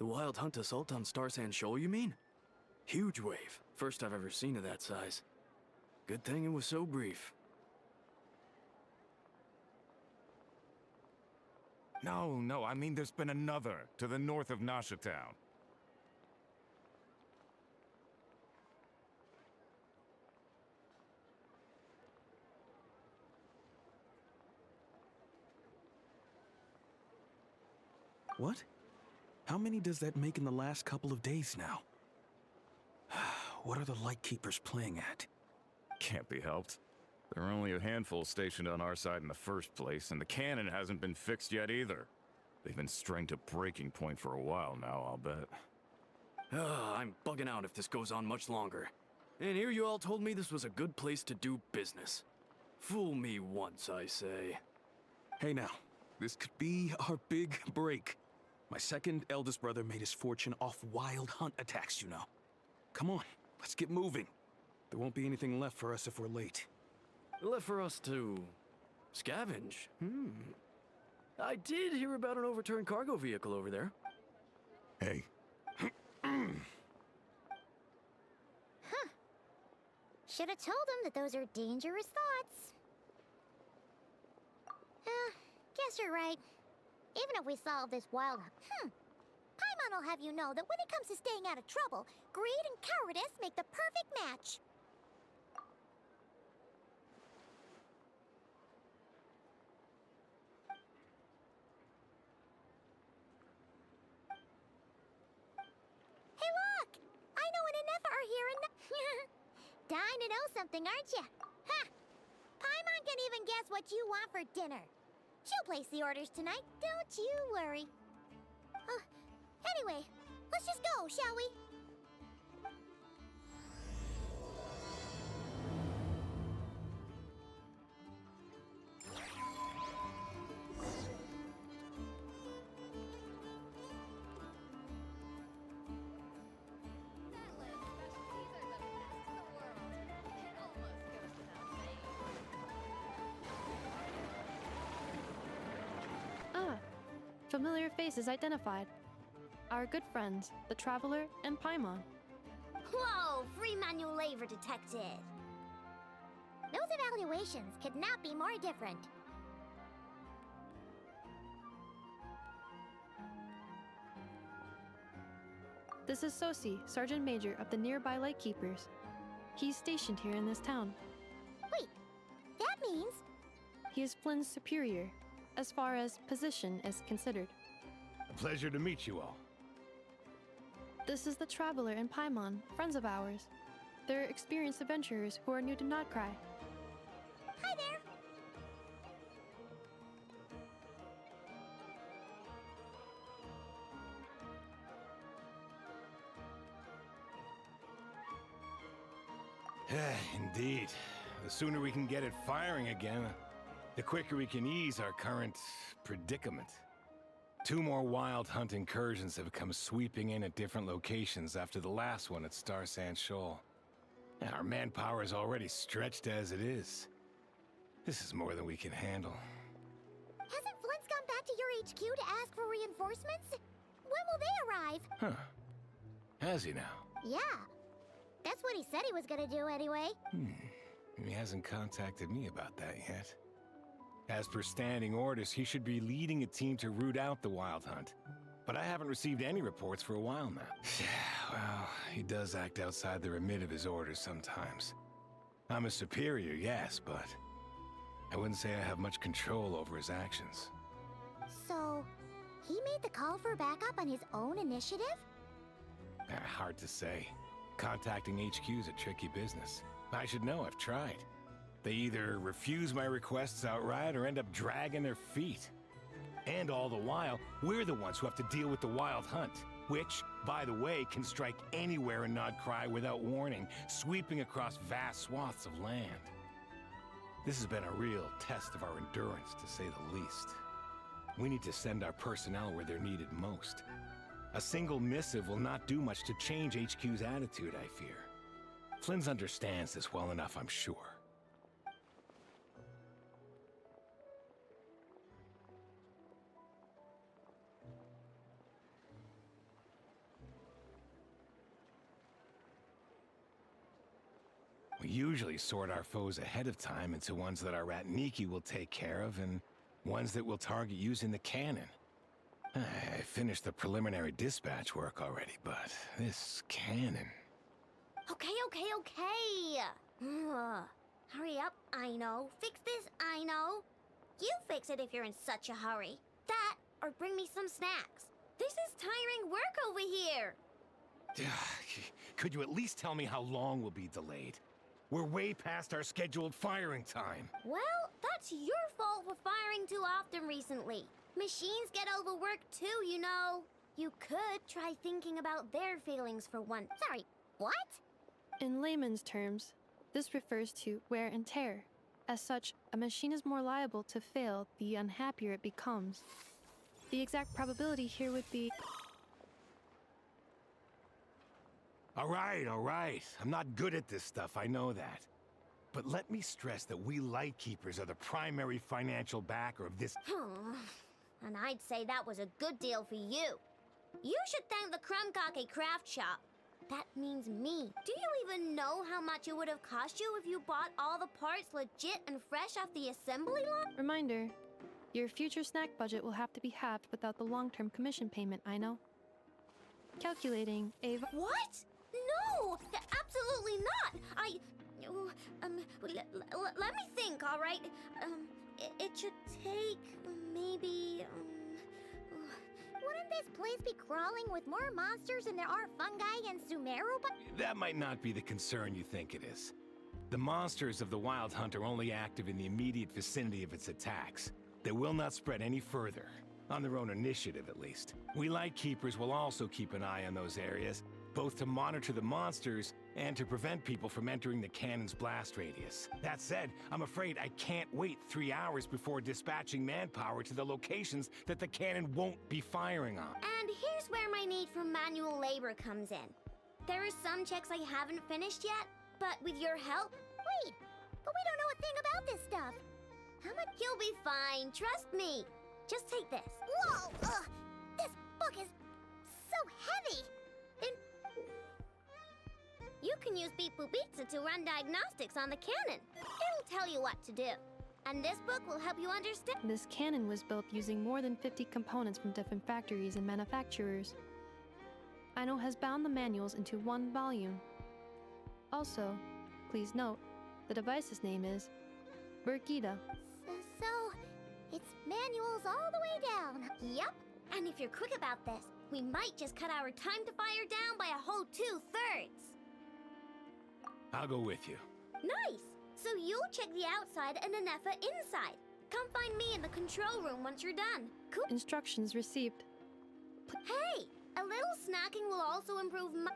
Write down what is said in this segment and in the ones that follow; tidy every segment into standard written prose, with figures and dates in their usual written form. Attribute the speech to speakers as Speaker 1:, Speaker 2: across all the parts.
Speaker 1: The wild hunt assault on Star Sand Shoal, you mean? Huge wave. First I've ever seen of that size. Good thing it was so brief.
Speaker 2: No, I mean there's been another to the north of Nasha Town.
Speaker 1: What? How many does that make in the last couple of days now? What are the Lightkeepers playing at?
Speaker 2: Can't be helped. There are only a handful stationed on our side in the first place, and the cannon hasn't been fixed yet either. They've been strained to breaking point for a while now, I'll bet.
Speaker 1: I'm bugging out if this goes on much longer. And here you all told me this was a good place to do business. Fool me once, I say. Hey now, this could be our big break. My second eldest brother made his fortune off wild hunt attacks, you know. Come on, let's get moving. There won't be anything left for us if we're late. Left for us to scavenge? I did hear about an overturned cargo vehicle over there.
Speaker 2: Hey.
Speaker 3: Should have told him that those are dangerous thoughts. Guess you're right. Even if we solve this wild... Paimon will have you know that when it comes to staying out of trouble, greed and cowardice make the perfect match. Hey look! I know an Inefa are here and... Dying to know something, aren't you? Ha! Paimon can even guess what you want for dinner. She'll place the orders tonight, don't you worry. Anyway, let's just go, shall we?
Speaker 4: Familiar faces identified. Our good friends, the Traveler and Paimon.
Speaker 3: Whoa, free manual labor detected. Those evaluations could not be more different.
Speaker 4: This is Sosi, Sergeant Major of the nearby Lightkeepers. He's stationed here in this town.
Speaker 3: Wait, that means...
Speaker 4: He is Flynn's superior, as far as position is considered.
Speaker 5: A pleasure to meet you all.
Speaker 4: This is the Traveler and Paimon, friends of ours. They're experienced adventurers who are new to Krai.
Speaker 3: Hi there!
Speaker 5: Indeed. The sooner we can get it firing again, the quicker we can ease our current predicament. 2 more wild hunt incursions have come sweeping in at different locations after the last one at Star Sand Shoal. And our manpower is already stretched as it is. This is more than we can handle.
Speaker 3: Hasn't Flint's gone back to your HQ to ask for reinforcements? When will they arrive?
Speaker 5: Huh. Has he now?
Speaker 3: Yeah. That's what he said he was gonna do anyway.
Speaker 5: He hasn't contacted me about that yet. As per standing orders, he should be leading a team to root out the wild hunt. But I haven't received any reports for a while now. Well, he does act outside the remit of his orders sometimes. I'm a superior, yes, but I wouldn't say I have much control over his actions.
Speaker 3: So, he made the call for backup on his own initiative?
Speaker 5: Hard to say. Contacting HQ is a tricky business. I should know, I've tried. They either refuse my requests outright or end up dragging their feet. And all the while, we're the ones who have to deal with the wild hunt, which, by the way, can strike anywhere in Krai without warning, sweeping across vast swaths of land. This has been a real test of our endurance, to say the least. We need to send our personnel where they're needed most. A single missive will not do much to change HQ's attitude, I fear. Flynn's understands this well enough, I'm sure. usually sort our foes ahead of time into ones that our rat Nikki will take care of and ones that we'll target using the cannon. I finished the preliminary dispatch work already, but this cannon...
Speaker 3: Okay. Ugh. Hurry up, I know. Fix this, I know. You fix it if you're in such a hurry. That, or bring me some snacks. This is tiring work over here.
Speaker 5: Could you at least tell me how long we'll be delayed? We're way past our scheduled firing time.
Speaker 3: Well, that's your fault for firing too often recently. Machines get overworked too, you know. You could try thinking about their feelings for once. Sorry, what?
Speaker 4: In layman's terms, this refers to wear and tear. As such, a machine is more liable to fail the unhappier it becomes. The exact probability here would be...
Speaker 5: All right. I'm not good at this stuff, I know that. But let me stress that we Lightkeepers are the primary financial backer of this...
Speaker 3: And I'd say that was a good deal for you. You should thank the Krumkake craft shop. That means me. Do you even know how much it would have cost you if you bought all the parts legit and fresh off the assembly line?
Speaker 4: Reminder, your future snack budget will have to be halved without the long-term commission payment, I know. Calculating a...
Speaker 3: What? No! Absolutely not! Let me think, all right? It should take maybe, Wouldn't this place be crawling with more monsters than there are fungi and Sumeru? But
Speaker 5: That might not be the concern you think it is. The monsters of the Wild Hunt are only active in the immediate vicinity of its attacks. They will not spread any further, on their own initiative at least. We Lightkeepers will also keep an eye on those areas, both to monitor the monsters and to prevent people from entering the cannon's blast radius. That said, I'm afraid I can't wait 3 hours before dispatching manpower to the locations that the cannon won't be firing on.
Speaker 3: And here's where my need for manual labor comes in. There are some checks I haven't finished yet, but with your help... Wait, but we don't know a thing about this stuff. How much... You'll be fine, trust me. Just take this. Whoa! This book is so heavy! You can use Beep Boop Pizza to run diagnostics on the cannon. It'll tell you what to do. And this book will help you understand.
Speaker 4: This cannon was built using more than 50 components from different factories and manufacturers. Aino has bound the manuals into one volume. Also, please note, the device's name is Burkida.
Speaker 3: So, it's manuals all the way down. Yup. And if you're quick about this, we might just cut our time to fire down by a whole 2/3.
Speaker 5: I'll go with you.
Speaker 3: Nice! So you'll check the outside and Anefa inside. Come find me in the control room once you're done. Cool.
Speaker 4: Instructions received.
Speaker 3: Hey! A little snacking will also improve my...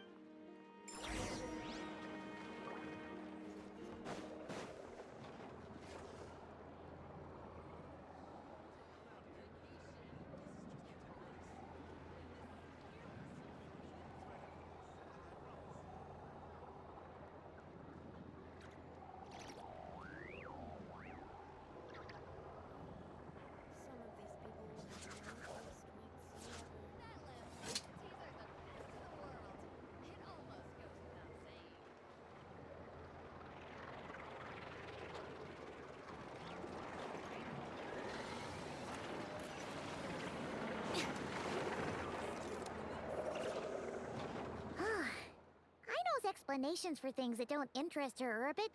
Speaker 3: Explanations for things that don't interest her are a bit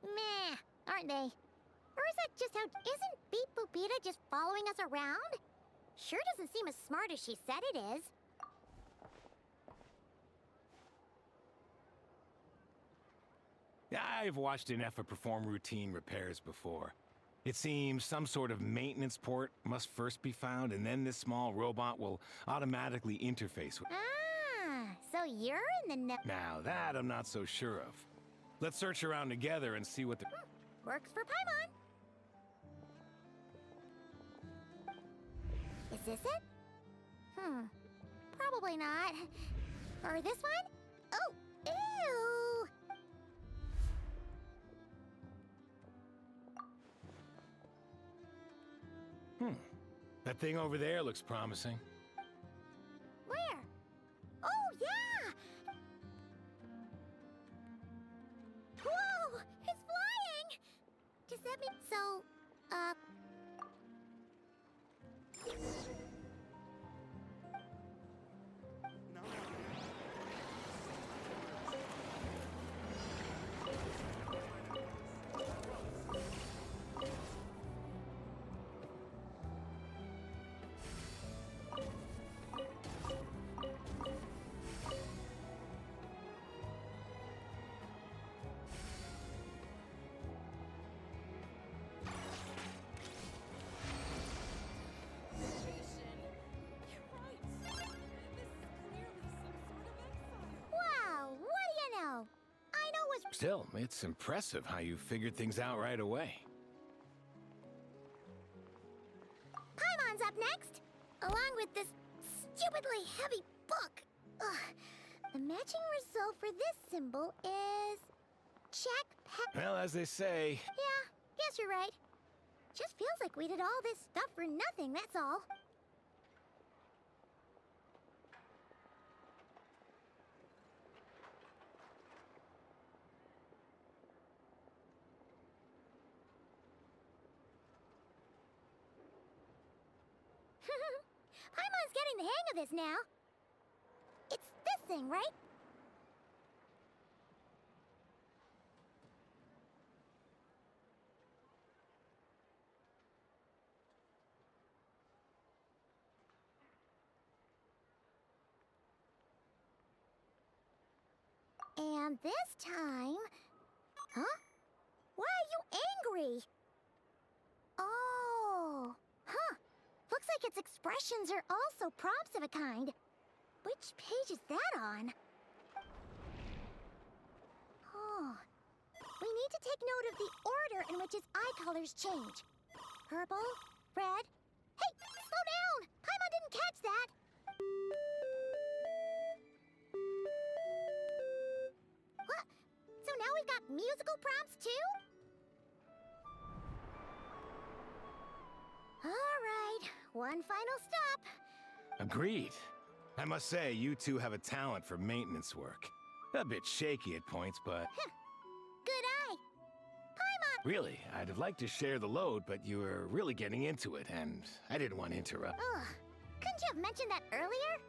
Speaker 3: meh, aren't they? Or is that just how... Isn't Beep Boopita just following us around? Sure doesn't seem as smart as she said it is.
Speaker 5: I've watched Anefa perform routine repairs before. It seems some sort of maintenance port must first be found, and then this small robot will automatically interface with...
Speaker 3: So you're in the
Speaker 5: Now that I'm not so sure of. Let's search around together and see what the...
Speaker 3: Works for Paimon. Is this it? Probably not. Or this one? Oh, ew!
Speaker 5: That thing over there looks promising.
Speaker 3: Where? Oh, yeah! Whoa! So, wow, what do you know? I know what's...
Speaker 5: Still, it's impressive how you figured things out right away.
Speaker 3: Paimon's up next, along with this stupidly heavy book. Ugh. The matching result for this symbol is... check pet...
Speaker 5: Well, as they say,
Speaker 3: Yeah, guess you're right. Just feels like we did all this stuff for nothing, that's all. Paimon's getting the hang of this now. It's this thing, right? And this time... Huh? Why are you angry? Oh, huh. Looks like its expressions are also prompts of a kind. Which page is that on? Oh. We need to take note of the order in which its eye colors change. Purple, red... Hey, slow down! Paimon didn't catch that! What? So now we've got musical prompts too? All right, one final stop.
Speaker 5: agreed. I must say, you two have a talent for maintenance work. A bit shaky at points, but...
Speaker 3: Good eye. Paimon!
Speaker 5: Really, I'd have liked to share the load, but you were really getting into it, and I didn't want to interrupt.
Speaker 3: Ugh. Couldn't you have mentioned that earlier?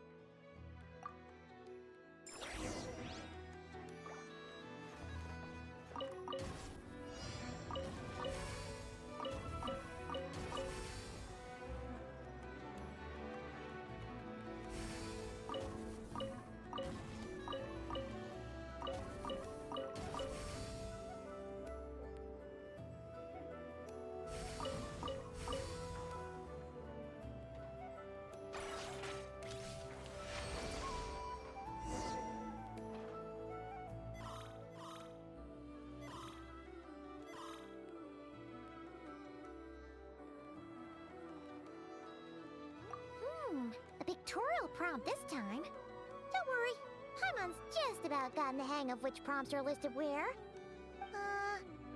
Speaker 3: A pictorial prompt this time. Don't worry, Paimon's just about gotten the hang of which prompts are listed where.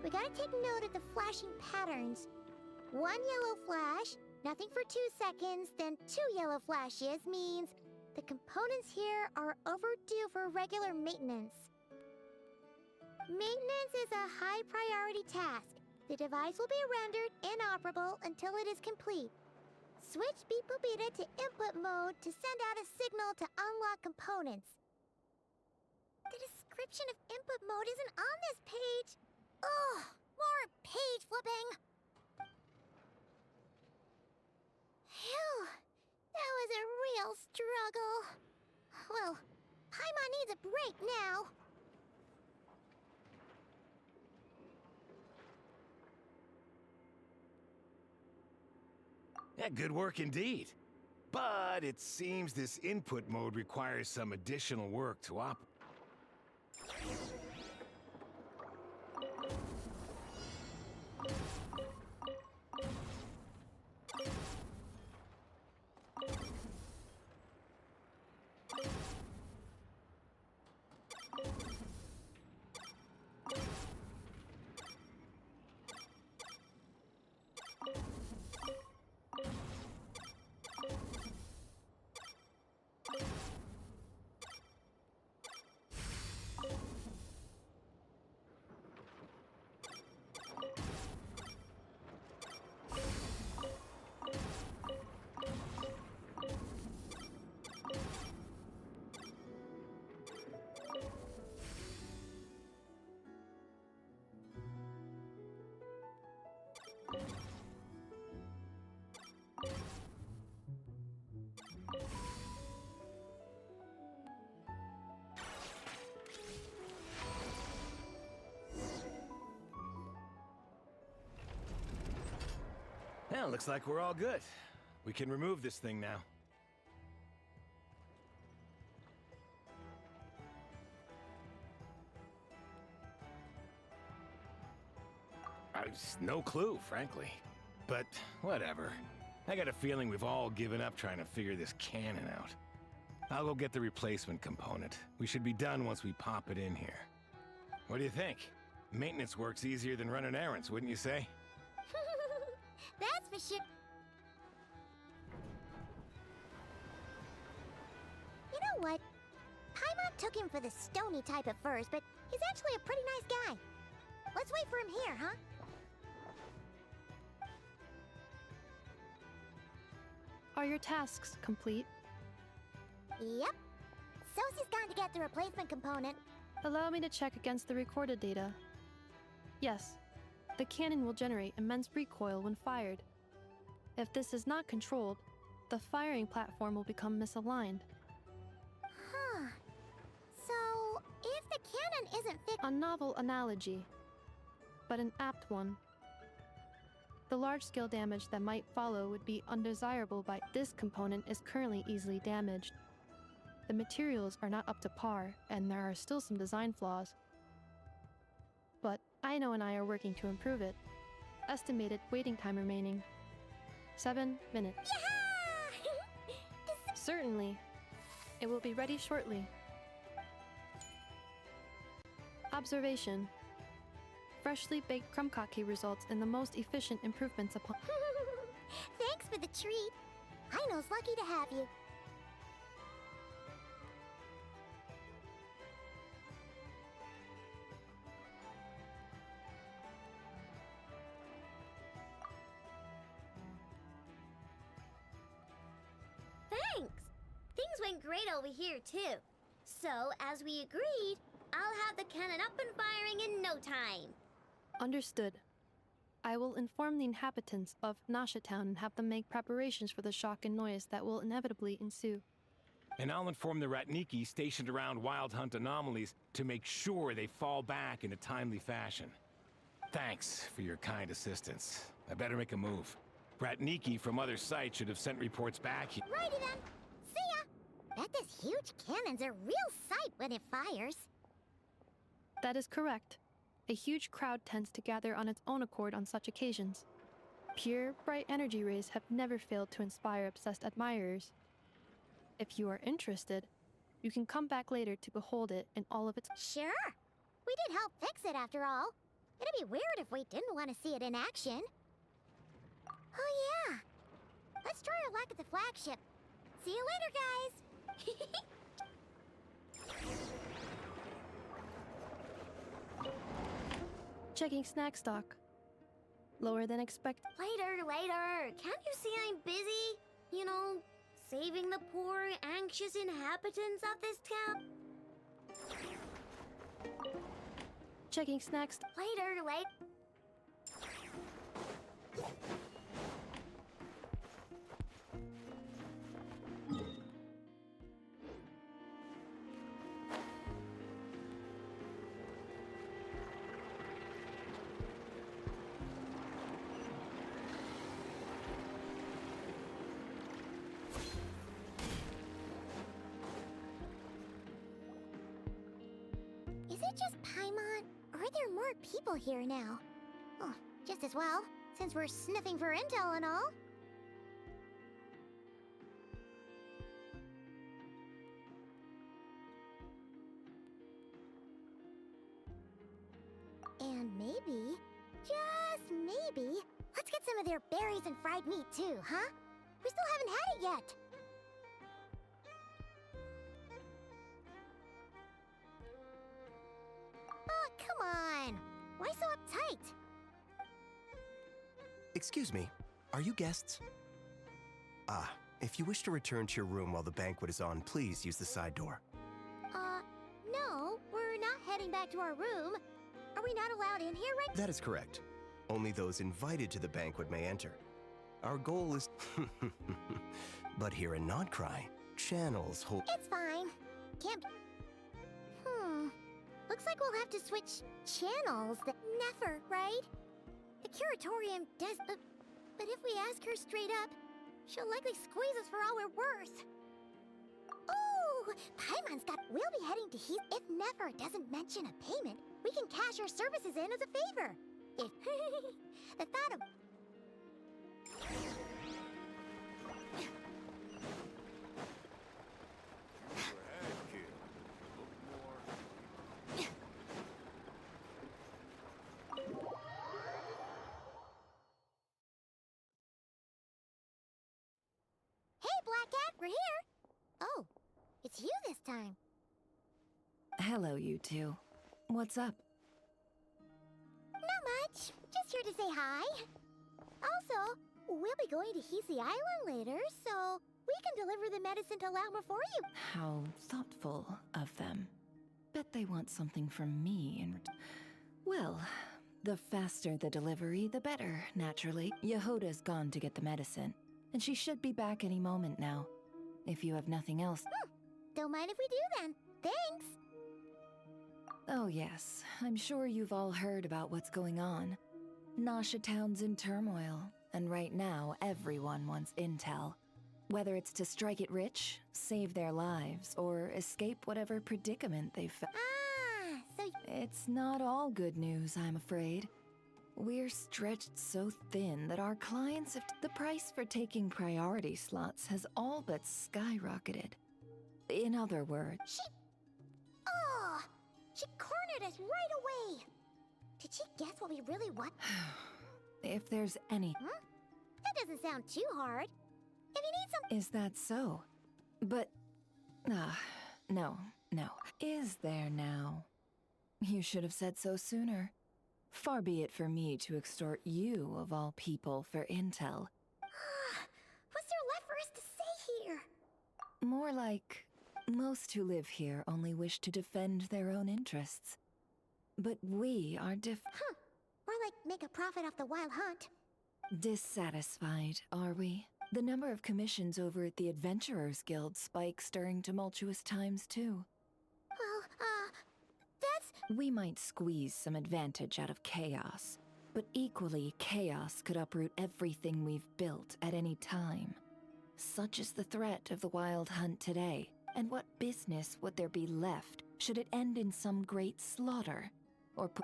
Speaker 3: We gotta take note of the flashing patterns. One yellow flash, nothing for 2 seconds, then 2 yellow flashes means the components here are overdue for regular maintenance. Maintenance is a high priority task. The device will be rendered inoperable until it is complete. Switch Beep Boopita to input mode to send out a signal to unlock components. The description of input mode isn't on this page. Ugh, more page flipping. Phew, that was a real struggle. Well, Paimon needs a break now.
Speaker 5: Yeah, good work indeed. But it seems this input mode requires some additional work to operate. Well, looks like we're all good. We can remove this thing now. No clue, frankly. But whatever. I got a feeling we've all given up trying to figure this cannon out. I'll go get the replacement component. We should be done once we pop it in here. What do you think? Maintenance work's easier than running errands, wouldn't you say?
Speaker 3: That's for sure. You know what? Paimon took him for the stony type at first, but he's actually a pretty nice guy. Let's wait for him here, huh?
Speaker 4: Are your tasks complete?
Speaker 3: Yep. Sosie's gone to get the replacement component.
Speaker 4: Allow me to check against the recorded data. Yes, the cannon will generate immense recoil when fired. If this is not controlled, the firing platform will become misaligned.
Speaker 3: Huh. So, if the cannon isn't fixed...
Speaker 4: A novel analogy, but an apt one. The large-scale damage that might follow would be undesirable by this component is currently easily damaged. The materials are not up to par, and there are still some design flaws. But Aino and I are working to improve it. Estimated waiting time remaining: 7 minutes.
Speaker 3: Yeah!
Speaker 4: Certainly. It will be ready shortly. Observation. Freshly baked krumkake results in the most efficient improvements upon...
Speaker 3: Thanks for the treat. Aino's lucky to have you. Thanks. Things went great over here, too. So, as we agreed, I'll have the cannon up and firing in no time.
Speaker 4: Understood. I will inform the inhabitants of Nasha Town and have them make preparations for the shock and noise that will inevitably ensue.
Speaker 5: And I'll inform the Ratniki stationed around Wild Hunt anomalies to make sure they fall back in a timely fashion. Thanks for your kind assistance. I better make a move. Ratniki from other sites should have sent reports back here.
Speaker 3: Righty then. See ya! Bet this huge cannon's a real sight when it fires.
Speaker 4: That is correct. A huge crowd tends to gather on its own accord on such occasions. Pure, bright energy rays have never failed to inspire obsessed admirers. If you are interested, you can come back later to behold it in all of its...
Speaker 3: Sure. We did help fix it after all. It'd be weird if we didn't want to see it in action. Oh yeah. Let's try our luck at the flagship. See you later, guys.
Speaker 4: Checking snack stock. Lower than expected.
Speaker 3: Later. Can't you see I'm busy? You know, saving the poor, anxious inhabitants of this town.
Speaker 4: Checking snack stock.
Speaker 3: Later. Is it just Paimon, or are there more people here now? Oh, just as well, since we're sniffing for intel and all. And maybe, just maybe, let's get some of their berries and fried meat too, huh? We still haven't had it yet. Oh, come on. Why so uptight?
Speaker 6: Excuse me, are you guests? Ah, if you wish to return to your room while the banquet is on, please use the side door.
Speaker 3: No, we're not heading back to our room. Are we not allowed in here right?
Speaker 6: That is correct. Only those invited to the banquet may enter. Our goal is... But here in Krai, channels hold...
Speaker 3: It's fine. Can't... Looks like we'll have to switch channels. Never, right? The curatorium does... But if we ask her straight up, she'll likely squeeze us for all we're worth. Oh, Paimon's got... We'll be heading to Heath. If Nefer doesn't mention a payment, we can cash our services in as a favor. If... the thought of... Hey, Black Cat, we're here! Oh, it's you this time.
Speaker 7: Hello, you two. What's up?
Speaker 3: Not much. Just here to say hi. Also, we'll be going to Heasy Island later, so we can deliver the medicine to Lauma for you.
Speaker 7: How thoughtful of them. Bet they want something from me in Well, the faster the delivery, the better, naturally. Yehoda's gone to get the medicine, and she should be back any moment now. If you have nothing else...
Speaker 3: Don't mind if we do then. Thanks.
Speaker 7: Oh yes, I'm sure you've all heard about what's going on. Nasha Town's in turmoil, and right now everyone wants intel. Whether it's to strike it rich, save their lives, or escape whatever predicament they've found.
Speaker 3: Ah, so...
Speaker 7: It's not all good news, I'm afraid. We're stretched so thin that our clients have... The price for taking priority slots has all but skyrocketed. In other words...
Speaker 3: Oh! She cornered us right away! Did she guess what we really want?
Speaker 7: If there's any...
Speaker 3: That doesn't sound too hard. If you need some...
Speaker 7: Is that so? But... no. Is there now? You should have said so sooner. Far be it for me to extort you, of all people, for intel.
Speaker 3: What's there left for us to say here?
Speaker 7: More like... Most who live here only wish to defend their own interests. But we are
Speaker 3: Or like make a profit off the wild hunt.
Speaker 7: dissatisfied, are we? The number of commissions over at the Adventurers Guild spikes during tumultuous times, too.
Speaker 3: Well, that's...
Speaker 7: We might squeeze some advantage out of chaos, but equally, chaos could uproot everything we've built at any time. Such is the threat of the wild hunt today, and what business would there be left should it end in some great slaughter?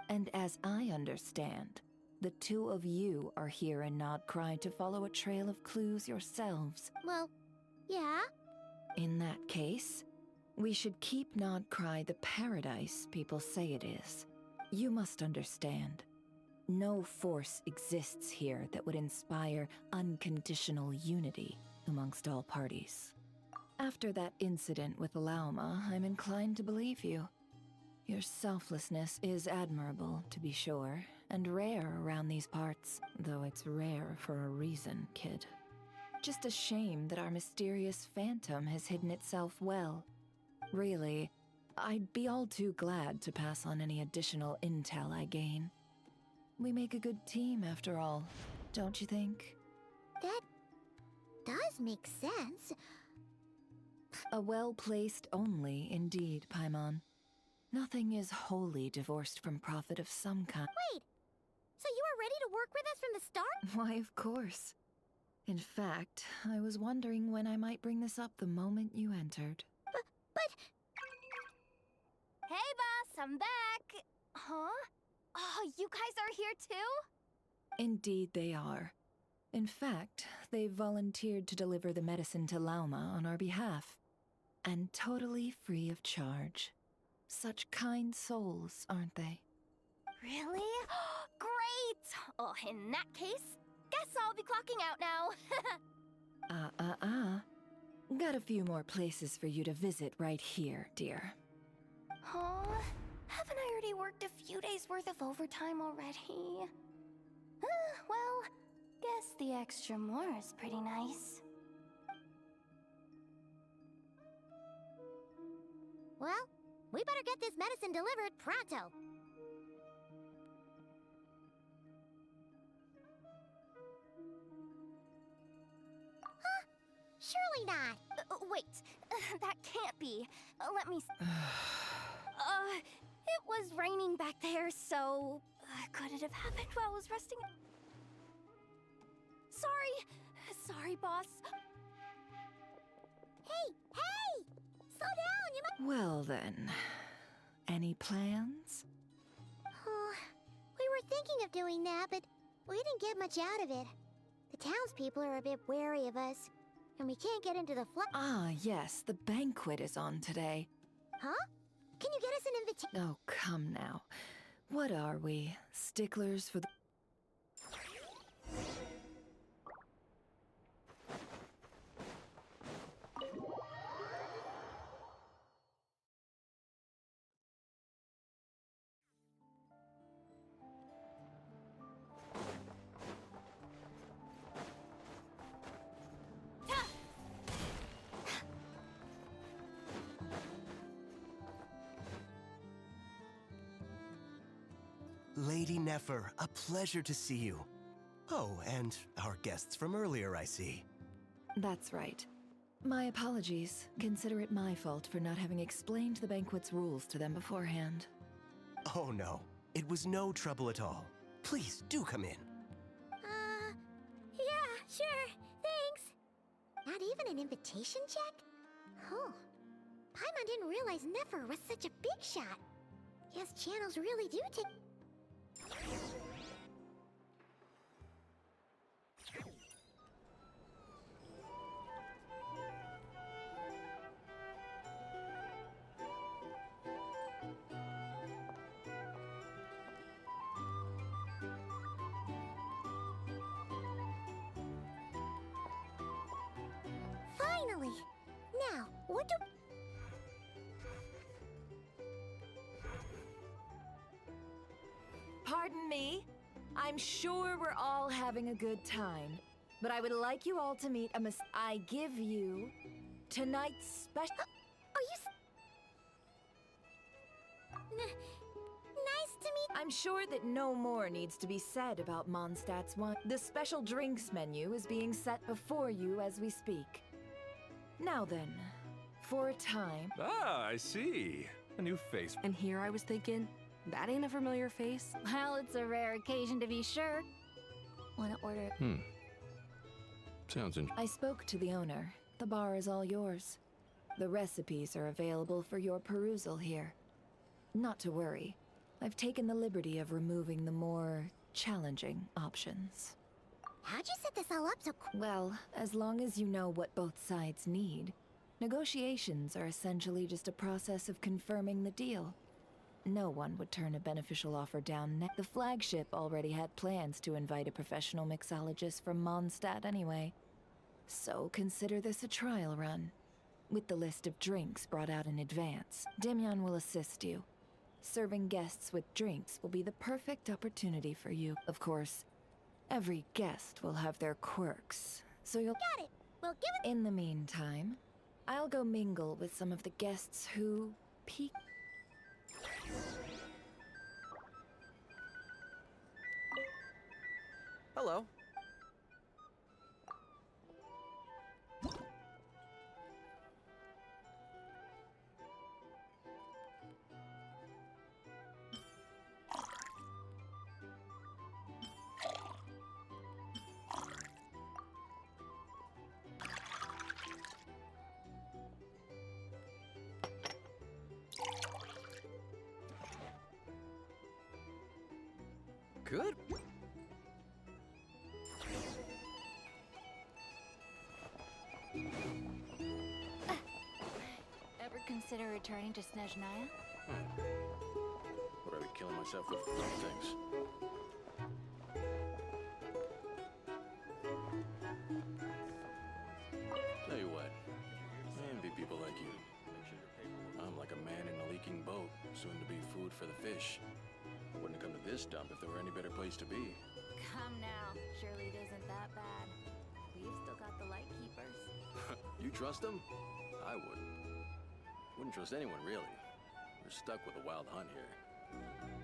Speaker 7: And as I understand, the two of you are here in Krai to follow a trail of clues yourselves.
Speaker 3: Well, yeah.
Speaker 7: In that case, we should keep Krai the paradise people say it is. You must understand, no force exists here that would inspire unconditional unity amongst all parties. After that incident with Lauma, I'm inclined to believe you. Your selflessness is admirable, to be sure, and rare around these parts, though it's rare for a reason, kid. Just a shame that our mysterious phantom has hidden itself well. Really, I'd be all too glad to pass on any additional intel I gain. We make a good team, after all, don't you think?
Speaker 3: That does make sense.
Speaker 7: A well-placed only, indeed, Paimon. Nothing is wholly divorced from profit of some kind.
Speaker 3: Wait, so you were ready to work with us from the start?
Speaker 7: Why, of course. In fact, I was wondering when I might bring this up the moment you entered.
Speaker 3: But...
Speaker 8: Hey, boss, I'm back! Huh? Oh, you guys are here too?
Speaker 7: Indeed they are. In fact, they've volunteered to deliver the medicine to Lauma on our behalf. And totally free of charge. Such kind souls, aren't they?
Speaker 8: Really? Great! Oh, in that case, guess I'll be clocking out now.
Speaker 7: Got a few more places for you to visit right here, dear.
Speaker 8: Huh? Haven't I already worked a few days' worth of overtime already? Well, guess the extra more is pretty nice.
Speaker 3: Well, we better get this medicine delivered pronto. Huh? Surely not.
Speaker 8: Wait, that can't be. Let me... it was raining back there, so... could it have happened while I was resting? Sorry, boss.
Speaker 3: Hey, hey! Slow down, you might.
Speaker 7: Well then, any plans?
Speaker 3: Oh, we were thinking of doing that, but we didn't get much out of it. The townspeople are a bit wary of us, and we can't get into the
Speaker 7: Ah, yes, the banquet is on today.
Speaker 3: Huh? Can you get us an invitation?
Speaker 7: Oh, come now. What are we? Sticklers for the...
Speaker 6: Lady Nefer, a pleasure to see you. Oh, and our guests from earlier, I see.
Speaker 7: That's right. My apologies. Consider it my fault for not having explained the banquet's rules to them beforehand.
Speaker 6: Oh no, it was no trouble at all. Please, do come in.
Speaker 3: Yeah, sure. Thanks. Not even an invitation check? Oh. Paimon didn't realize Nefer was such a big shot. Guess channels really do take... Finally! Now, what do...
Speaker 7: Pardon me? I'm sure we're all having a good time, but I would like you all to meet I give you tonight's special...
Speaker 3: Are you... Nice to meet...
Speaker 7: I'm sure that no more needs to be said about Mondstadt's wine. The special drinks menu is being set before you as we speak. Now then, for a time...
Speaker 2: Ah, I see. A new face.
Speaker 9: And here I was thinking, that ain't a familiar face.
Speaker 8: Well, it's a rare occasion to be sure. Wanna order?
Speaker 2: Sounds
Speaker 7: I spoke to the owner. The bar is all yours. The recipes are available for your perusal here. Not to worry. I've taken the liberty of removing the more challenging options.
Speaker 3: How'd you set this all up so
Speaker 7: Well, as long as you know what both sides need, negotiations are essentially just a process of confirming the deal. No one would turn a beneficial offer down. The flagship already had plans to invite a professional mixologist from Mondstadt anyway. So consider this a trial run. With the list of drinks brought out in advance, Demyan will assist you. Serving guests with drinks will be the perfect opportunity for you. Of course, every guest will have their quirks, so you'll...
Speaker 3: Got it! Well, give it...
Speaker 7: In the meantime, I'll go mingle with some of the guests who peak...
Speaker 1: Hello. Good.
Speaker 8: Ever consider returning to Snezhnaya?
Speaker 1: Would I be killing myself with dumb things? Tell you what, I envy people like you. I'm like a man in a leaking boat, soon to be food for the fish. I wouldn't have come to this dump if there were any better place to be.
Speaker 8: Come now, surely it isn't that bad. We've still got the light keepers.
Speaker 1: You trust them? I wouldn't. Wouldn't trust anyone, really. We're stuck with a wild hunt here.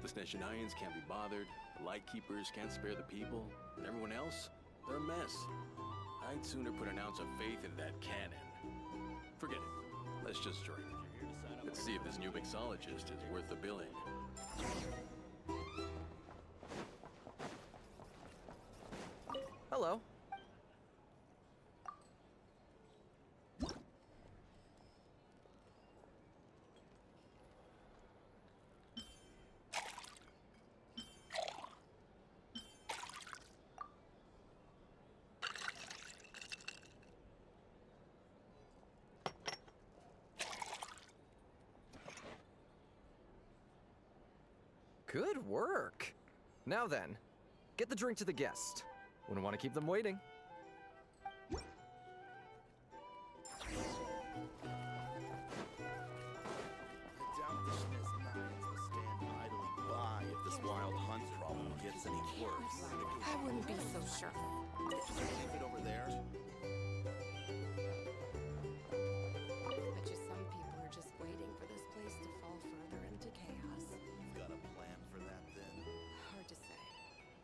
Speaker 1: The Snezhnayans can't be bothered, the Lightkeepers can't spare the people, and everyone else, they're a mess. I'd sooner put an ounce of faith in that cannon. Forget it. Let's just drink. Let's see if this new mixologist is worth the billing. Hello.
Speaker 10: Good work. Now then, get the drink to the guest. Wouldn't want to keep them waiting.
Speaker 11: I doubt the Schnez Nines will stand idly by if this wild hunt problem gets any worse.
Speaker 9: I wouldn't be so sure.
Speaker 11: Leave it over there.
Speaker 9: Bet you some people are just waiting for this place to fall further into chaos.
Speaker 11: You've got a plan for that then?
Speaker 9: Hard to say.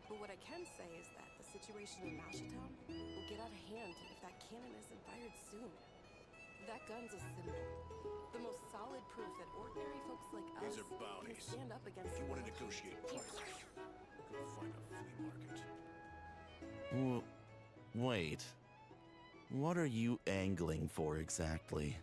Speaker 9: But what I can say is that the situation in Mashatown will get out of hand if that cannon isn't fired soon. That gun's a symbol. The most solid proof that ordinary folks like us
Speaker 11: These are bounties.
Speaker 9: can stand up against
Speaker 11: If you
Speaker 9: the
Speaker 11: want to
Speaker 9: world.
Speaker 11: negotiate prices, go find a flea market.
Speaker 12: Wait. What are you angling for exactly?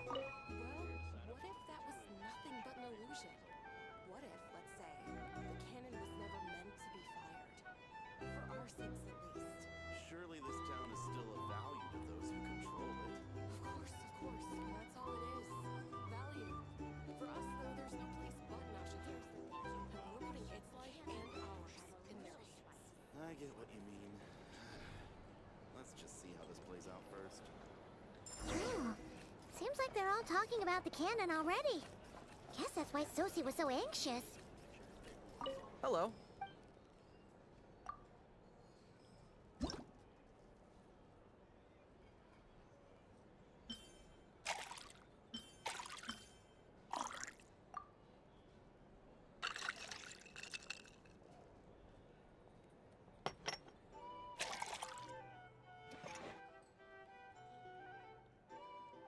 Speaker 9: Well, what if that was nothing but an illusion? What if, let's say, the cannon was never meant to be fired? For our sakes, at least.
Speaker 11: Surely this town is still of value to those who control it.
Speaker 9: Of course, and that's all it is. Value. For us, though, there's no place but Mashatown. And we're putting its life and ours in their hands.
Speaker 11: I get what you mean. Let's just see how this plays out first.
Speaker 3: Oh, seems like they're all talking about the cannon already. Guess that's why Sosie was so anxious.
Speaker 10: Hello.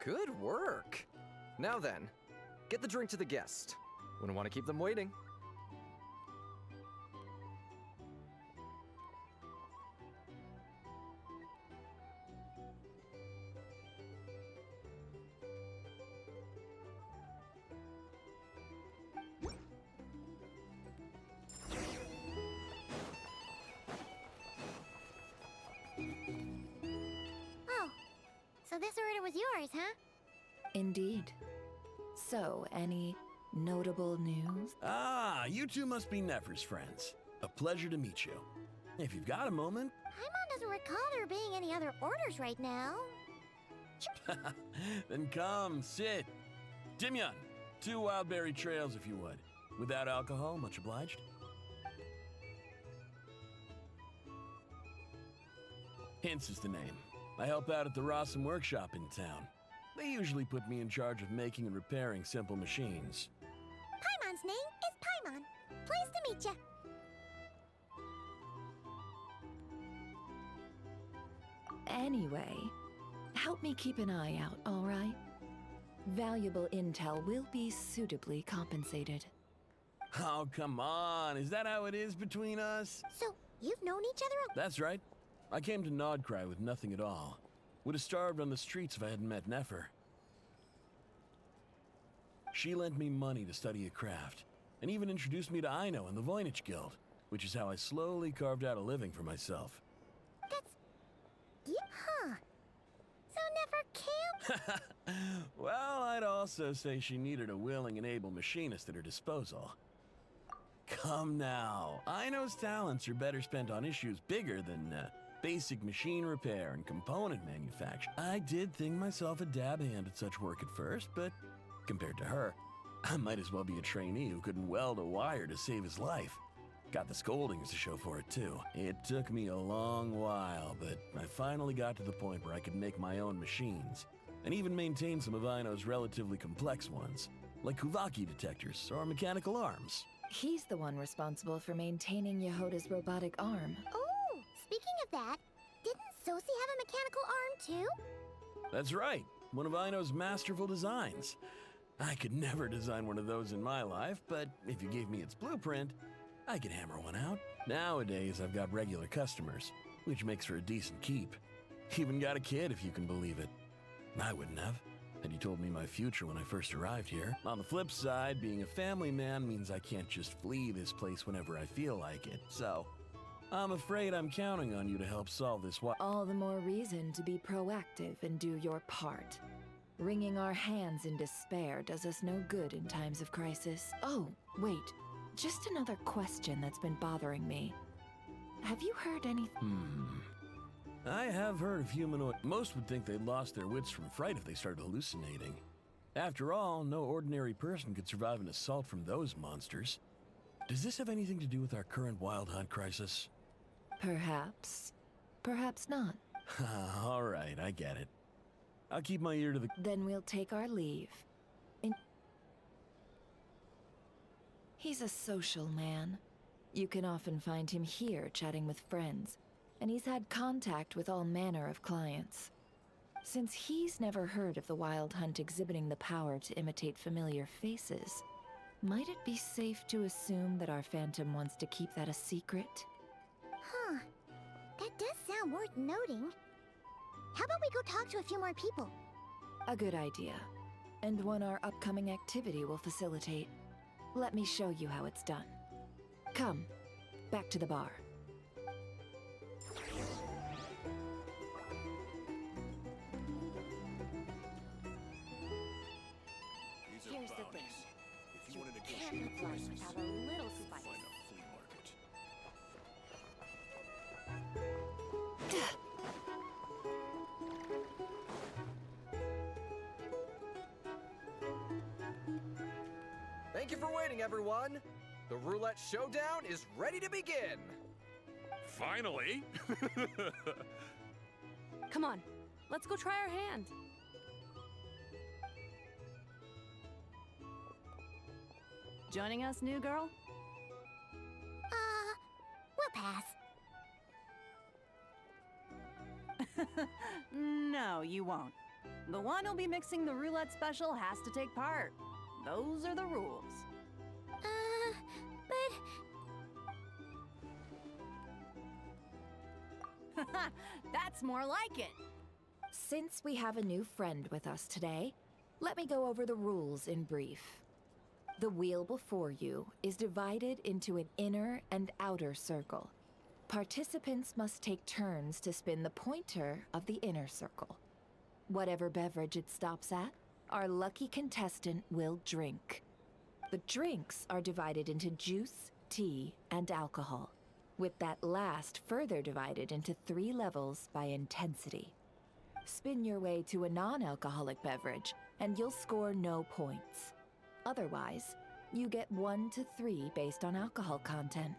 Speaker 10: Good work. Now then, get the drink to the guest. Wouldn't want to keep them waiting.
Speaker 3: Oh, so this order was yours, huh?
Speaker 7: Indeed. So, any notable news?
Speaker 1: Ah, you two must be Nefer's friends. A pleasure to meet you. If you've got a moment.
Speaker 3: Paimon doesn't recall there being any other orders right now.
Speaker 1: Then come, sit. Dimyon, 2 wildberry trails if you would. Without alcohol, much obliged. Hints is the name. I help out at the Rossum workshop in town. They usually put me in charge of making and repairing simple machines.
Speaker 3: Paimon's name is Paimon. Pleased to meet ya.
Speaker 7: Anyway, help me keep an eye out, all right? Valuable intel will be suitably compensated.
Speaker 1: Oh, come on. Is that how it is between us?
Speaker 3: So, you've known each other
Speaker 1: That's right. I came to Nodcry with nothing at all. Would have starved on the streets if I hadn't met Nefer. She lent me money to study a craft, and even introduced me to Aino and the Voynich Guild, which is how I slowly carved out a living for myself.
Speaker 3: Huh. So Nefer can't...
Speaker 1: Well, I'd also say she needed a willing and able machinist at her disposal. Come now. Aino's talents are better spent on issues bigger than basic machine repair and component manufacture. I did think myself a dab hand at such work at first, but compared to her, I might as well be a trainee who couldn't weld a wire to save his life. Got the scoldings to show for it, too. It took me a long while, but I finally got to the point where I could make my own machines, and even maintain some of Aino's relatively complex ones, like Kuvaki detectors or mechanical arms.
Speaker 7: He's the one responsible for maintaining Yehoda's robotic arm.
Speaker 3: Oh, speaking of that, didn't Sosie have a mechanical arm too?
Speaker 1: That's right, one of Aino's masterful designs. I could never design one of those in my life, but if you gave me its blueprint, I could hammer one out. Nowadays, I've got regular customers, which makes for a decent keep. Even got a kid, if you can believe it. I wouldn't have, had you told me my future when I first arrived here. On the flip side, being a family man means I can't just flee this place whenever I feel like it, so
Speaker 13: I'm afraid I'm counting on you to help solve this.
Speaker 7: All the more reason to be proactive and do your part. Wringing our hands in despair does us no good in times of crisis. Oh, wait. Just another question that's been bothering me. Have you heard anything?
Speaker 13: I have heard of humanoid. Most would think they'd lost their wits from fright if they started hallucinating. After all, no ordinary person could survive an assault from those monsters. Does this have anything to do with our current wild hunt crisis?
Speaker 7: Perhaps. Perhaps not.
Speaker 13: All right, I get it. I'll keep my ear to the...
Speaker 7: Then we'll take our leave. He's a social man. You can often find him here chatting with friends, and he's had contact with all manner of clients. Since he's never heard of the Wild Hunt exhibiting the power to imitate familiar faces, might it be safe to assume that our Phantom wants to keep that a secret?
Speaker 3: Huh. That does sound worth noting. How about we go talk to a few more people?
Speaker 7: A good idea. And one our upcoming activity will facilitate. Let me show you how it's done. Come, back to the bar.
Speaker 8: Here's the thing.
Speaker 11: If you want to
Speaker 8: Can't
Speaker 11: negotiate
Speaker 8: live life
Speaker 11: prices,
Speaker 8: without a little
Speaker 11: you'll
Speaker 8: spice.
Speaker 11: find a flea market.
Speaker 10: Thank you for waiting, everyone. The roulette showdown is ready to begin.
Speaker 2: Finally!
Speaker 9: Come on, let's go try our hand. Joining us, new girl?
Speaker 3: We'll pass.
Speaker 14: No, you won't. The one who'll be mixing the roulette special has to take part. Those are the rules.
Speaker 3: But...
Speaker 14: That's more like it.
Speaker 7: Since we have a new friend with us today, let me go over the rules in brief. The wheel before you is divided into an inner and outer circle. Participants must take turns to spin the pointer of the inner circle. Whatever beverage it stops at, our lucky contestant will drink. The drinks are divided into juice, tea, and alcohol, with that last further divided into 3 levels by intensity. Spin your way to a non-alcoholic beverage, and you'll score no points. Otherwise, you get 1 to 3 based on alcohol content.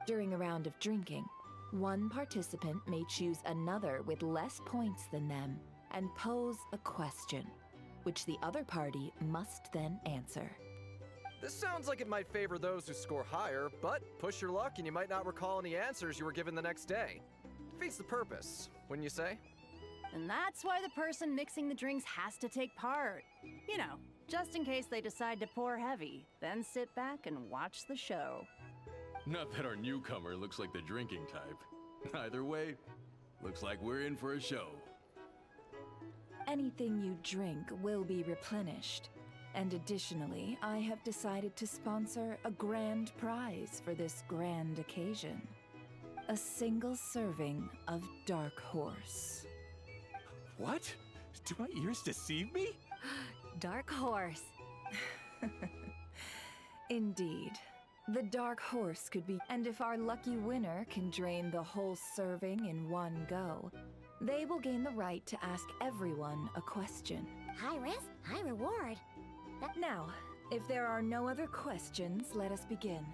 Speaker 7: During a round of drinking, one participant may choose another with less points than them and pose a question, which the other party must then answer.
Speaker 10: This sounds like it might favor those who score higher, but push your luck and you might not recall any answers you were given the next day. Defeats the purpose, wouldn't you say?
Speaker 14: And that's why the person mixing the drinks has to take part. You know, just in case they decide to pour heavy, then sit back and watch the show.
Speaker 1: Not that our newcomer looks like the drinking type. Either way, looks like we're in for a show.
Speaker 7: Anything you drink will be replenished. And additionally, I have decided to sponsor a grand prize for this grand occasion. A single serving of Dark Horse.
Speaker 5: What? Do my ears deceive me?
Speaker 7: Dark Horse. Indeed. The Dark Horse could be, and if our lucky winner can drain the whole serving in one go, they will gain the right to ask everyone a question.
Speaker 3: High risk, high reward.
Speaker 7: Now, if there are no other questions, let us begin.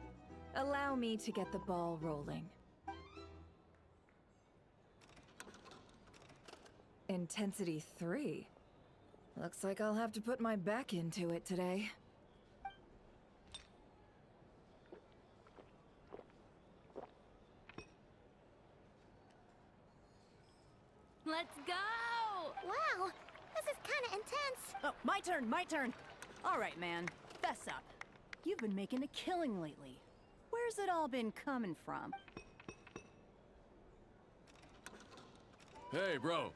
Speaker 7: Allow me to get the ball rolling. Intensity 3. Looks like I'll have to put my back into it today.
Speaker 14: Let's go!
Speaker 3: Wow, this is kind of intense.
Speaker 14: Oh, my turn, my turn. All right, man, fess up. You've been making a killing lately. Where's it all been coming from?
Speaker 1: Hey, bro.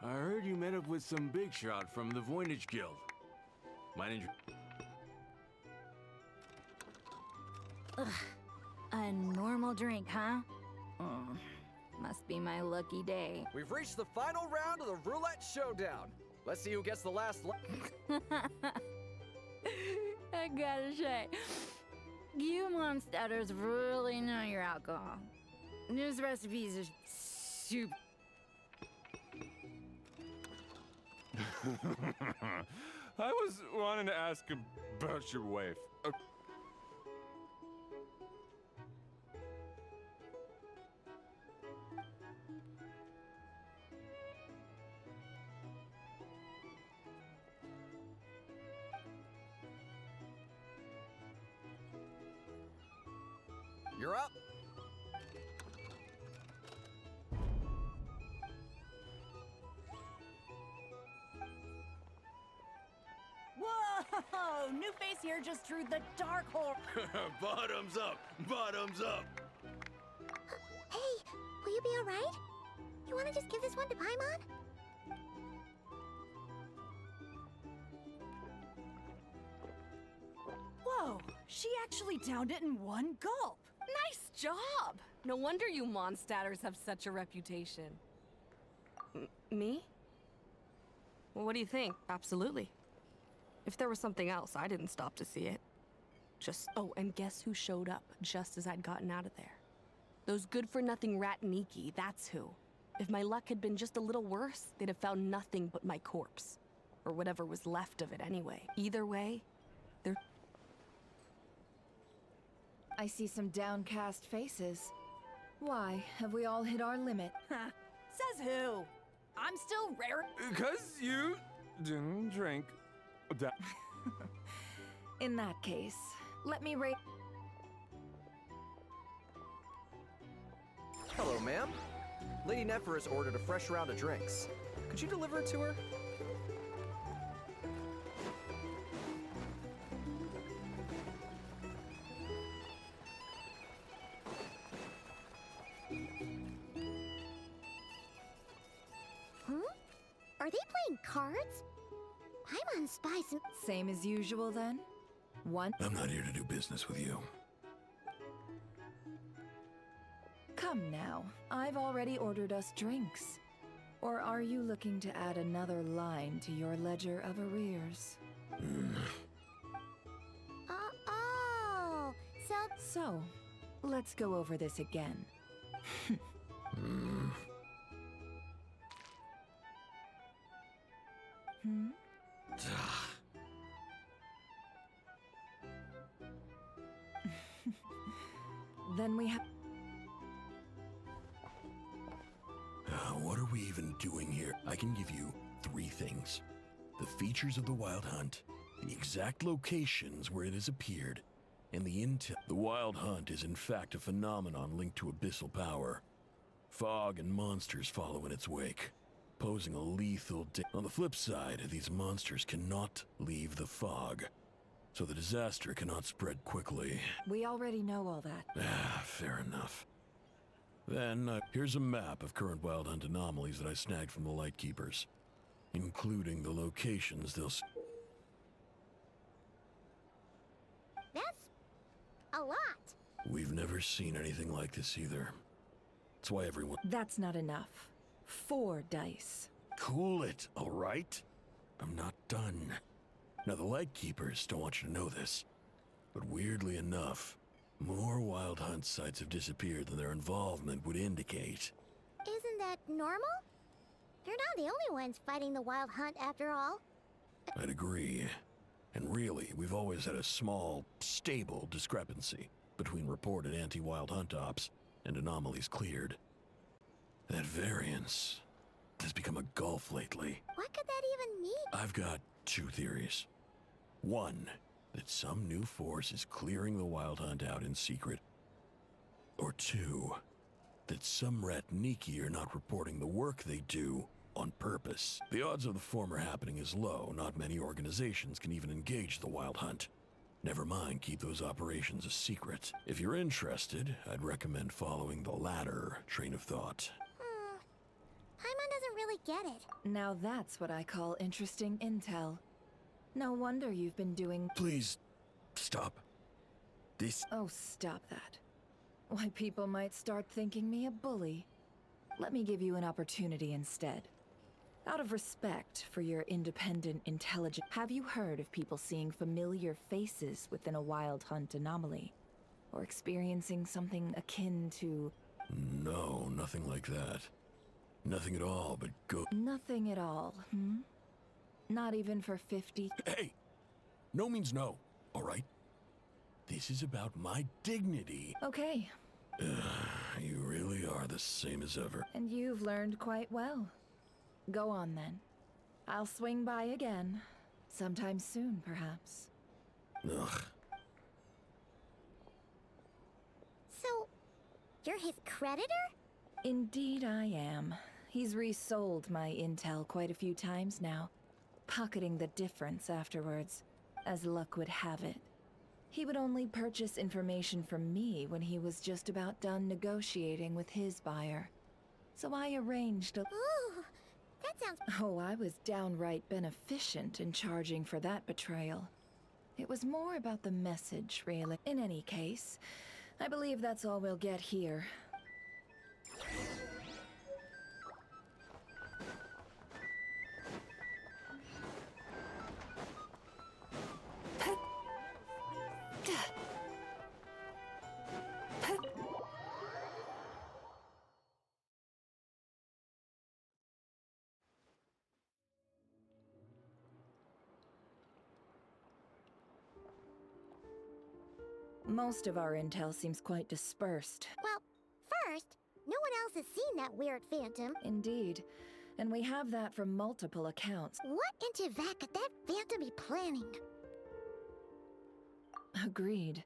Speaker 1: I heard you met up with some big shot from the Voynich Guild. Mind
Speaker 3: Ugh,
Speaker 15: A normal drink, huh? Must be my lucky day.
Speaker 10: We've reached the final round of the roulette showdown. Let's see who gets the last.
Speaker 15: I gotta say, you monsters really know your alcohol. These recipes are super.
Speaker 2: I was wanting to ask about your wife.
Speaker 10: You're up.
Speaker 14: Whoa! New face here just drew the dark hole.
Speaker 11: Bottoms up! Bottoms up!
Speaker 3: Hey, will you be alright? You wanna just give this one to Paimon?
Speaker 14: Whoa! She actually downed it in one gulp.
Speaker 9: Nice job! No wonder you Mondstadters have such a reputation. Me? Well, what do you think? Absolutely. If there was something else, I didn't stop to see it. Oh, and guess who showed up just as I'd gotten out of there? Those good-for-nothing rat Niki, that's who. If my luck had been just a little worse, they'd have found nothing but my corpse. Or whatever was left of it anyway. Either way, they're...
Speaker 7: I see some downcast faces. Why, have we all hit our limit?
Speaker 14: Says who? I'm still rare.
Speaker 2: 'Cause you didn't drink that.
Speaker 7: In that case, let me rate.
Speaker 10: Hello, ma'am. Lady Nefer has ordered a fresh round of drinks. Could you deliver it to her?
Speaker 3: Are they playing cards? Paimon spies and...
Speaker 7: Same as usual then? One.
Speaker 13: I'm not here to do business with you.
Speaker 7: Come now, I've already ordered us drinks. Or are you looking to add another line to your ledger of arrears?
Speaker 3: Oh, so...
Speaker 7: So, let's go over this again. Then we have...
Speaker 13: What are we even doing here? I can give you 3 things. The features of the Wild Hunt, the exact locations where it has appeared, and the intel. The Wild Hunt is in fact a phenomenon linked to abyssal power. Fog and monsters follow in its wake, posing a lethal On the flip side, these monsters cannot leave the fog, so the disaster cannot spread quickly.
Speaker 7: We already know all that.
Speaker 13: Fair enough. Then, here's a map of current Wild Hunt anomalies that I snagged from the Lightkeepers, including the locations they'll...
Speaker 3: That's... a lot.
Speaker 13: We've never seen anything like this either. That's why everyone...
Speaker 7: That's not enough. 4 dice.
Speaker 13: Cool it, all right? I'm not done. Now, the Lightkeepers don't want you to know this, but weirdly enough, more Wild Hunt sites have disappeared than their involvement would indicate.
Speaker 3: Isn't that normal? They're not the only ones fighting the Wild Hunt after all.
Speaker 13: I'd agree. And really, we've always had a small, stable discrepancy between reported anti-Wild Hunt ops and anomalies cleared. That variance has become a gulf lately.
Speaker 3: What could that even mean?
Speaker 13: I've got 2 theories. One, that some new force is clearing the Wild Hunt out in secret. Or 2, that some rat Niki are not reporting the work they do on purpose. The odds of the former happening is low. Not many organizations can even engage the Wild Hunt. Never mind keep those operations a secret. If you're interested, I'd recommend following the latter train of thought.
Speaker 3: Paimon doesn't really get it.
Speaker 7: Now that's what I call interesting intel. No wonder you've been doing...
Speaker 13: Please, stop. This...
Speaker 7: Oh, stop that. Why, people might start thinking me a bully. Let me give you an opportunity instead. Out of respect for your independent intelligence, have you heard of people seeing familiar faces within a wild hunt anomaly? Or experiencing something akin to...
Speaker 13: No, nothing like that. Nothing at all, but go...
Speaker 7: Nothing at all, hmm? Not even for 50...
Speaker 13: Hey! No means no, all right? This is about my dignity.
Speaker 7: Okay.
Speaker 13: You really are the same as ever.
Speaker 7: And you've learned quite well. Go on, then. I'll swing by again. Sometime soon, perhaps.
Speaker 13: Ugh.
Speaker 3: So, you're his creditor?
Speaker 7: Indeed I am. He's resold my intel quite a few times now, pocketing the difference afterwards, as luck would have it. He would only purchase information from me when he was just about done negotiating with his buyer. So I arranged a...
Speaker 3: Ooh, that sounds...
Speaker 7: Oh, I was downright beneficent in charging for that betrayal. It was more about the message, really. In any case, I believe that's all we'll get here. Most of our intel seems quite dispersed.
Speaker 3: Well, first, no one else has seen that weird phantom.
Speaker 7: Indeed. And we have that from multiple accounts.
Speaker 3: What in Teyvat could that phantom be planning?
Speaker 7: Agreed.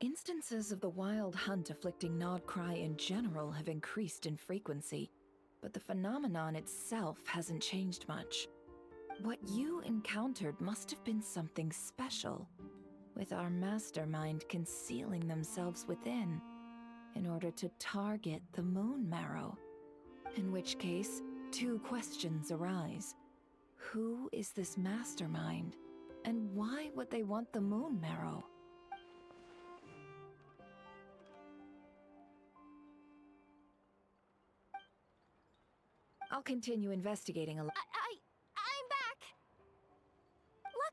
Speaker 7: Instances of the wild hunt afflicting Nod Krai in general have increased in frequency, but the phenomenon itself hasn't changed much. What you encountered must have been something special, with our mastermind concealing themselves within, in order to target the Moon Marrow. In which case, two questions arise. Who is this mastermind, and why would they want the Moon Marrow? I'll continue investigating
Speaker 8: I'm back!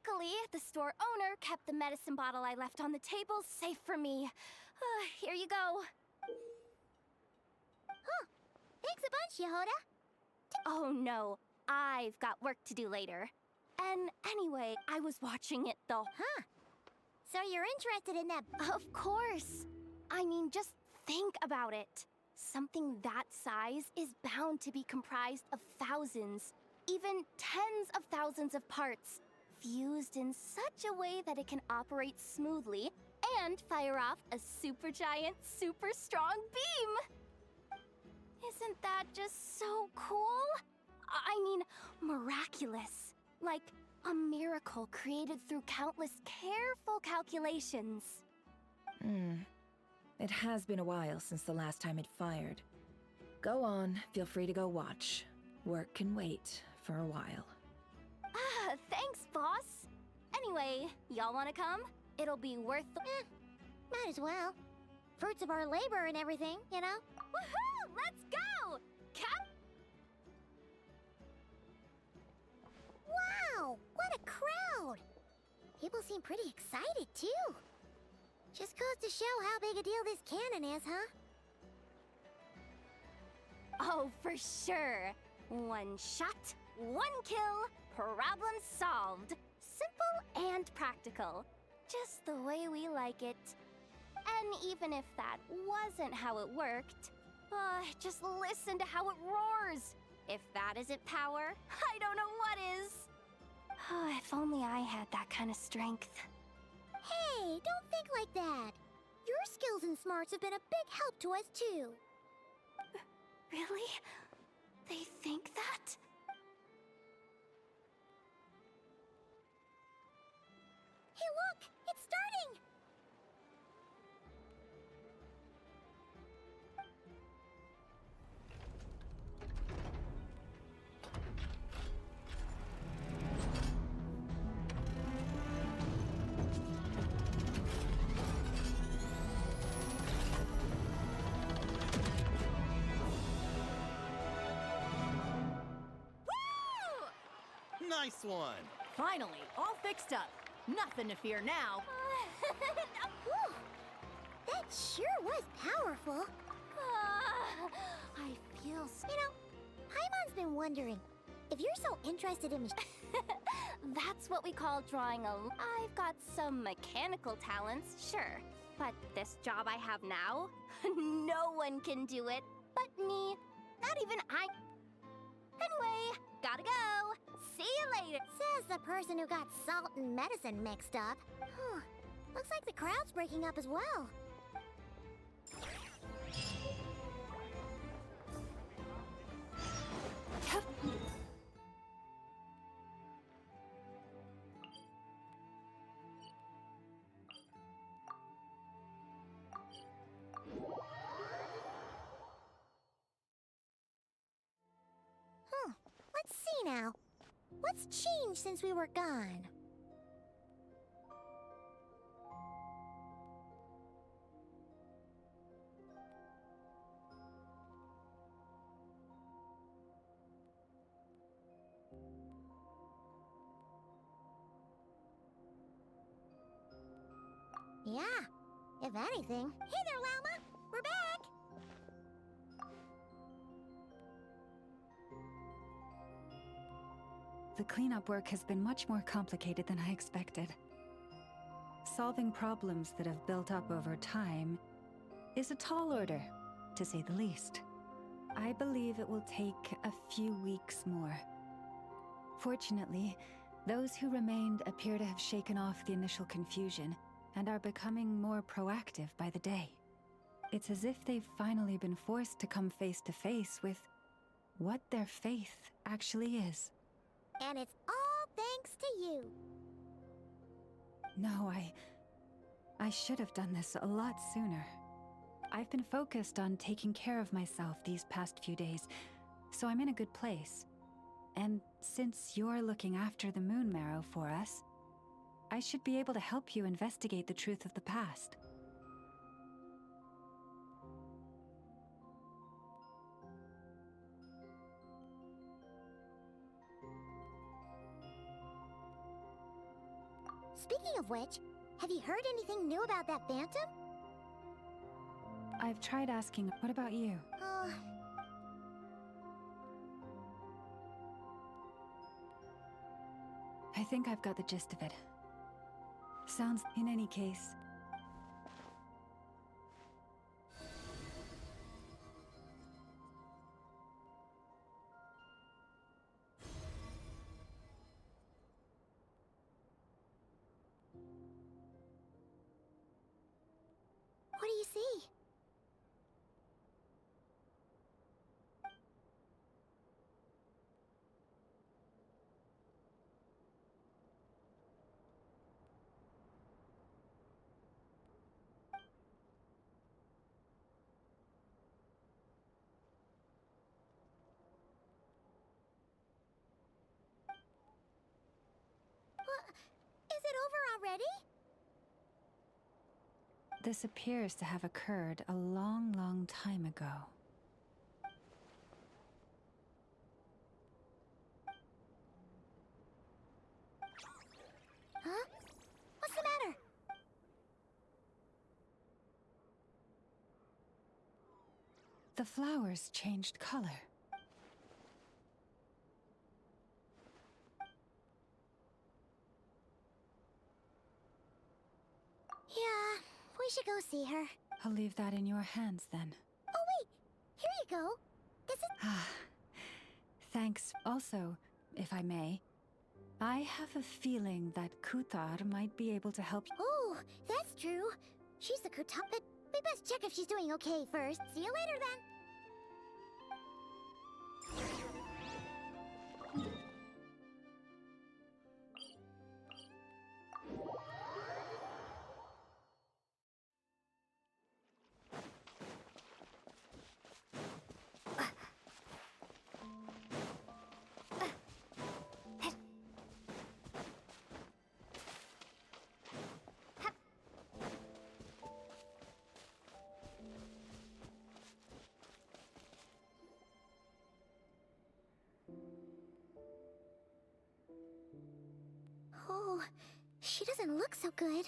Speaker 8: Luckily, the store owner kept the medicine bottle I left on the table safe for me. Here you go.
Speaker 3: Huh. Thanks a bunch, Yehoda.
Speaker 8: Oh no, I've got work to do later. And anyway, I was watching it though.
Speaker 3: Huh. So you're interested in that?
Speaker 8: Of course. I mean, just think about it. Something that size is bound to be comprised of thousands, even tens of thousands of parts, fused in such a way that it can operate smoothly and fire off a supergiant, super strong beam. Isn't that just so cool? I mean, miraculous. Like a miracle created through countless careful calculations.
Speaker 7: It has been a while since the last time it fired. Go on, feel free to go watch. Work can wait for a while.
Speaker 8: Thanks, boss. Anyway, y'all wanna come? It'll be worth the...
Speaker 3: Might as well. Fruits of our labor and everything, you know?
Speaker 8: Woohoo! Let's go! Cap...
Speaker 3: Wow! What a crowd! People seem pretty excited, too. Just goes to show how big a deal this cannon is, huh?
Speaker 8: Oh, for sure. One shot, one kill, problem solved. Simple and practical. Just the way we like it. And even if that wasn't how it worked, just listen to how it roars. If that isn't power, I don't know what is. If only I had that kind of strength.
Speaker 3: Hey, don't think like that. Your skills and smarts have been a big help to us, too.
Speaker 8: Really? They think that?
Speaker 3: Hey, look! It's starting!
Speaker 12: this one.
Speaker 14: Finally, all fixed up. Nothing to fear now.
Speaker 3: Whew. That sure was powerful.
Speaker 8: I feel
Speaker 3: You know, Paimon's been wondering, if you're so interested in
Speaker 8: That's what we call drawing a... I've got some mechanical talents, sure. But this job I have now, no one can do it but me. Not even I... Anyway, gotta go. See you later.
Speaker 3: Says the person who got salt and medicine mixed up. Looks like the crowd's breaking up as well. Let's see now. What's changed since we were gone? Yeah, if anything. Hey there, Llama! We're back!
Speaker 16: The cleanup work has been much more complicated than I expected. Solving problems that have built up over time is a tall order, to say the least. I believe it will take a few weeks more. Fortunately, those who remained appear to have shaken off the initial confusion and are becoming more proactive by the day. It's as if they've finally been forced to come face to face with what their faith actually is.
Speaker 3: And it's all thanks to you.
Speaker 16: No, I should have done this a lot sooner. I've been focused on taking care of myself these past few days, so I'm in a good place. And since you're looking after the Moon Marrow for us, I should be able to help you investigate the truth of the past.
Speaker 3: Speaking of which, have you heard anything new about that phantom?
Speaker 16: I've tried asking, what about you? I think I've got the gist of it. Sounds, in any case.
Speaker 3: What do you see? Is it over already?
Speaker 16: This appears to have occurred a long, long time ago.
Speaker 3: Huh? What's the matter?
Speaker 16: The flowers changed color.
Speaker 3: Yeah, we should go see her.
Speaker 16: I'll leave that in your hands then.
Speaker 3: Oh wait, here you go. This is...
Speaker 16: Thanks. Also, if I may, I have a feeling that Kuthar might be able to help you.
Speaker 3: Oh, that's true. She's the Kuthar, but we best check if she's doing okay first. See you later then. doesn't look so good.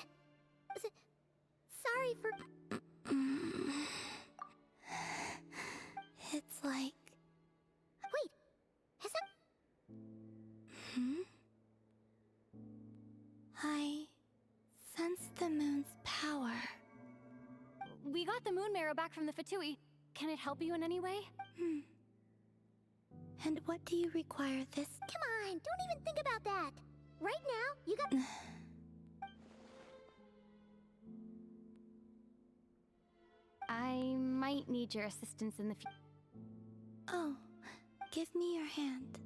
Speaker 3: Sorry for... It's like... Wait, is that... I sense the moon's power.
Speaker 8: We got the moon marrow back from the Fatui. Can it help you in any way?
Speaker 3: And what do you require this? Come on, don't even think about that. Right now, you got...
Speaker 8: I might need your assistance in the future.
Speaker 3: Oh, give me your hand.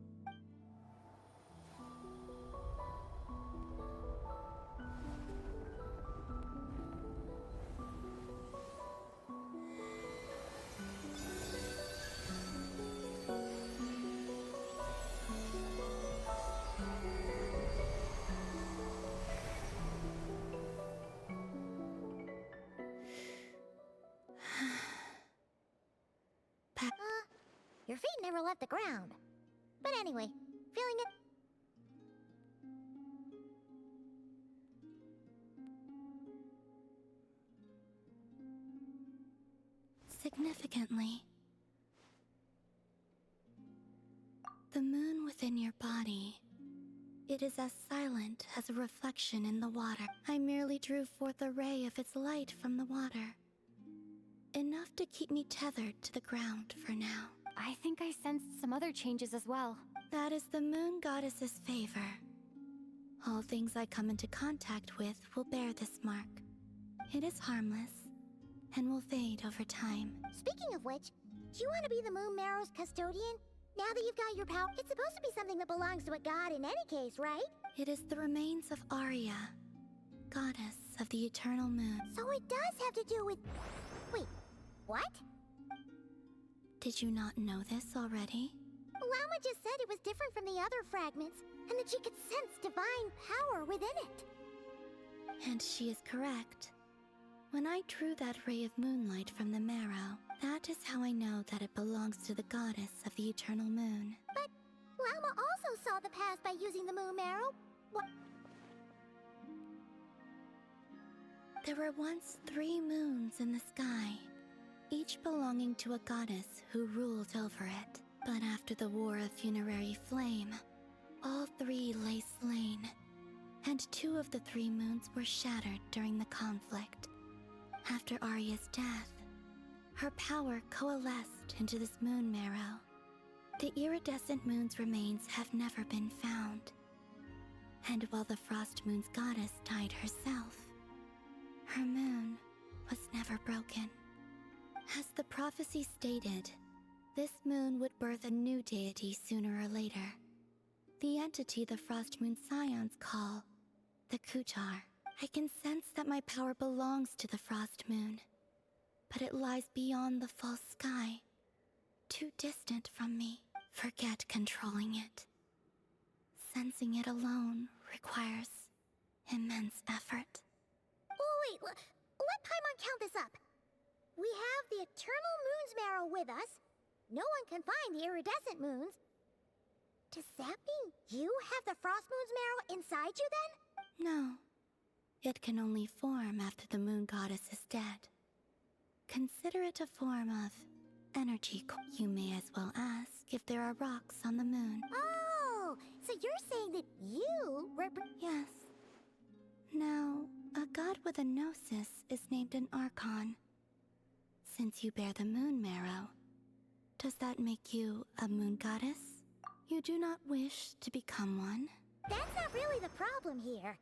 Speaker 3: Your feet never left the ground. But anyway, feeling it? Significantly, the moon within your body, it is as silent as a reflection in the water. I merely drew forth a ray of its light from the water. Enough to keep me tethered to the ground for now.
Speaker 8: I think I sensed some other changes as well.
Speaker 3: That is the moon goddess's favor. All things I come into contact with will bear this mark. It is harmless, and will fade over time. Speaking of which, do you want to be the moon marrow's custodian? Now that you've got your power, it's supposed to be something that belongs to a god in any case, right? It is the remains of Arya, goddess of the eternal moon. So it does have to do with... Wait, what? Did you not know this already? Lama just said it was different from the other fragments, and that she could sense divine power within it. And she is correct. When I drew that ray of moonlight from the marrow, that is how I know that it belongs to the goddess of the eternal moon. But Lama also saw the past by using the moon marrow. What? There were once 3 moons in the sky, each belonging to a goddess who ruled over it. But after the War of Funerary Flame, all 3 lay slain, and 2 of the 3 moons were shattered during the conflict. After Arya's death, her power coalesced into this moon marrow. The iridescent moon's remains have never been found. And while the Frost Moon's goddess died herself, her moon was never broken. As the prophecy stated, this moon would birth a new deity sooner or later. The entity the Frost Moon Scions call the Kutar. I can sense that my power belongs to the Frost Moon, but it lies beyond the false sky, too distant from me. Forget controlling it. Sensing it alone requires immense effort. Oh wait, let Paimon count this up. We have the Eternal Moon's marrow with us. No one can find the iridescent moons. Does that mean you have the Frost Moon's marrow inside you then? No. It can only form after the moon goddess is dead. Consider it a form of energy. You may as well ask if there are rocks on the moon. Oh, so you're saying that you Yes. Now, a god with a gnosis is named an Archon. Since you bear the moon marrow, does that make you a moon goddess? You do not wish to become one? That's not really the problem here.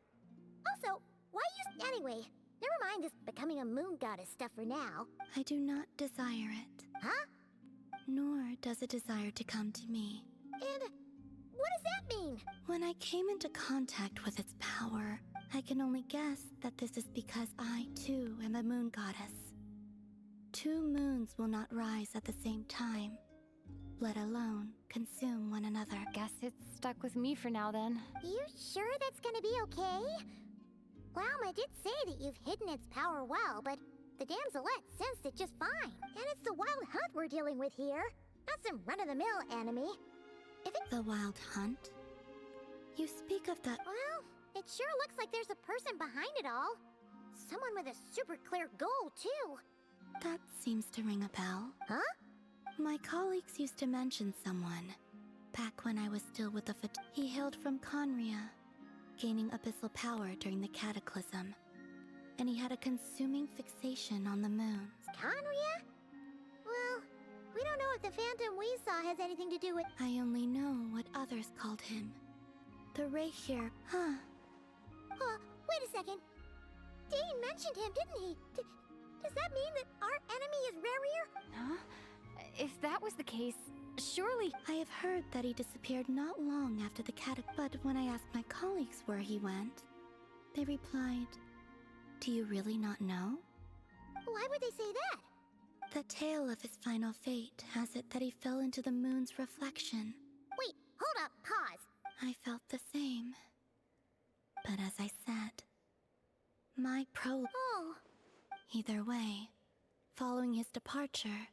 Speaker 3: Also, why use... Anyway, never mind this becoming a moon goddess stuff for now. I do not desire it. Huh? Nor does it desire to come to me. And what does that mean? When I came into contact with its power, I can only guess that this is because I, too, am a moon goddess. 2 moons will not rise at the same time, let alone consume one another.
Speaker 8: Guess it's stuck with me for now then.
Speaker 3: You sure that's gonna be okay? Lauma did say that you've hidden its power well, but the damselette sensed it just fine. And it's the wild hunt we're dealing with here, not some run-of-the-mill enemy. If it... The wild hunt? You speak of the... Well, It sure looks like there's a person behind it all. Someone with a super clear goal, too.
Speaker 17: That seems to ring a bell.
Speaker 3: Huh?
Speaker 17: My colleagues used to mention someone. Back when I was still with the he hailed from Conria, gaining abyssal power during the Cataclysm. And he had a consuming fixation on the moons.
Speaker 3: Conria? Well, we don't know if the phantom we saw has anything to do with...
Speaker 17: I only know what others called him. The Ray here, huh?
Speaker 3: Wait a second. Dane mentioned him, didn't he? Does that mean that our enemy is Rarier?
Speaker 8: Huh? If that was the case, surely...
Speaker 17: I have heard that he disappeared not long after the but when I asked my colleagues where he went, they replied, "Do you really not know?"
Speaker 3: Why would they say that?
Speaker 17: The tale of his final fate has it that he fell into the moon's reflection.
Speaker 3: Wait, hold up, pause.
Speaker 17: I felt the same. But as I said, my
Speaker 3: Oh.
Speaker 17: Either way, following his departure,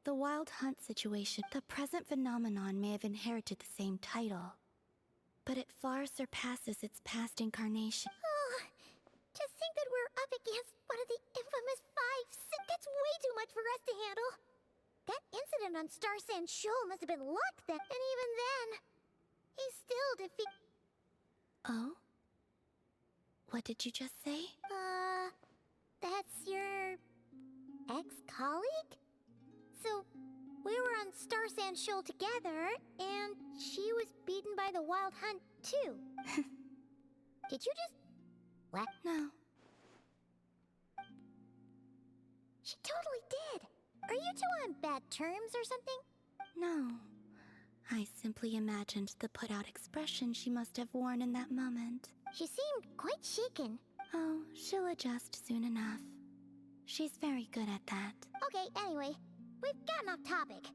Speaker 17: the Wild Hunt situation, the present phenomenon may have inherited the same title, but it far surpasses its past incarnation.
Speaker 3: Oh, to think that we're up against one of the infamous 5. That's way too much for us to handle. That incident on Star Sand Shoal must have been luck then, and even then, he still defeated...
Speaker 17: Oh? What did you just say?
Speaker 3: That's your... ex-colleague? So, we were on Star Sand Shoal together, and she was beaten by the Wild Hunt, too. Did you just... What?
Speaker 17: No.
Speaker 3: She totally did. Are you two on bad terms or something?
Speaker 17: No. I simply imagined the put-out expression she must have worn in that moment.
Speaker 3: She seemed quite shaken.
Speaker 17: Oh, she'll adjust soon enough. She's very good at that.
Speaker 3: Okay, anyway, we've gotten off topic.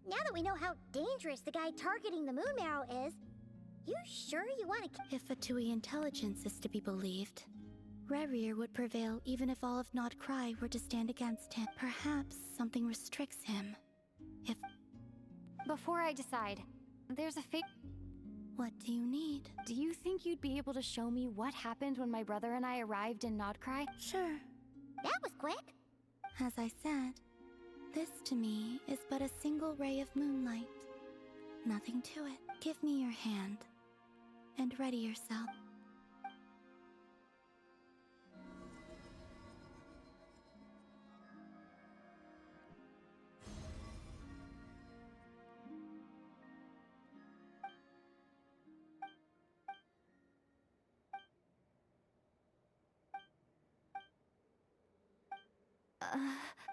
Speaker 3: Now that we know how dangerous the guy targeting the moon marrow is, you sure you want to...
Speaker 17: If Fatui intelligence is to be believed, Rarier would prevail even if all of Nod Krai were to stand against him. Perhaps something restricts him. If...
Speaker 8: Before I decide, there's a fake...
Speaker 17: What do you need?
Speaker 8: Do you think you'd be able to show me what happened when my brother and I arrived in Nod Krai?
Speaker 17: Sure.
Speaker 3: That was quick.
Speaker 17: As I said, this to me is but a single ray of moonlight. Nothing to it. Give me your hand, and ready yourself.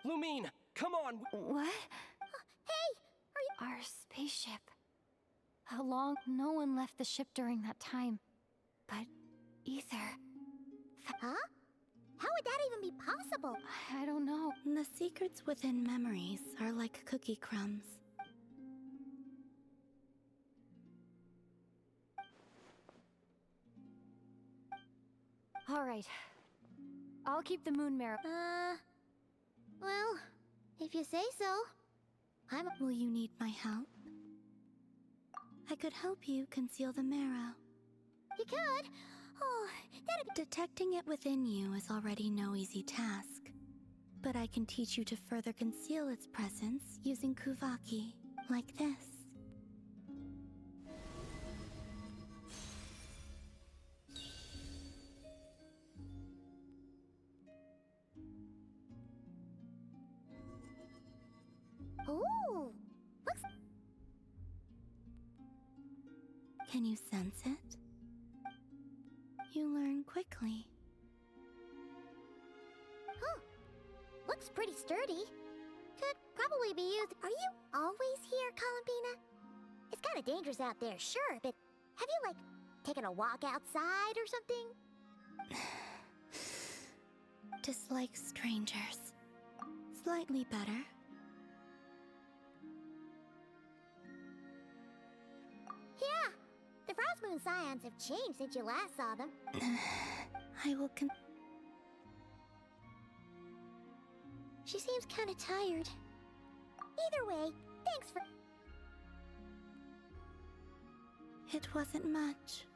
Speaker 10: Lumine, come on!
Speaker 8: What?
Speaker 3: Hey, are you...
Speaker 8: Our spaceship. How long? No one left the ship during that time. But Ether...
Speaker 3: Huh? How would that even be possible?
Speaker 8: I don't know.
Speaker 17: The secrets within memories are like cookie crumbs.
Speaker 8: All right. I'll keep the moon marrow.
Speaker 3: Well, if you say so.
Speaker 17: Will you need my help? I could help you conceal the marrow.
Speaker 3: You could? Oh, that'd be...
Speaker 17: Detecting it within you is already no easy task. But I can teach you to further conceal its presence using Kuvaki, like this.
Speaker 3: Ooh, looks...
Speaker 17: Can you sense it? You learn quickly.
Speaker 3: Huh. Looks pretty sturdy. Could probably be used... Are you always here, Columbina? It's kind of dangerous out there, sure, but have you, like, taken a walk outside or something?
Speaker 17: Dislike strangers. Slightly better.
Speaker 3: Yeah, the Frost Moon Scions have changed since you last saw them.
Speaker 17: I will
Speaker 3: She seems kind of tired. Either way, thanks for...
Speaker 17: It wasn't much.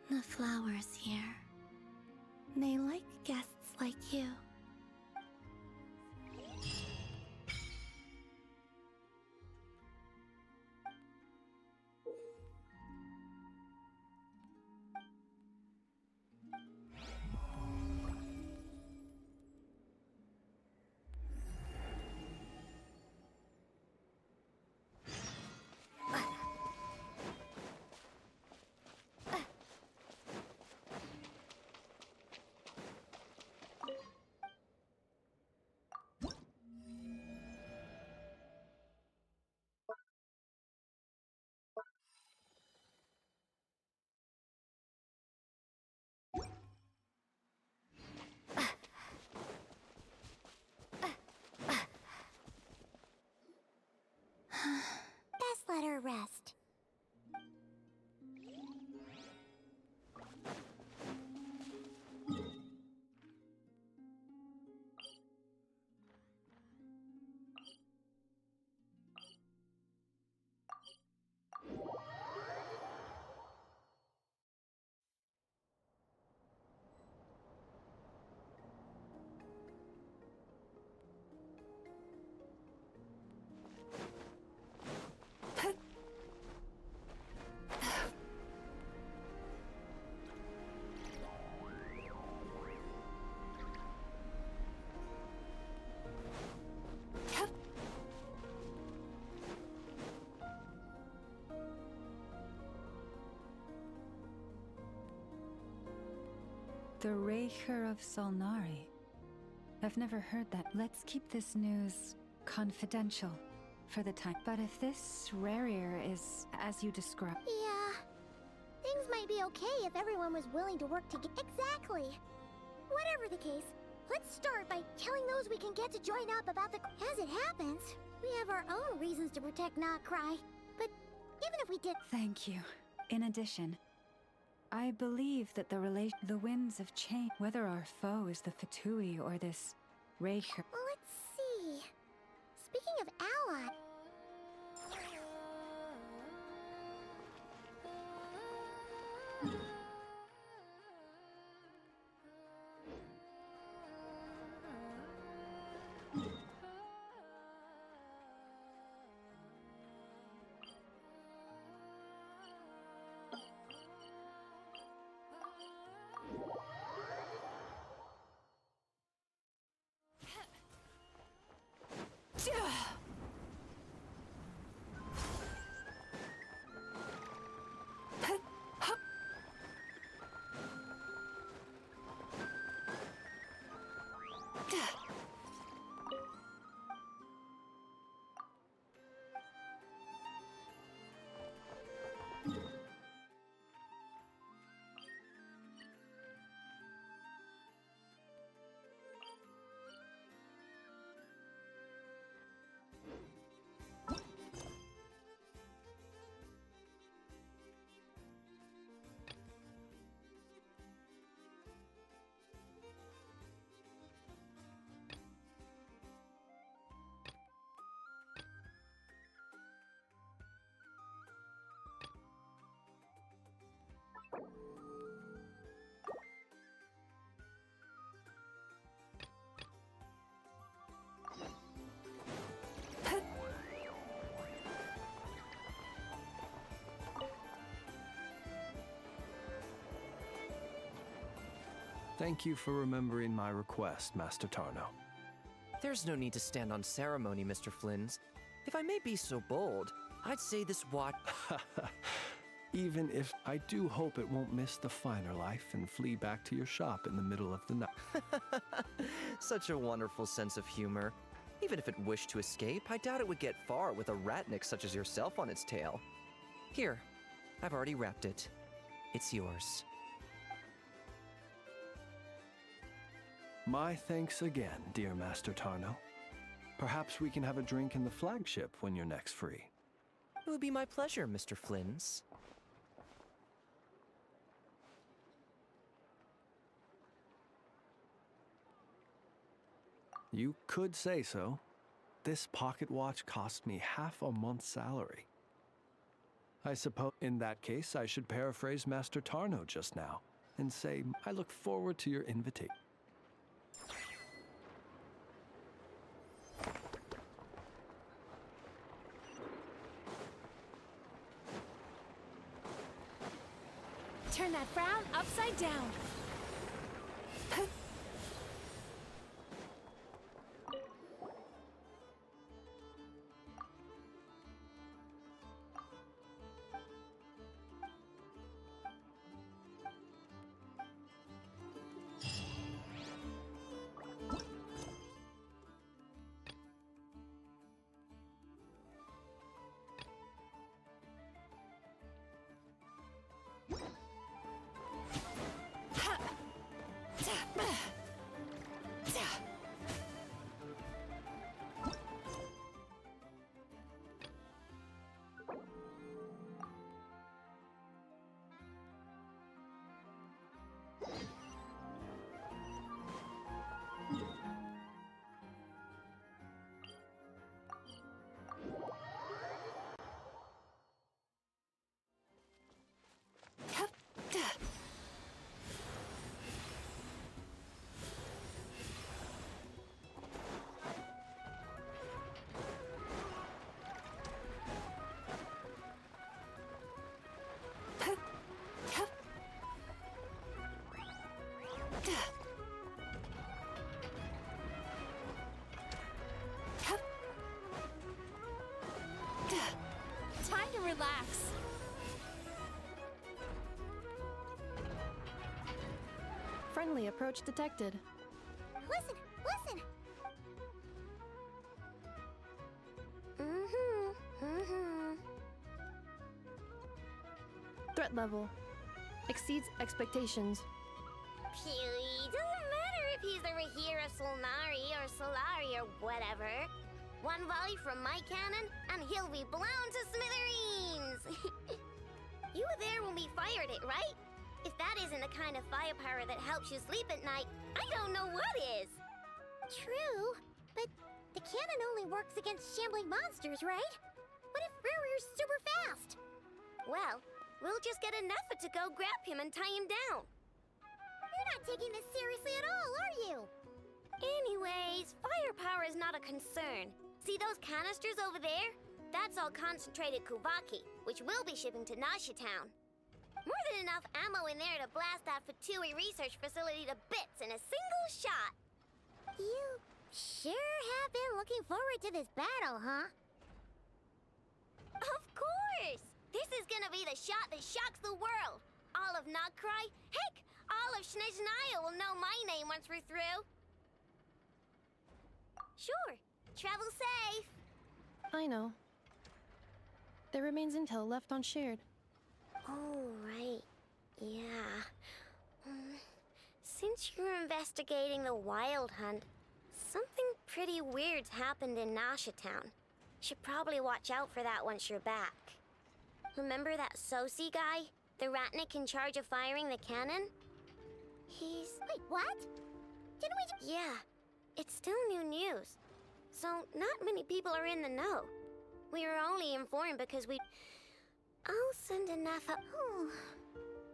Speaker 17: The flowers here. They like guests like you.
Speaker 3: Best let her rest.
Speaker 16: The Raker of Solnari. I've never heard that. Let's keep this news confidential for the time. But if this Rarier is as you described...
Speaker 3: Yeah. Things might be okay if everyone was willing to work together. Exactly. Whatever the case, let's start by telling those we can get to join up about the... As it happens, we have our own reasons to protect Not Cry. But even if we did...
Speaker 16: Thank you. In addition, I believe that the winds of change, whether our foe is the Fatui or this Raker.
Speaker 3: Let's see. Speaking of ally...
Speaker 6: Thank you for remembering my request, Master Tarno.
Speaker 18: There's no need to stand on ceremony, Mr. Flynn's. If I may be so bold, I'd say this watch...
Speaker 6: Even if I do hope it won't miss the finer life and flee back to your shop in the middle of the night.
Speaker 18: Such a wonderful sense of humor. Even if it wished to escape, I doubt it would get far with a ratnik such as yourself on its tail. Here, I've already wrapped it. It's yours.
Speaker 6: My thanks again, dear Master Tarno. Perhaps we can have a drink in the flagship when you're next free.
Speaker 18: It would be my pleasure, Mr. Flynn's.
Speaker 6: You could say so. This pocket watch cost me half a month's salary.
Speaker 10: I suppose in that case, I should paraphrase Master Tarno just now and say, I look forward to your invitation.
Speaker 8: Turn that frown upside down. Time to relax.
Speaker 4: Friendly approach detected.
Speaker 3: Listen, listen!
Speaker 4: Threat level exceeds expectations.
Speaker 3: Pewee, doesn't matter if he's the Rahira Solnari or Solari or whatever. One volley from my cannon, and he'll be blown to smithereens! You were there when we fired it, right? If that isn't the kind of firepower that helps you sleep at night, I don't know what is! True, but the cannon only works against shambling monsters, right? What if Ruri's super fast? Well, we'll just get an effort to go grab him and tie him down. You're not taking this seriously at all, are you? Anyways, firepower is not a concern. See those canisters over there? That's all concentrated Kuvaki, which we'll be shipping to Nasha Town. More than enough ammo in there to blast that Fatui research facility to bits in a single shot. You sure have been looking forward to this battle, huh? Of course! This is gonna be the shot that shocks the world. All of Krai, heck, all of Snezhnaya will know my name once we're through. Sure, travel safe.
Speaker 4: I know. There remains intel left unshared.
Speaker 3: Oh, right. Yeah. Since you're investigating the Wild Hunt, something pretty weird's happened in Nasha Town. Should probably watch out for that once you're back. Remember that Sosi guy? The Ratnik in charge of firing the cannon? He's... Wait, what? Didn't we... Yeah, it's still new news. So, not many people are in the know. We were only informed because we... I'll send enough up... Oh,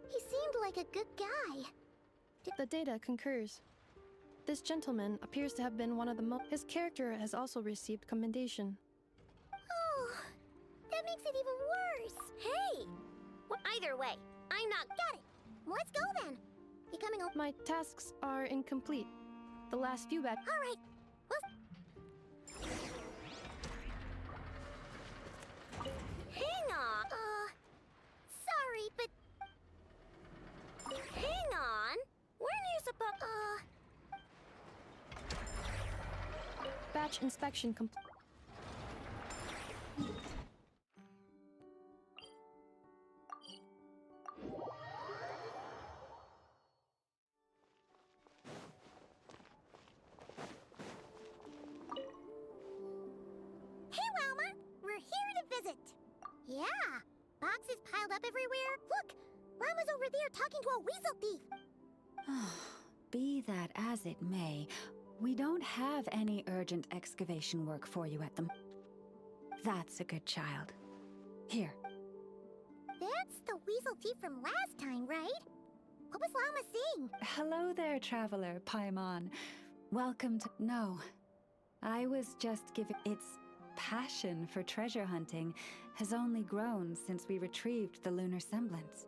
Speaker 3: he seemed like a good guy.
Speaker 4: The data concurs. This gentleman appears to have been one of the most... His character has also received commendation.
Speaker 3: Oh, that makes it even worse. Hey! Well, either way, I'm not... Got it! Let's go then! You coming over?
Speaker 4: My tasks are incomplete. The last few batch...
Speaker 3: Alright, well... Hang on! Sorry, but... Hang on! Weren't you supposed...
Speaker 4: Batch inspection complete.
Speaker 3: Hey, Wilma! We're here to visit. Yeah, boxes piled up everywhere. Look, Wilma's over there talking to a weasel thief.
Speaker 16: Be that as it may, we don't have any urgent excavation work for you at the moment. That's a good child. Here,
Speaker 3: weasel thief from last time, right? What was Llama saying?
Speaker 16: Hello there, traveler, Paimon. Welcome to. No. I was just giving. Its passion for treasure hunting has only grown since we retrieved the lunar semblance.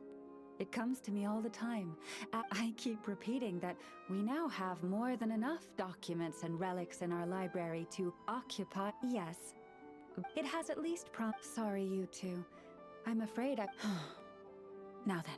Speaker 16: It comes to me all the time. I keep repeating that we now have more than enough documents and relics in our library to occupy. Yes. It has at least Sorry, you two. I'm afraid I. Now then.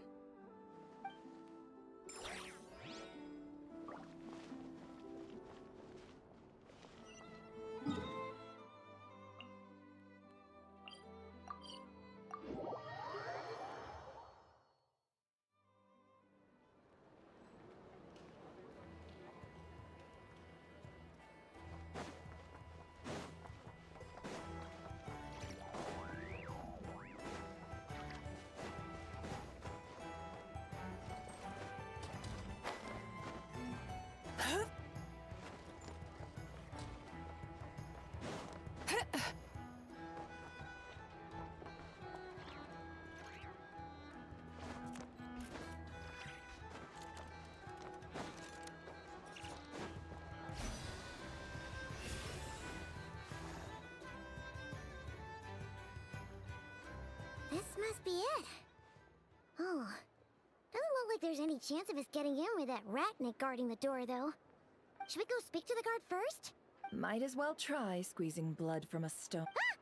Speaker 3: This must be it. Oh, doesn't look like there's any chance of us getting in with that ratnik guarding the door, though. Should we go speak to the guard first?
Speaker 7: Might as well try squeezing blood from a stone.
Speaker 3: Ah!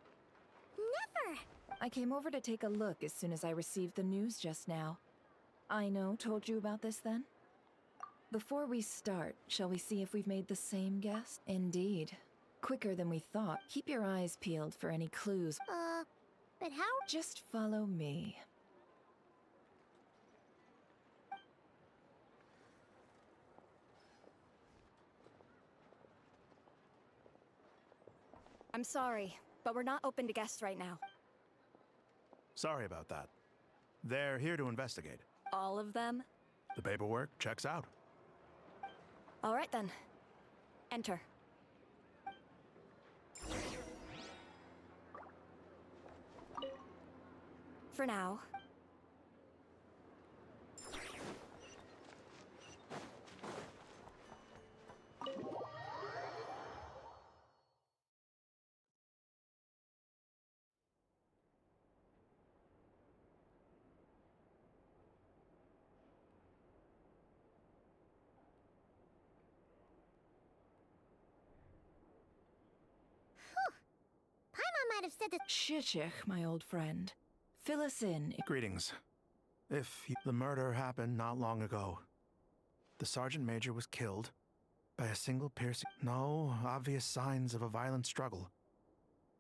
Speaker 3: Never!
Speaker 7: I came over to take a look as soon as I received the news just now. Aino told you about this then? Before we start, shall we see if we've made the same guess? Indeed. Quicker than we thought. Keep your eyes peeled for any clues.
Speaker 3: But how?
Speaker 7: Just follow me.
Speaker 19: I'm sorry, but we're not open to guests right now.
Speaker 20: Sorry about that. They're here to investigate.
Speaker 19: All of them?
Speaker 20: The paperwork checks out.
Speaker 19: All right then. Enter. For now.
Speaker 3: Paimon might have said that.
Speaker 7: Shishich, my old friend. Fill us in.
Speaker 20: Greetings. The murder happened not long ago. The Sergeant Major was killed by a single piercing. No obvious signs of a violent struggle.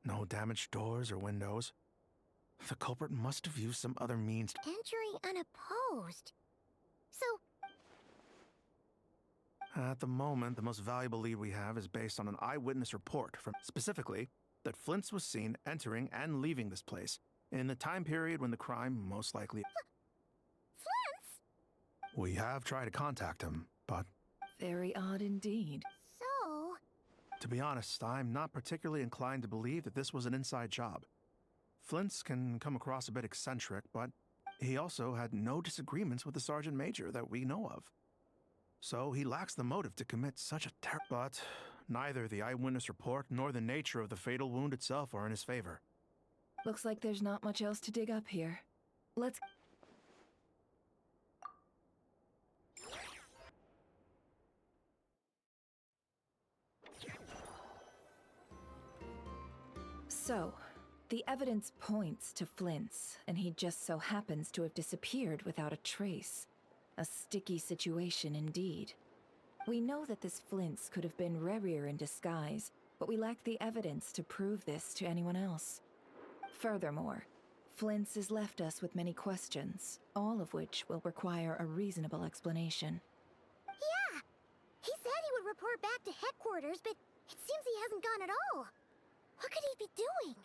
Speaker 20: No damaged doors or windows. The culprit must have used some other means.
Speaker 3: Entering unopposed. So.
Speaker 20: At the moment, the most valuable lead we have is based on an eyewitness report from, specifically, that Flint's was seen entering and leaving this place in the time period when the crime most likely.
Speaker 3: Flint's?
Speaker 20: We have tried to contact him, but.
Speaker 7: Very odd indeed.
Speaker 3: So.
Speaker 20: To be honest, I'm not particularly inclined to believe that this was an inside job. Flint's can come across a bit eccentric, but he also had no disagreements with the Sergeant Major that we know of. So he lacks the motive to commit such a But neither the eyewitness report nor the nature of the fatal wound itself are in his favor.
Speaker 7: Looks like there's not much else to dig up here. Let's... So, the evidence points to Flint's, and he just so happens to have disappeared without a trace. A sticky situation indeed. We know that this Flint's could have been Rerir in disguise, but we lack the evidence to prove this to anyone else. Furthermore, Flint's has left us with many questions, all of which will require a reasonable explanation.
Speaker 3: Yeah! He said he would report back to headquarters, but it seems he hasn't gone at all. What could he be doing?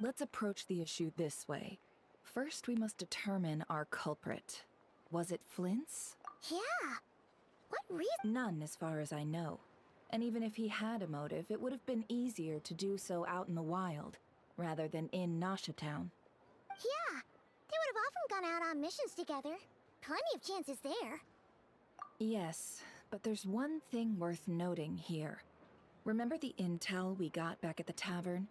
Speaker 7: Let's approach the issue this way. First, we must determine our culprit. Was it Flint's?
Speaker 3: Yeah. What reason?
Speaker 7: None, as far as I know. And even if he had a motive, it would have been easier to do so out in the wild, rather than in Nasha Town.
Speaker 3: Yeah. They would have often gone out on missions together. Plenty of chances there.
Speaker 7: Yes, but there's one thing worth noting here. Remember the intel we got back at the tavern?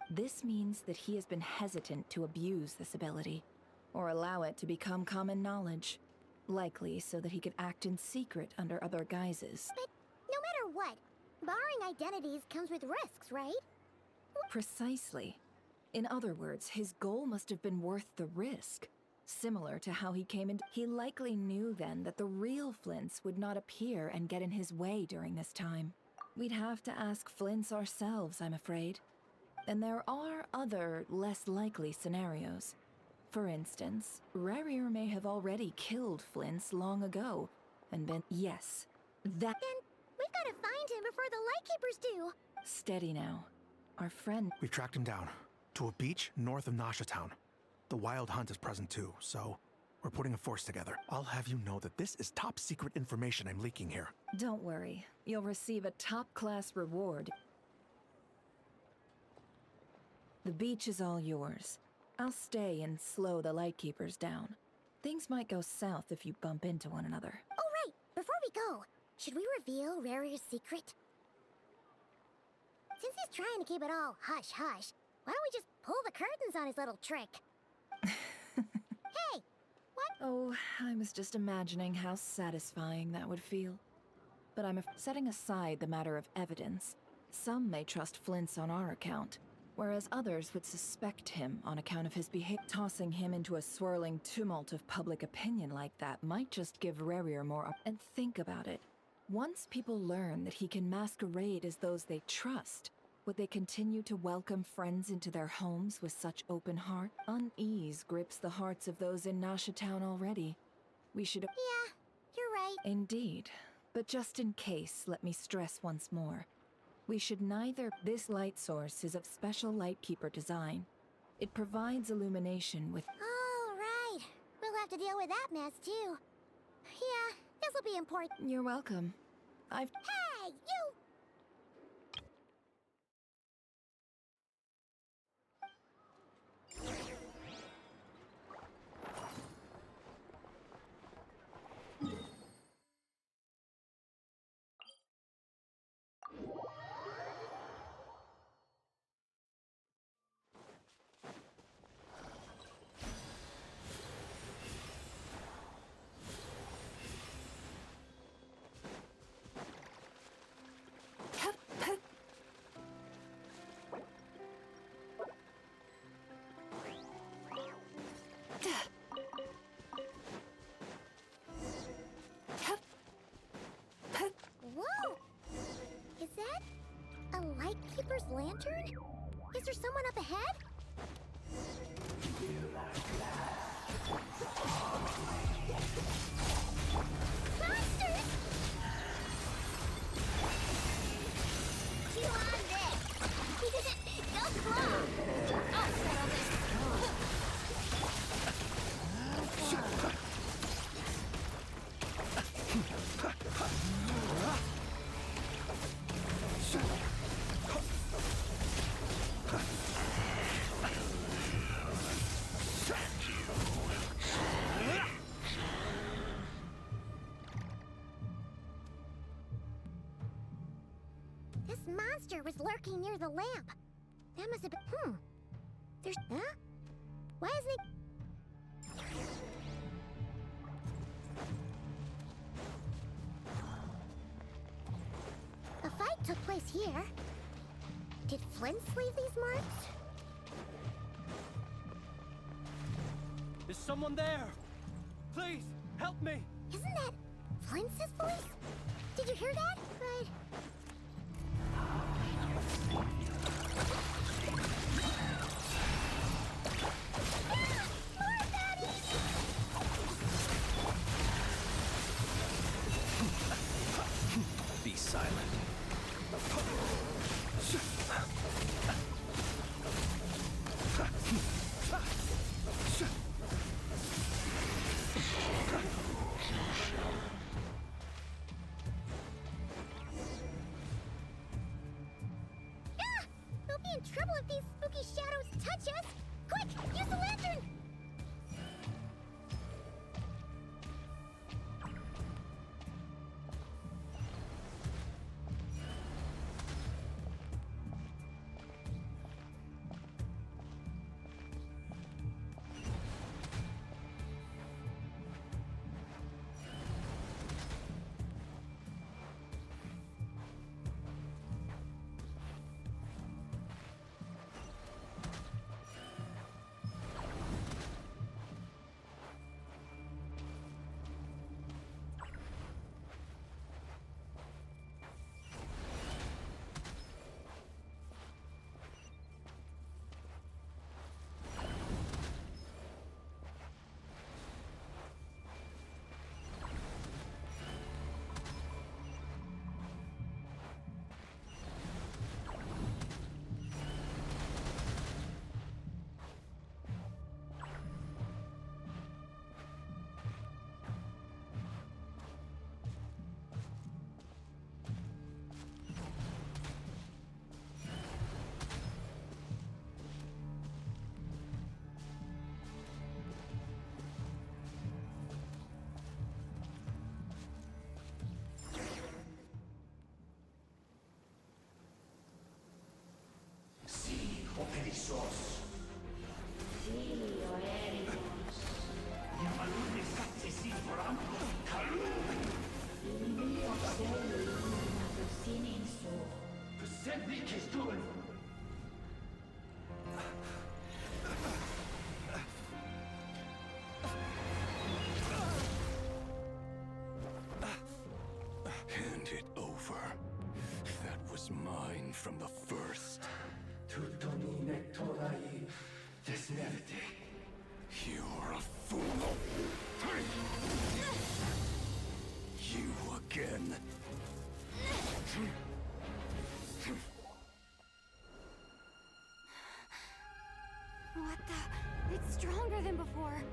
Speaker 7: This means that he has been hesitant to abuse this ability, or allow it to become common knowledge. Likely so that he could act in secret under other guises.
Speaker 3: But no matter what, borrowing identities comes with risks, right?
Speaker 7: Precisely. In other words, his goal must have been worth the risk. Similar to how he came in. He likely knew then that the real Flints would not appear and get in his way during this time. We'd have to ask Flints ourselves, I'm afraid. And there are other, less likely scenarios. For instance, Rarier may have already killed Flints long ago, and been— Yes, that—
Speaker 3: Then we've got to find him before the Lightkeepers do.
Speaker 7: Steady now. Our friend—
Speaker 20: We've tracked him down to a beach north of Nasha Town. The Wild Hunt is present too, so we're putting a force together. I'll have you know that this is top secret information I'm leaking here.
Speaker 7: Don't worry. You'll receive a top-class reward. The beach is all yours. I'll stay and slow the Lightkeepers down. Things might go south if you bump into one another.
Speaker 3: Oh, right. Before we go, should we reveal Rarier's secret? Since he's trying to keep it all hush-hush, why don't we just pull the curtains on his little trick? Hey! What?
Speaker 7: Oh, I was just imagining how satisfying that would feel. But setting aside the matter of evidence, some may trust Flint's on our account, whereas others would suspect him on account of his behavior. Tossing him into a swirling tumult of public opinion like that might just give Rarier more and think about it. Once people learn that he can masquerade as those they trust, would they continue to welcome friends into their homes with such open heart? Unease grips the hearts of those in Nasha Town already. We should—
Speaker 3: Yeah, you're right.
Speaker 7: Indeed. But just in case, let me stress once more. We should neither— This light source is of special Lightkeeper design. It provides illumination with—
Speaker 3: All right. We'll have to deal with that mess, too. Yeah, this'll be important.
Speaker 7: You're welcome.
Speaker 3: Hey, you! Whoa! Is that a Lightkeeper's lantern? Is there someone up ahead? Monsters! Chew on this! Don't claw! I'll settle this! This monster was lurking near the lamp. That must have been— There's— Huh? Why isn't it— A fight took place here. Did Flint leave these marks?
Speaker 1: Is someone there? Please, help me!
Speaker 3: Isn't that Flint's voice? Did you hear that? But— More baddies!
Speaker 6: Be silent.
Speaker 21: Hand it over. That was mine from the first. You're a fool. You again.
Speaker 8: What the? It's stronger than before.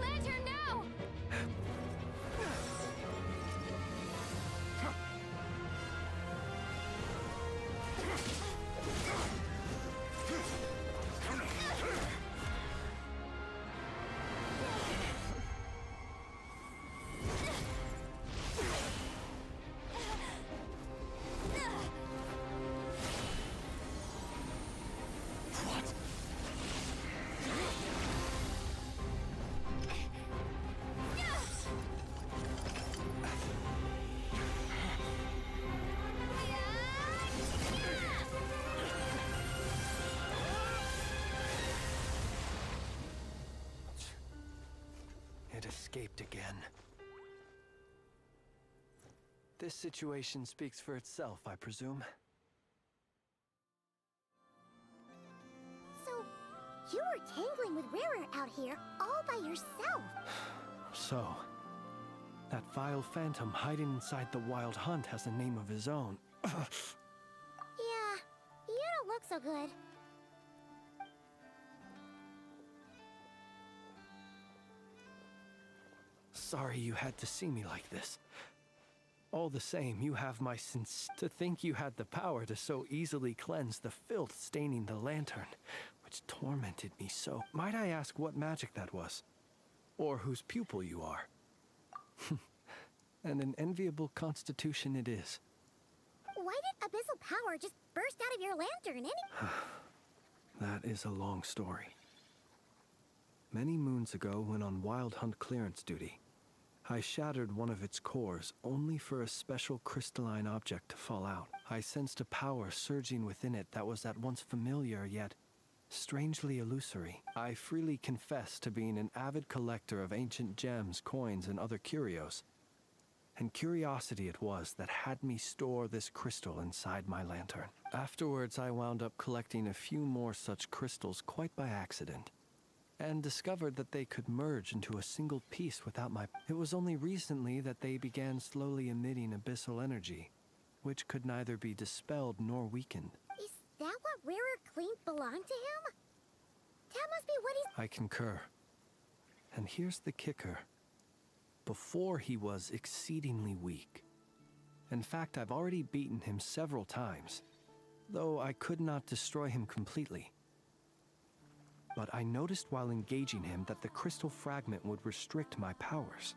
Speaker 8: Lantern, no!
Speaker 10: It escaped again. This situation speaks for itself, I presume.
Speaker 3: So, you were tangling with Rarer out here all by yourself.
Speaker 10: So, that vile phantom hiding inside the Wild Hunt has a name of his own.
Speaker 3: Yeah, you don't look so good.
Speaker 10: Sorry you had to see me like this. All the same, you have my to think you had the power to so easily cleanse the filth staining the lantern, which tormented me so. Might I ask what magic that was? Or whose pupil you are? And an enviable constitution it is.
Speaker 3: Why did abyssal power just burst out of your lantern
Speaker 10: That is a long story. Many moons ago, when on Wild Hunt clearance duty, I shattered one of its cores only for a special crystalline object to fall out. I sensed a power surging within it that was at once familiar yet strangely illusory. I freely confess to being an avid collector of ancient gems, coins, and other curios. And curiosity it was that had me store this crystal inside my lantern. Afterwards, I wound up collecting a few more such crystals quite by accident, and discovered that they could merge into a single piece without my... It was only recently that they began slowly emitting abyssal energy, which could neither be dispelled nor weakened.
Speaker 3: Is that what Rarer claimed belonged to him? That must be what he's...
Speaker 10: I concur. And here's the kicker. Before, he was exceedingly weak. In fact, I've already beaten him several times, though I could not destroy him completely. But I noticed while engaging him that the crystal fragment would restrict my powers.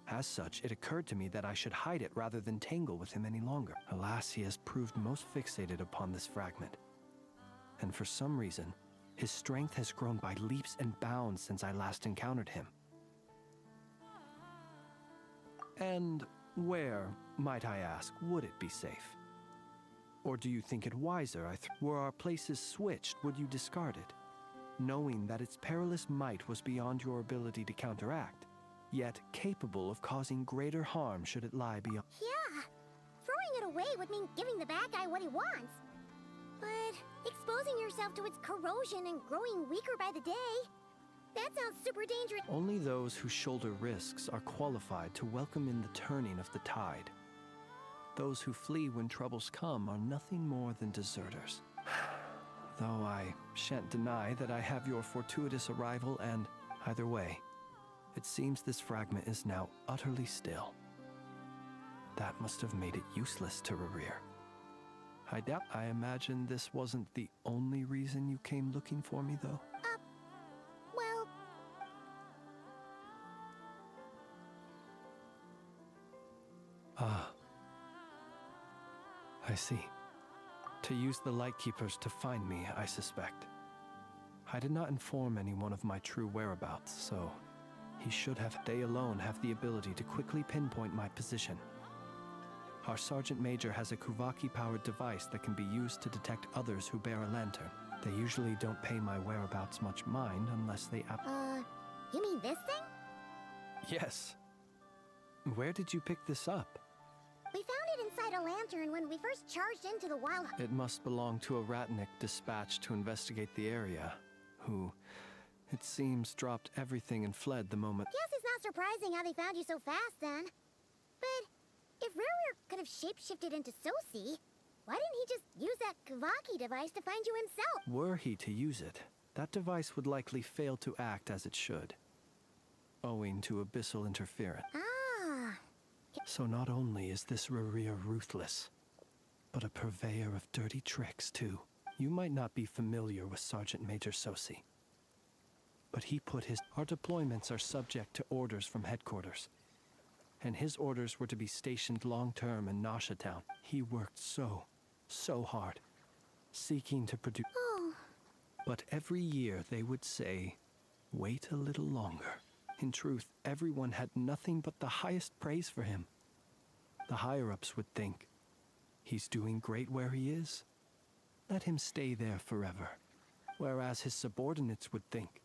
Speaker 10: As such, it occurred to me that I should hide it rather than tangle with him any longer. Alas, he has proved most fixated upon this fragment. And for some reason, his strength has grown by leaps and bounds since I last encountered him. And where, might I ask, would it be safe? Or do you think it wiser, were our places switched, would you discard it? Knowing that its perilous might was beyond your ability to counteract, yet capable of causing greater harm should it lie beyond...
Speaker 3: Yeah, throwing it away would mean giving the bad guy what he wants. But exposing yourself to its corrosion and growing weaker by the day, that sounds super dangerous.
Speaker 10: Only those who shoulder risks are qualified to welcome in the turning of the tide. Those who flee when troubles come are nothing more than deserters. Though I shan't deny that I have your fortuitous arrival, and either way, it seems this fragment is now utterly still. That must have made it useless to Rerear. I imagine this wasn't the only reason you came looking for me, though?
Speaker 3: Well...
Speaker 10: Ah. I see. To use the Lightkeepers to find me, I suspect. I did not inform anyone of my true whereabouts, so he should have. They alone have the ability to quickly pinpoint my position. Our Sergeant Major has a Kuvaki-powered device that can be used to detect others who bear a lantern. They usually don't pay my whereabouts much mind unless they
Speaker 3: You mean this thing?
Speaker 10: Yes. Where did you pick this up?
Speaker 3: We found it inside a lantern when we first charged into the wild.
Speaker 10: It must belong to a ratnik dispatched to investigate the area, who, it seems, dropped everything and fled the moment.
Speaker 3: Guess it's not surprising how they found you so fast then. But if Rurir could have shapeshifted into Sosi, why didn't he just use that Kavaki device to find you himself?
Speaker 10: Were he to use it, that device would likely fail to act as it should, owing to abyssal interference.
Speaker 3: Ah.
Speaker 10: So not only is this Rurir ruthless, but a purveyor of dirty tricks too. You might not be familiar with Sergeant Major Sosi, but he put his... Our deployments are subject to orders from headquarters, and his orders were to be stationed long-term in Nasha Town. He worked so hard, seeking to produce...
Speaker 3: Oh.
Speaker 10: But every year they would say, wait a little longer. In truth, everyone had nothing but the highest praise for him. The higher-ups would think, he's doing great where he is. Let him stay there forever. Whereas his subordinates would think,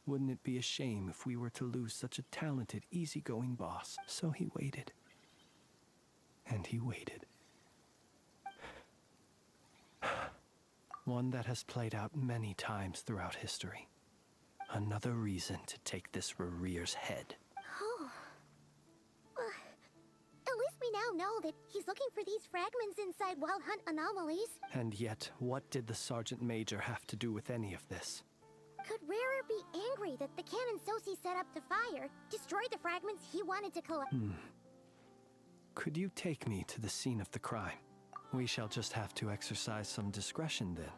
Speaker 10: wouldn't it be a shame if we were to lose such a talented, easygoing boss? So he waited. And he waited. One that has played out many times throughout history. Another reason to take this Rurir's head.
Speaker 3: Oh. At least we now know that he's looking for these fragments inside Wild Hunt anomalies.
Speaker 10: And yet, what did the Sergeant Major have to do with any of this?
Speaker 3: Could Rarer be angry that the cannon Sosi set up to fire destroyed the fragments he wanted to collect?
Speaker 10: Could you take me to the scene of the crime? We shall just have to exercise some discretion then.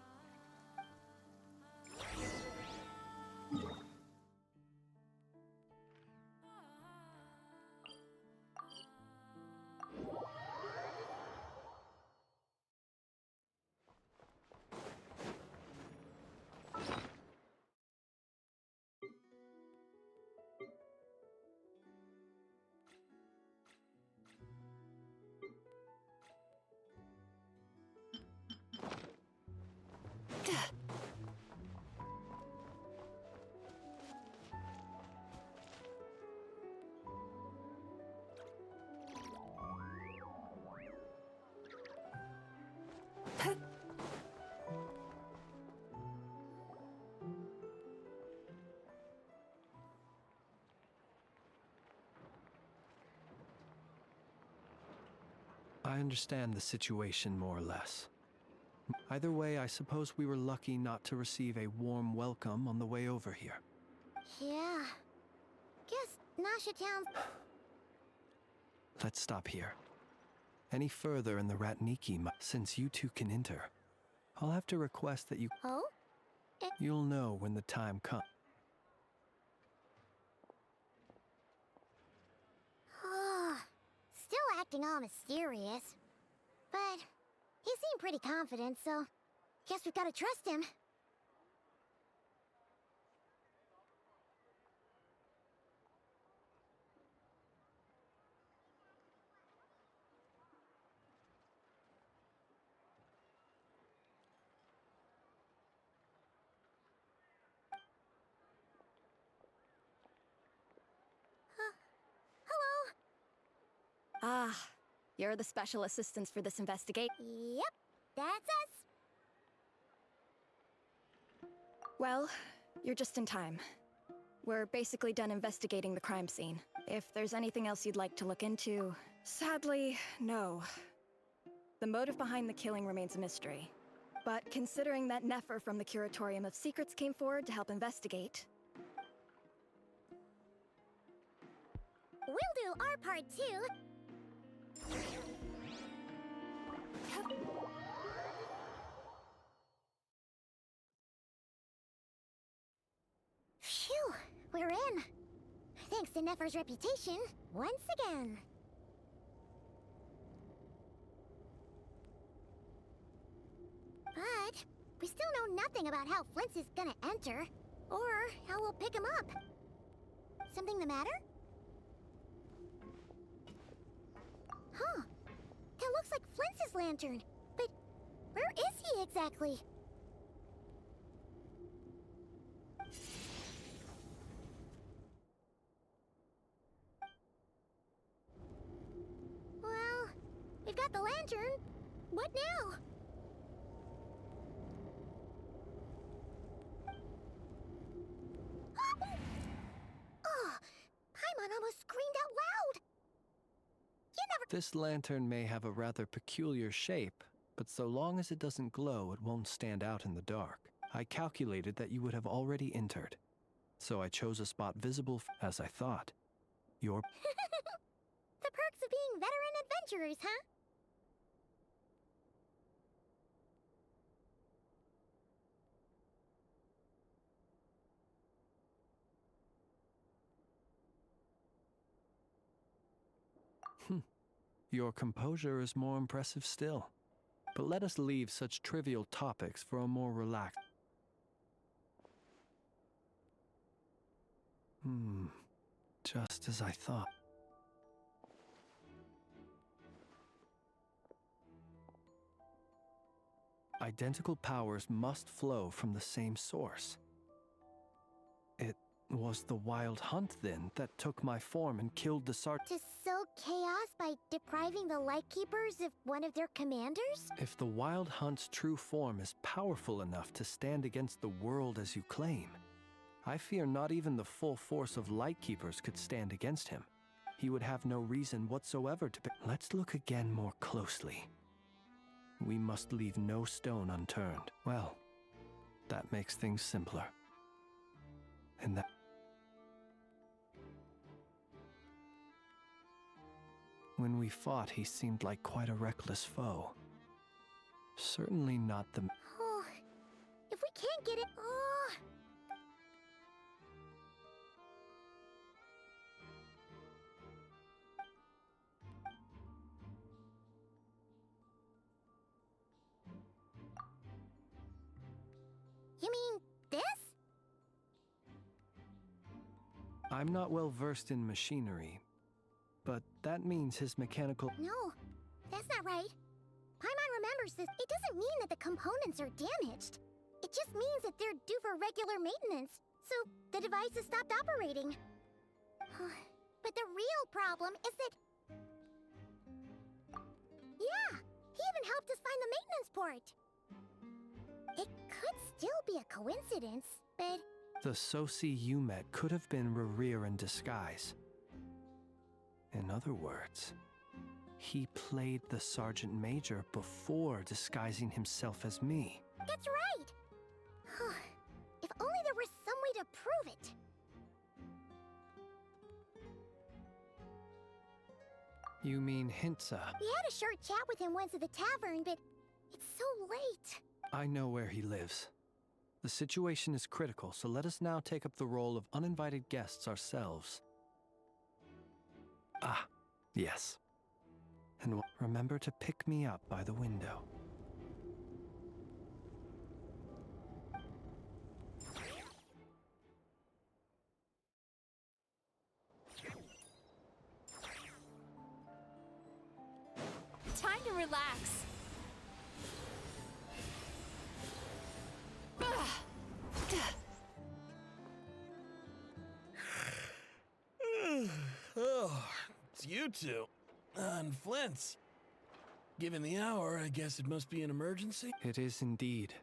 Speaker 10: I understand the situation more or less. Either way, I suppose we were lucky not to receive a warm welcome on the way over here.
Speaker 3: Yeah. Guess Nasha Town's...
Speaker 10: Let's stop here. Any further in the Ratniki, since you two can enter, I'll have to request that you...
Speaker 3: Oh?
Speaker 10: You'll know when the time comes.
Speaker 3: Still acting all mysterious. But he seemed pretty confident, so guess we've got to trust him.
Speaker 19: Ah, you're the special assistants for this investigate.
Speaker 3: Yep, that's us.
Speaker 19: Well, you're just in time. We're basically done investigating the crime scene. If there's anything else you'd like to look into, sadly, no. The motive behind the killing remains a mystery. But considering that Nefer from the Curatorium of Secrets came forward to help investigate...
Speaker 3: We'll do our part too. Phew, we're in. Thanks to Nefer's reputation, once again. But we still know nothing about how Flint's is gonna enter, or how we'll pick him up. Something the matter? Huh. That looks like Flint's lantern. But where is he exactly? Well, we've got the lantern. What now? Oh, Paimon almost screamed out loud. You never.
Speaker 10: This lantern may have a rather peculiar shape, but so long as it doesn't glow, it won't stand out in the dark. I calculated that you would have already entered, so I chose a spot visible as I thought. Your
Speaker 3: The perks of being veteran adventurers, huh?
Speaker 10: Your composure is more impressive still. But let us leave such trivial topics for a more relaxed. Just as I thought. Identical powers must flow from the same source. It was the Wild Hunt, then, that took my form and killed the
Speaker 3: To sow chaos by depriving the Lightkeepers of one of their commanders?
Speaker 10: If the Wild Hunt's true form is powerful enough to stand against the world as you claim, I fear not even the full force of Lightkeepers could stand against him. He would have no reason whatsoever to. Let's look again more closely. We must leave no stone unturned. Well, that makes things simpler. And that. When we fought, he seemed like quite a reckless foe. Certainly not the.
Speaker 3: Oh, if we can't get it. Oh. You mean this?
Speaker 10: I'm not well versed in machinery, but that means his mechanical.
Speaker 3: No, that's not right. Paimon remembers this. It doesn't mean that the components are damaged. It just means that they're due for regular maintenance, so the device has stopped operating. But the real problem is that... Yeah, he even helped us find the maintenance port. It could still be a coincidence, but...
Speaker 10: The Sosi you met could have been Rerir in disguise. In other words, he played the Sergeant Major before disguising himself as me.
Speaker 3: That's right! If only there was some way to prove it.
Speaker 10: You mean Hintsa?
Speaker 3: We had a short chat with him once at the tavern, but it's so late.
Speaker 10: I know where he lives. The situation is critical, so let us now take up the role of uninvited guests ourselves. Ah, yes. And remember to pick me up by the window.
Speaker 15: Time to relax.
Speaker 13: Oh, it's you two. And Flint's. Given the hour, I guess it must be an emergency?
Speaker 10: It is indeed.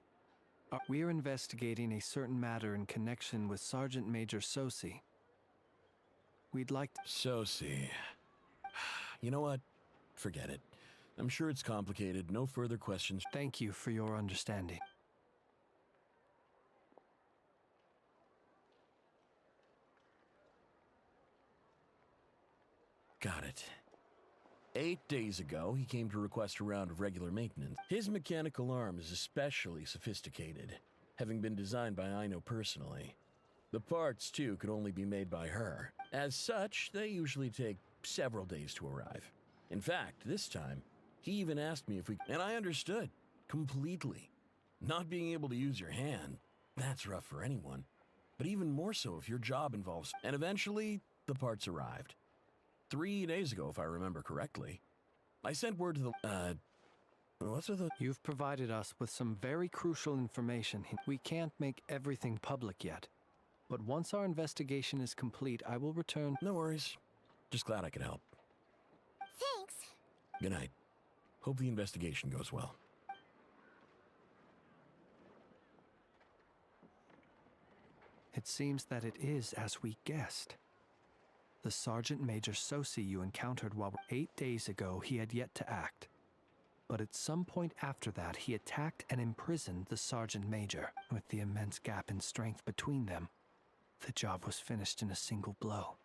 Speaker 10: We're investigating a certain matter in connection with Sergeant Major Sosi. We'd like to...
Speaker 13: Sosi. You know what? Forget it. I'm sure it's complicated. No further questions.
Speaker 10: Thank you for your understanding.
Speaker 13: Got it. 8 days ago, he came to request a round of regular maintenance. His mechanical arm is especially sophisticated, having been designed by Aino personally. The parts, too, could only be made by her. As such, they usually take several days to arrive. In fact, this time, he even asked me if we... And I understood. Completely. Not being able to use your hand, that's rough for anyone. But even more so if your job involves... And eventually, the parts arrived. 3 days ago, if I remember correctly. I sent word to the... what's with the...
Speaker 10: You've provided us with some very crucial information. We can't make everything public yet. But once our investigation is complete, I will return...
Speaker 13: No worries. Just glad I could help.
Speaker 3: Thanks.
Speaker 13: Good night. Hope the investigation goes well.
Speaker 10: It seems that it is as we guessed. The Sergeant Major Sosi you encountered while 8 days ago, he had yet to act. But at some point after that, he attacked and imprisoned the Sergeant Major. With the immense gap in strength between them, the job was finished in a single blow.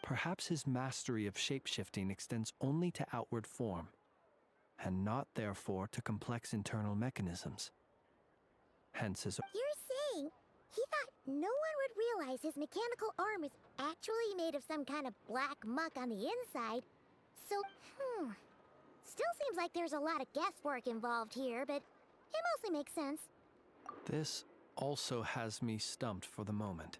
Speaker 10: Perhaps his mastery of shapeshifting extends only to outward form, and not therefore to complex internal mechanisms. Hence his...
Speaker 3: You're saying he thought no one would realize his mechanical arm is actually made of some kind of black muck on the inside? So, still seems like there's a lot of guesswork involved here, but it mostly makes sense.
Speaker 10: This also has me stumped for the moment.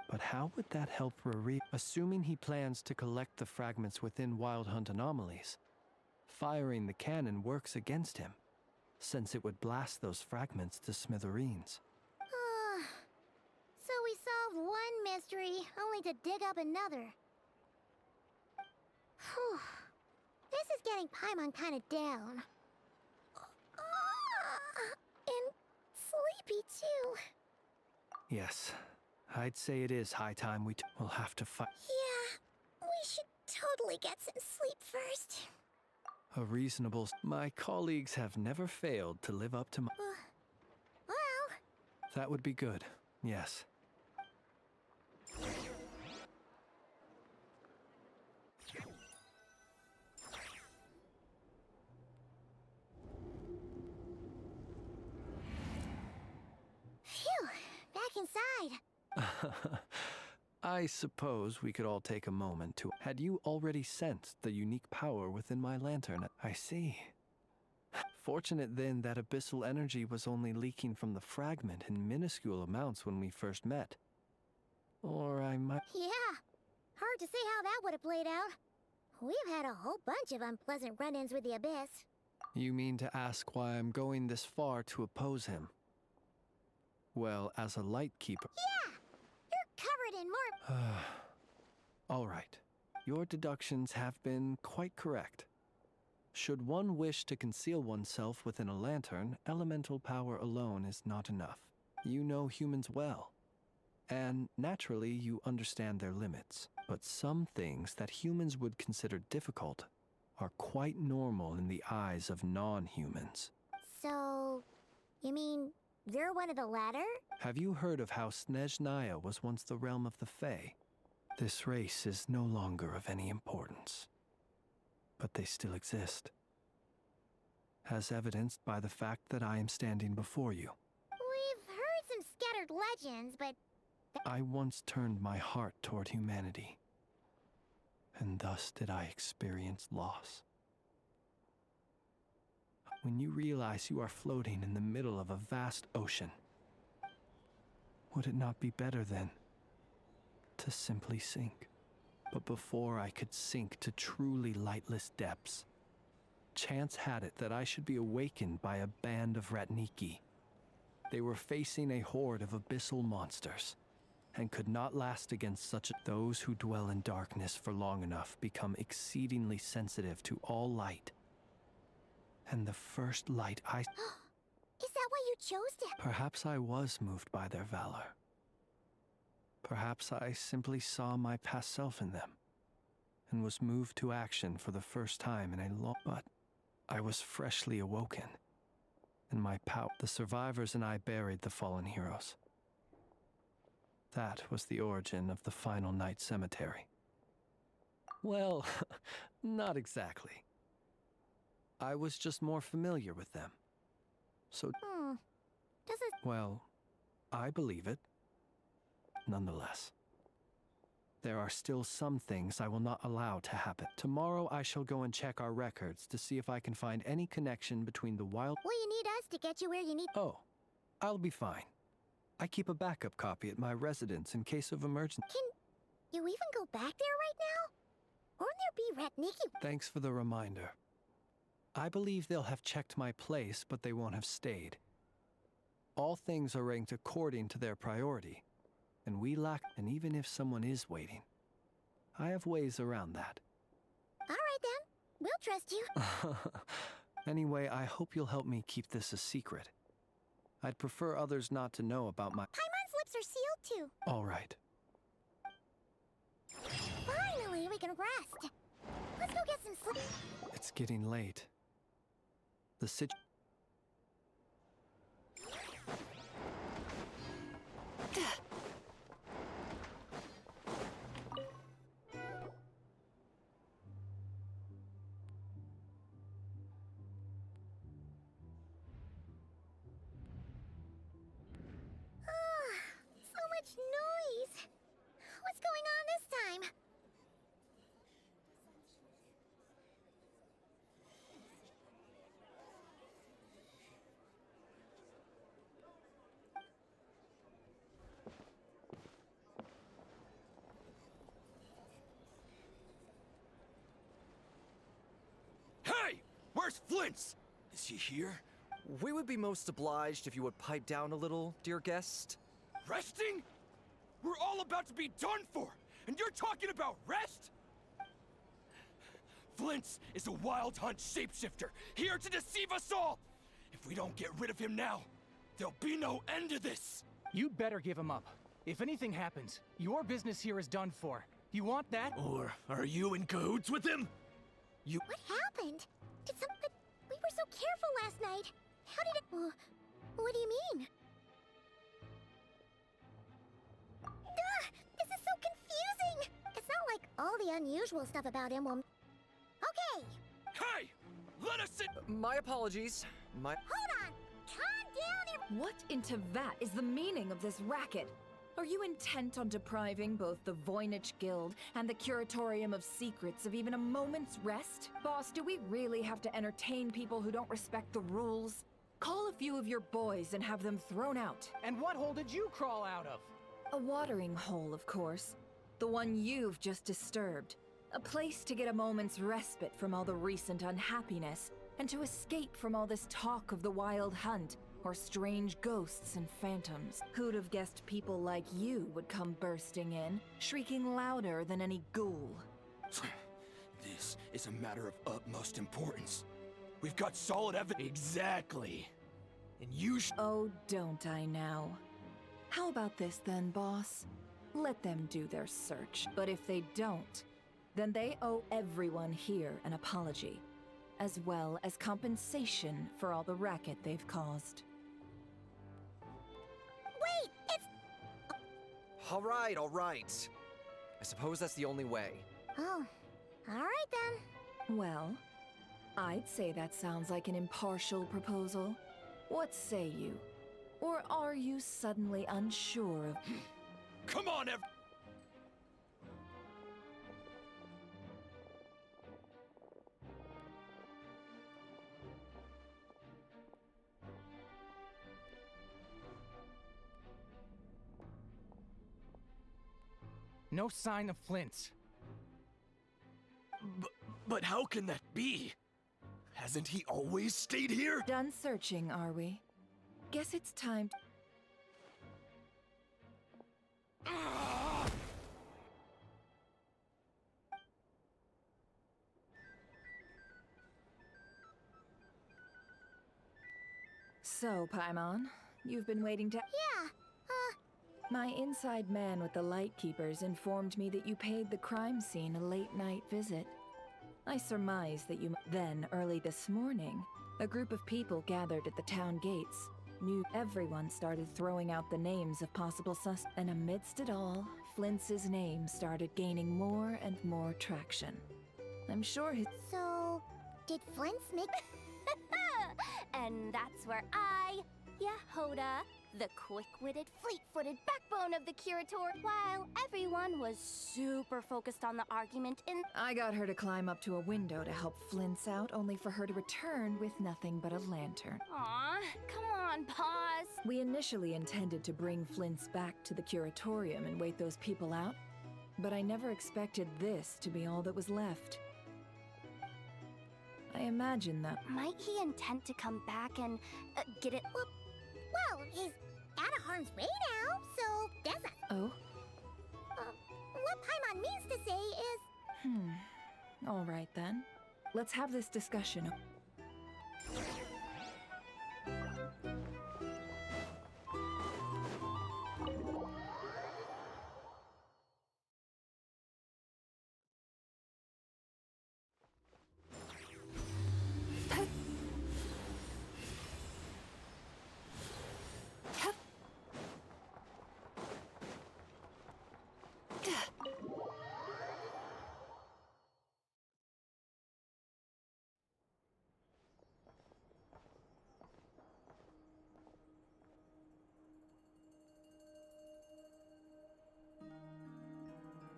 Speaker 10: But how would that help Rari? Assuming he plans to collect the fragments within Wild Hunt anomalies, firing the cannon works against him, since it would blast those fragments to smithereens.
Speaker 3: So we solved one mystery, only to dig up another. Whew. This is getting Paimon kind of down. And sleepy, too.
Speaker 10: Yes, I'd say it is high time we'll have to fight.
Speaker 3: Yeah, we should totally get some sleep first.
Speaker 10: A reasonable... My colleagues have never failed to live up to my...
Speaker 3: Well...
Speaker 10: That would be good, yes.
Speaker 3: Phew, back inside.
Speaker 10: I suppose we could all take a moment to... Had you already sensed the unique power within my lantern? I see. Fortunate then that abyssal energy was only leaking from the fragment in minuscule amounts when we first met. Or I might...
Speaker 3: Yeah, hard to say how that would have played out. We've had a whole bunch of unpleasant run-ins with the Abyss.
Speaker 10: You mean to ask why I'm going this far to oppose him? Well, as a light keeper...
Speaker 3: Yeah! You're covered in more...
Speaker 10: All right. Your deductions have been quite correct. Should one wish to conceal oneself within a lantern, elemental power alone is not enough. You know humans well. And naturally, you understand their limits. But some things that humans would consider difficult are quite normal in the eyes of non-humans.
Speaker 3: So... you mean you're one of the latter?
Speaker 10: Have you heard of how Snezhnaya was once the realm of the Fae? This race is no longer of any importance. But they still exist. As evidenced by the fact that I am standing before you.
Speaker 3: We've heard some scattered legends, but...
Speaker 10: I once turned my heart toward humanity. And thus did I experience loss. When you realize you are floating in the middle of a vast ocean, would it not be better then to simply sink? But before I could sink to truly lightless depths, chance had it that I should be awakened by a band of Ratniki. They were facing a horde of abyssal monsters, and could not last against such those who dwell in darkness for long enough become exceedingly sensitive to all light. And the first light I...
Speaker 3: Is that why you chose to...
Speaker 10: Perhaps I was moved by their valor. Perhaps I simply saw my past self in them, and was moved to action for the first time in a long... But I was freshly awoken, and my power... The survivors and I buried the fallen heroes. That was the origin of the Final Night Cemetery. Well, not exactly. I was just more familiar with them. So...
Speaker 3: Does it...
Speaker 10: Well, I believe it. Nonetheless. there are still some things I will not allow to happen. Tomorrow I shall go and check our records to see if I can find any connection between the wild—
Speaker 3: Will you need us to get you where you need—
Speaker 10: Oh, I'll be fine. I keep a backup copy at my residence in case of emergency.
Speaker 3: Can you even go back there right now? Won't there be Ratniki?
Speaker 10: Thanks for the reminder. I believe they'll have checked my place, but they won't have stayed. All things are ranked according to their priority, and we lack— And even if someone is waiting, I have ways around that.
Speaker 3: All right then, we'll trust you.
Speaker 10: Anyway, I hope you'll help me keep this a secret. I'd prefer others not to know about my—
Speaker 3: Paimon's lips are sealed too.
Speaker 10: All right.
Speaker 3: Finally, we can rest. Let's go get some sleep.
Speaker 10: It's getting late. The
Speaker 3: So much noise. What's going on this time?
Speaker 1: Hey! Where's Flint's? Is he here?
Speaker 18: We would be most obliged if you would pipe down a little, dear guest.
Speaker 1: Resting? We're all about to be done for, and you're talking about rest? Flint's is a wild hunt shapeshifter, here to deceive us all! If we don't get rid of him now, there'll be no end to this!
Speaker 5: You'd better give him up. If anything happens, your business here is done for. You want that?
Speaker 1: Or are you in cahoots with him?
Speaker 3: What happened? But we were so careful last night. How did it— what do you mean? This is so confusing! It's not like all the unusual stuff about him will— Okay!
Speaker 1: Hey! Let us sit—
Speaker 18: My apologies.
Speaker 3: Hold on! Calm down,
Speaker 7: What in Tevat is the meaning of this racket? Are you intent on depriving both the Voynich Guild and the Curatorium of Secrets of even a moment's rest? Boss, do we really have to entertain people who don't respect the rules? Call a few of your boys and have them thrown out.
Speaker 5: And what hole did you crawl out of?
Speaker 7: A watering hole, of course. The one you've just disturbed. A place to get a moment's respite from all the recent unhappiness, and to escape from all this talk of the wild hunt, or strange ghosts and phantoms. Who'd have guessed people like you would come bursting in, shrieking louder than any ghoul?
Speaker 1: This is a matter of utmost importance. We've got solid evidence. Exactly. And you
Speaker 7: Oh, don't I now? How about this then, boss? Let them do their search. But if they don't, then they owe everyone here an apology, as well as compensation for all the racket they've caused.
Speaker 3: Wait! It's—
Speaker 18: All right. I suppose that's the only way.
Speaker 3: Oh, all right then.
Speaker 7: Well, I'd say that sounds like an impartial proposal. What say you? Or are you suddenly unsure of—
Speaker 1: Come on,
Speaker 5: No sign of Flint's.
Speaker 1: But how can that be? Hasn't he always stayed here?
Speaker 7: Done searching, are we? Guess it's time So, Paimon, you've been waiting to—
Speaker 3: Yeah,
Speaker 7: My inside man with the Lightkeepers informed me that you paid the crime scene a late-night visit. I surmise that you— Then, early this morning, a group of people gathered at the town gates. Everyone started throwing out the names of possible suspects, and amidst it all, Flint's name started gaining more and more traction. I'm sure his—
Speaker 3: So, did Flint's make—
Speaker 8: And that's where I Yehoda, the quick-witted, fleet-footed backbone of the Curator, while everyone was super focused on the argument in—
Speaker 7: I got her to climb up to a window to help Flint's out, only for her to return with nothing but a lantern.
Speaker 8: Aw, come on, pause.
Speaker 7: We initially intended to bring Flint's back to the Curatorium and wait those people out, but I never expected this to be all that was left. I imagine that—
Speaker 8: Might he intend to come back and get it—
Speaker 3: Well, he's out of harm's way now, so that's not—
Speaker 7: Oh?
Speaker 3: What Paimon means to say is—
Speaker 7: All right then. Let's have this discussion.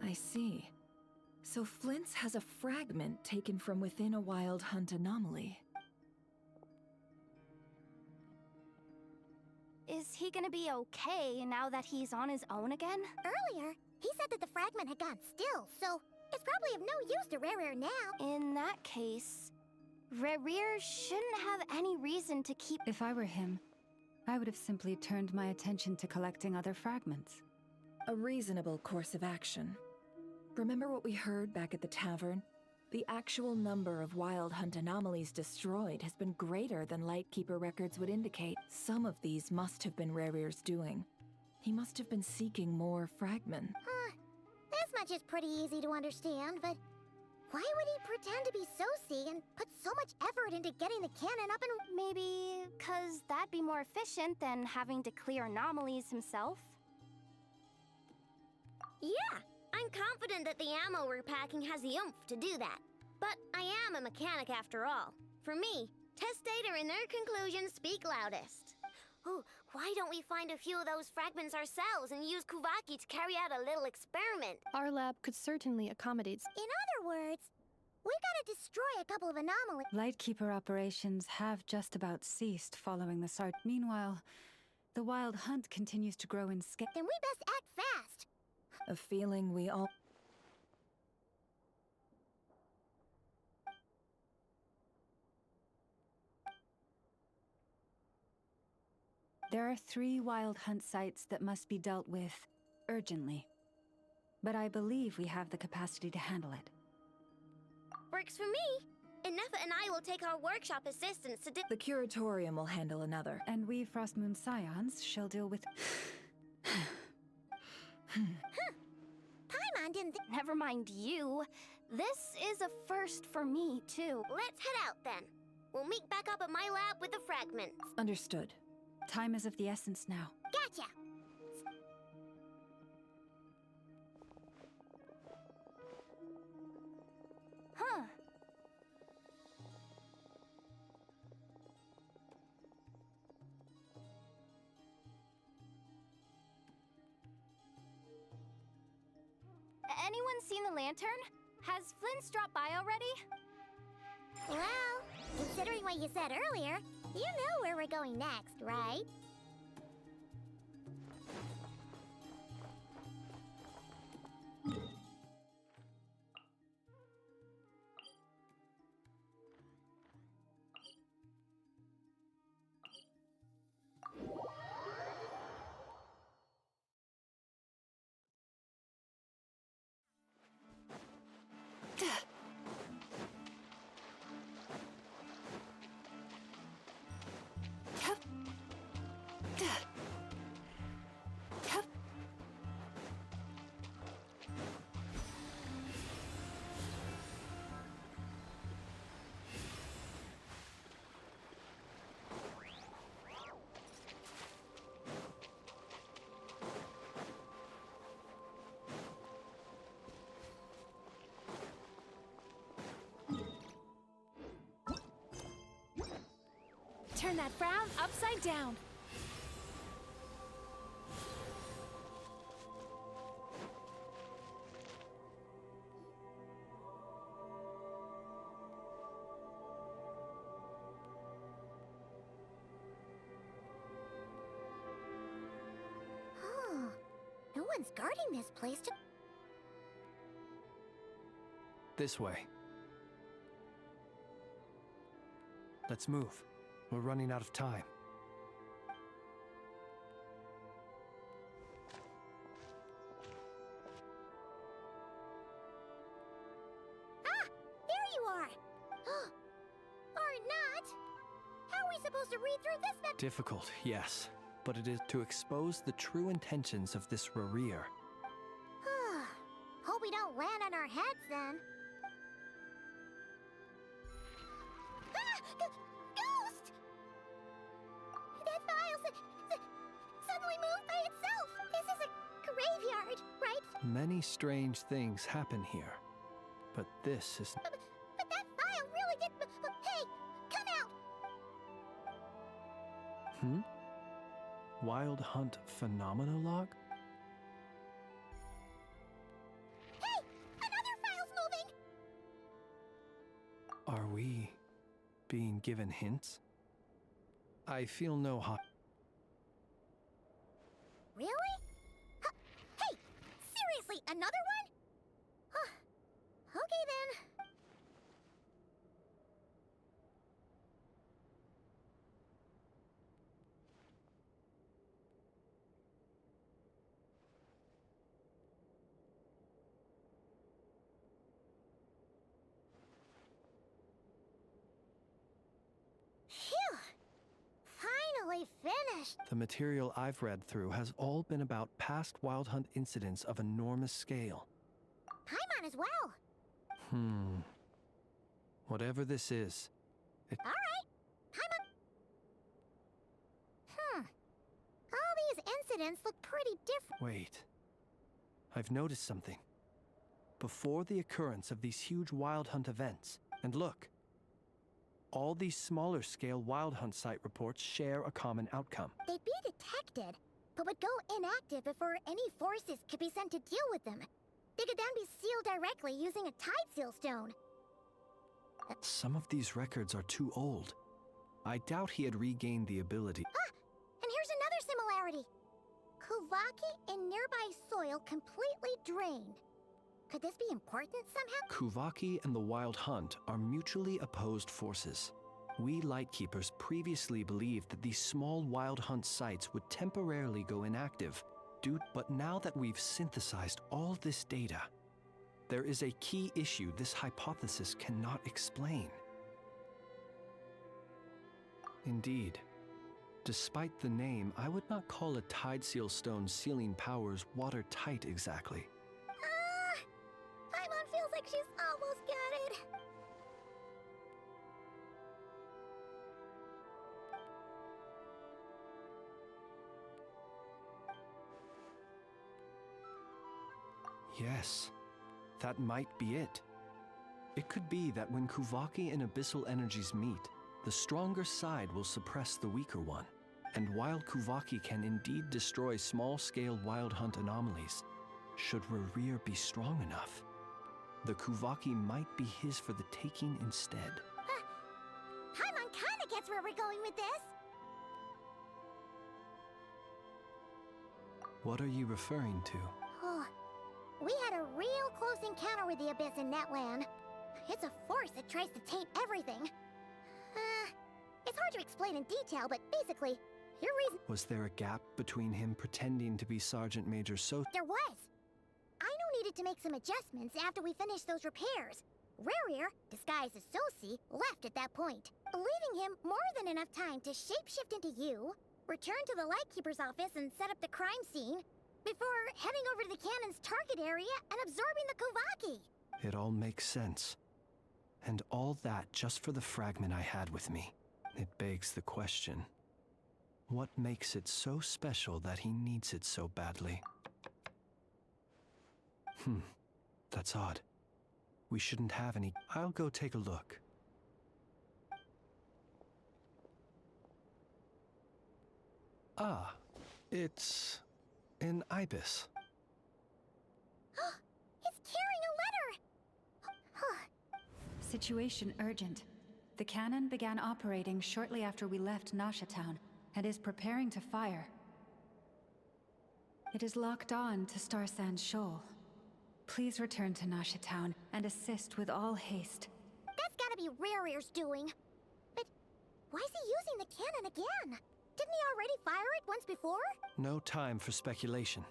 Speaker 7: I see. So Flint's has a fragment taken from within a wild hunt anomaly.
Speaker 8: Is he gonna be okay now that he's on his own again?
Speaker 3: Earlier, he said that the fragment had gone still, so it's probably of no use to Rare now.
Speaker 8: In that case, Rare shouldn't have any reason to keep—
Speaker 16: If I were him, I would have simply turned my attention to collecting other fragments.
Speaker 7: A reasonable course of action. Remember what we heard back at the tavern? The actual number of wild hunt anomalies destroyed has been greater than Lightkeeper records would indicate. Some of these must have been Rare's doing. He must have been seeking more fragments.
Speaker 3: This much is pretty easy to understand, but why would he pretend to be Soci and put so much effort into getting the cannon up and—
Speaker 8: Maybe 'cause that'd be more efficient than having to clear anomalies himself?
Speaker 11: Yeah, I'm confident that the ammo we're packing has the oomph to do that. But I am a mechanic after all. For me, test data and their conclusions speak loudest. Ooh, why don't we find a few of those fragments ourselves and use Kuvaki to carry out a little experiment?
Speaker 4: Our lab could certainly accommodate.
Speaker 3: In other words, we gotta destroy a couple of anomalies.
Speaker 16: Lightkeeper operations have just about ceased following the Sart. Meanwhile, the wild hunt continues to grow in scale.
Speaker 3: Then we best act fast.
Speaker 7: A feeling we all—
Speaker 16: There are 3 wild hunt sites that must be dealt with urgently. But I believe we have the capacity to handle it.
Speaker 11: Works for me. And Nefa and I will take our workshop assistants to do—
Speaker 7: The Curatorium will handle another.
Speaker 16: And we Frostmoon Scions shall deal with—
Speaker 3: Paimon didn't think—
Speaker 8: Never mind you. This is a first for me, too.
Speaker 11: Let's head out then. We'll meet back up at my lab with the fragments.
Speaker 7: Understood.
Speaker 16: Time is of the essence now.
Speaker 3: Gotcha!
Speaker 8: Huh. Anyone seen the lantern? Has Flint's dropped by already?
Speaker 3: Well, considering what you said earlier, you know where we're going next, right?
Speaker 8: Turn that frown upside down.
Speaker 3: Someone's guarding this place to...
Speaker 10: This way. Let's move. We're running out of time.
Speaker 3: Ah! There you are! Or not! How are we supposed to read through this map?
Speaker 10: Difficult, yes. But it is to expose the true intentions of this Rarir.
Speaker 3: Hope we don't land on our heads then. Ghost! That file suddenly moved by itself. This is a graveyard, right?
Speaker 10: Many strange things happen here. But this is...
Speaker 3: But that file really did... Hey! Come out!
Speaker 10: Wild Hunt Phenomenologue?
Speaker 3: Hey! Another file's moving!
Speaker 10: Are we being given hints? I feel no hot.
Speaker 3: Really? Hey! Seriously, another one? Okay then. Phew! Finally finished!
Speaker 10: The material I've read through has all been about past Wild Hunt incidents of enormous scale.
Speaker 3: Paimon as well!
Speaker 10: Whatever this is,
Speaker 3: Alright! Paimon! All these incidents look pretty different.
Speaker 10: Wait. I've noticed something. Before the occurrence of these huge Wild Hunt events, and look, all these smaller scale Wild Hunt site reports share a common outcome.
Speaker 3: They'd be detected, but would go inactive before any forces could be sent to deal with them. They could then be sealed directly using a tide seal stone.
Speaker 10: Some of these records are too old. I doubt he had regained the ability.
Speaker 3: Ah! And here's another similarity. Kuvaki and nearby soil completely drained. Could this be important somehow?
Speaker 10: Kuvaki and the Wild Hunt are mutually opposed forces. We Lightkeepers previously believed that these small Wild Hunt sites would temporarily go inactive, but now that we've synthesized all this data, there is a key issue this hypothesis cannot explain. Indeed, despite the name, I would not call a tide seal stone sealing powers watertight exactly.
Speaker 3: Paimon feels like she's almost got it.
Speaker 10: Yes, that might be it. It could be that when Kuvaki and Abyssal energies meet, the stronger side will suppress the weaker one. And while Kuvaki can indeed destroy small-scale Wild Hunt anomalies, should Rarir be strong enough, the Kuvaki might be his for the taking instead.
Speaker 3: Paimon kinda gets where we're going with this.
Speaker 10: What are you referring to?
Speaker 3: Oh, we had a real close encounter with the Abyss in Netland. It's a force that tries to taint everything. It's hard to explain in detail, but basically, your reason...
Speaker 10: Was there a gap between him pretending to be Sergeant Major
Speaker 3: There was. Aino needed to make some adjustments after we finished those repairs. Rarir, disguised as Sosi, left at that point, leaving him more than enough time to shapeshift into you, return to the Lightkeeper's office and set up the crime scene, before heading over to the cannon's target area and absorbing the Kuvaki.
Speaker 10: It all makes sense. And all that just for the fragment I had with me. It begs the question, what makes it so special that he needs it so badly? That's odd. We shouldn't have any. I'll go take a look. Ah, it's an ibis.
Speaker 3: It's carrying a letter!
Speaker 16: Situation urgent. The cannon began operating shortly after we left Nasha Town and is preparing to fire. It is locked on to Star Sand Shoal. Please return to Nasha Town and assist with all haste.
Speaker 3: That's gotta be Rare's doing. But why is he using the cannon again? Didn't he already fire it once before?
Speaker 10: No time for speculation.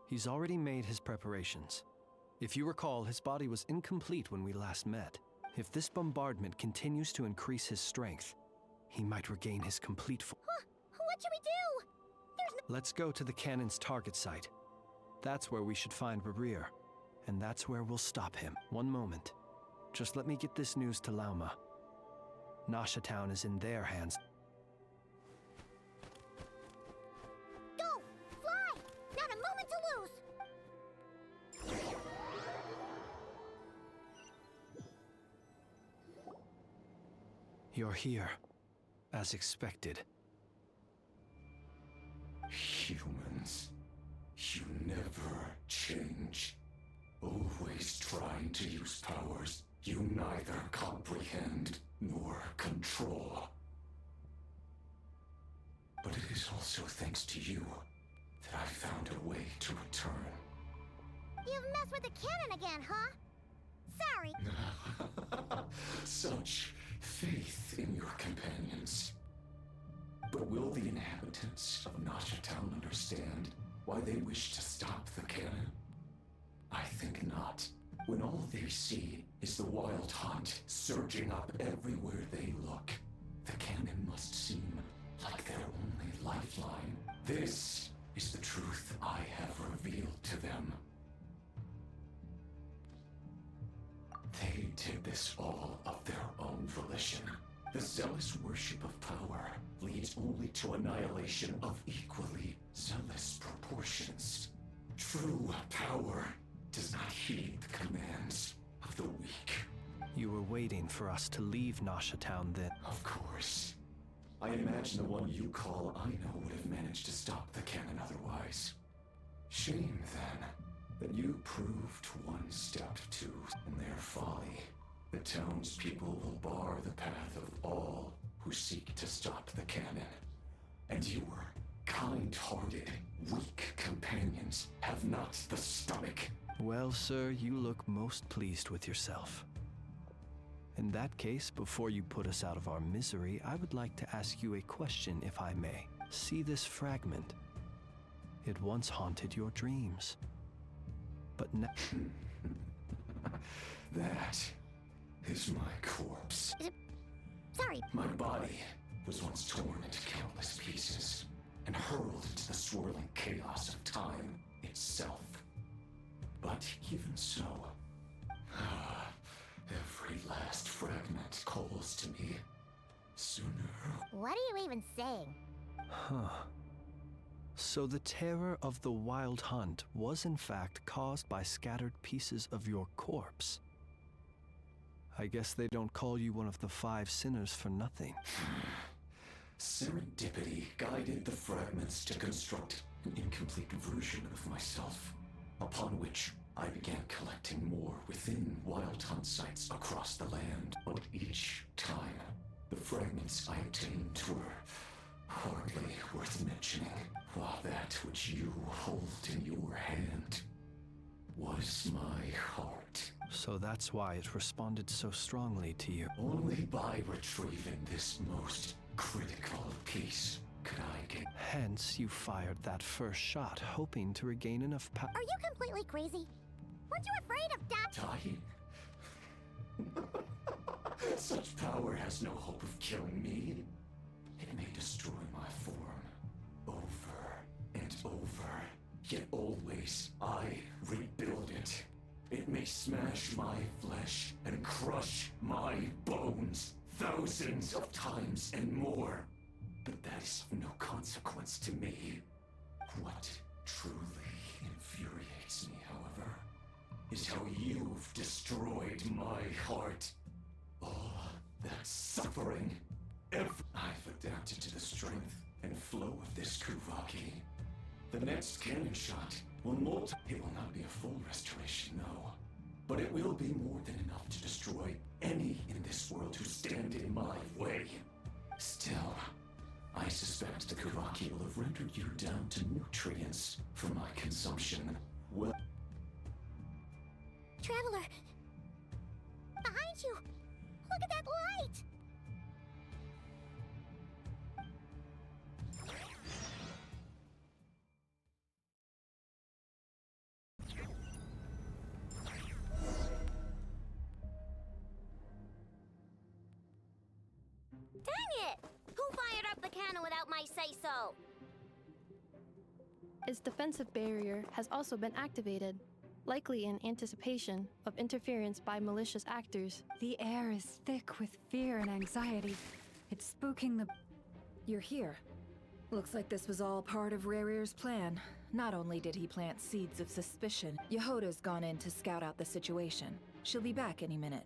Speaker 10: He's already made his preparations. If you recall, his body was incomplete when we last met. If this bombardment continues to increase his strength, he might regain his complete
Speaker 3: Huh, what should we do? There's no—
Speaker 10: Let's go to the cannon's target site. That's where we should find Rare, and that's where we'll stop him. One moment. Just let me get this news to Lauma. Nasha Town is in their hands.
Speaker 3: Go! Fly! Not a moment to lose!
Speaker 10: You're here, as expected.
Speaker 21: Humans, you never change. Always trying to use powers you neither comprehend nor control. But it is also thanks to you that I found a way to return.
Speaker 3: You've messed with the cannon again, huh? Sorry.
Speaker 21: Such faith in your companions. But will the inhabitants of Nasha Town understand why they wish to stop the cannon? I think not. When all they see is the wild hunt surging up everywhere they look, the cannon must seem like their only lifeline. This is the truth I have revealed to them. They did this all of their own volition. The zealous worship of power leads only to annihilation of equally zealous proportions. True power does not heed the commands of the weak.
Speaker 10: You were waiting for us to leave Nasha Town then.
Speaker 21: Of course. I imagine the one you call Aino would have managed to stop the cannon otherwise. Shame, then, that you proved one step too in their folly. The townspeople will bar the path of all who seek to stop the cannon. And your kind-hearted, weak companions have not the stomach.
Speaker 10: Well, sir, you look most pleased with yourself. In that case, before you put us out of our misery, I would like to ask you a question, if I may. See this fragment? It once haunted your dreams. But now...
Speaker 21: That is my corpse.
Speaker 3: Sorry.
Speaker 21: My body was once torn into countless pieces and hurled into the swirling chaos of time itself. But even so, every last fragment calls to me. Sooner.
Speaker 3: What are you even saying?
Speaker 10: Huh. So the terror of the wild hunt was in fact caused by scattered pieces of your corpse. I guess they don't call you one of the 5 sinners for nothing.
Speaker 21: Serendipity guided the fragments to construct an incomplete version of myself, upon which I began collecting more within wild hunt sites across the land. But each time, the fragments I obtained were hardly worth mentioning, while that which you hold in your hand was my heart.
Speaker 10: So that's why it responded so strongly to you.
Speaker 21: Only by retrieving this most critical piece could I get...
Speaker 10: Hence, you fired that first shot, hoping to regain enough power.
Speaker 3: Are you completely crazy? Weren't you afraid of
Speaker 21: dying? Such power has no hope of killing me. It may destroy my form over and over, yet always I rebuild it. It may smash my flesh and crush my bones thousands of times and more, but that is of no consequence to me. What truly infuriates me, however, is how you've destroyed my heart. All that suffering. I've adapted to the strength and flow of this Kuvaki. The next cannon shot will multiply. It will not be a full restoration, no. But it will be more than enough to destroy any in this world who stand in my way. Still, I suspect the Kuvaki will have rendered you down to nutrients for for my consumption. Well,
Speaker 3: Traveler! Behind you! Look at that light!
Speaker 11: Dang it! Who fired up the cannon without my say-so?
Speaker 4: Its defensive barrier has also been activated, likely in anticipation of interference by malicious actors.
Speaker 16: The air is thick with fear and anxiety. It's spooking the...
Speaker 7: You're here. Looks like this was all part of Rarir's plan. Not only did he plant seeds of suspicion, Yehoda's gone in to scout out the situation. She'll be back any minute.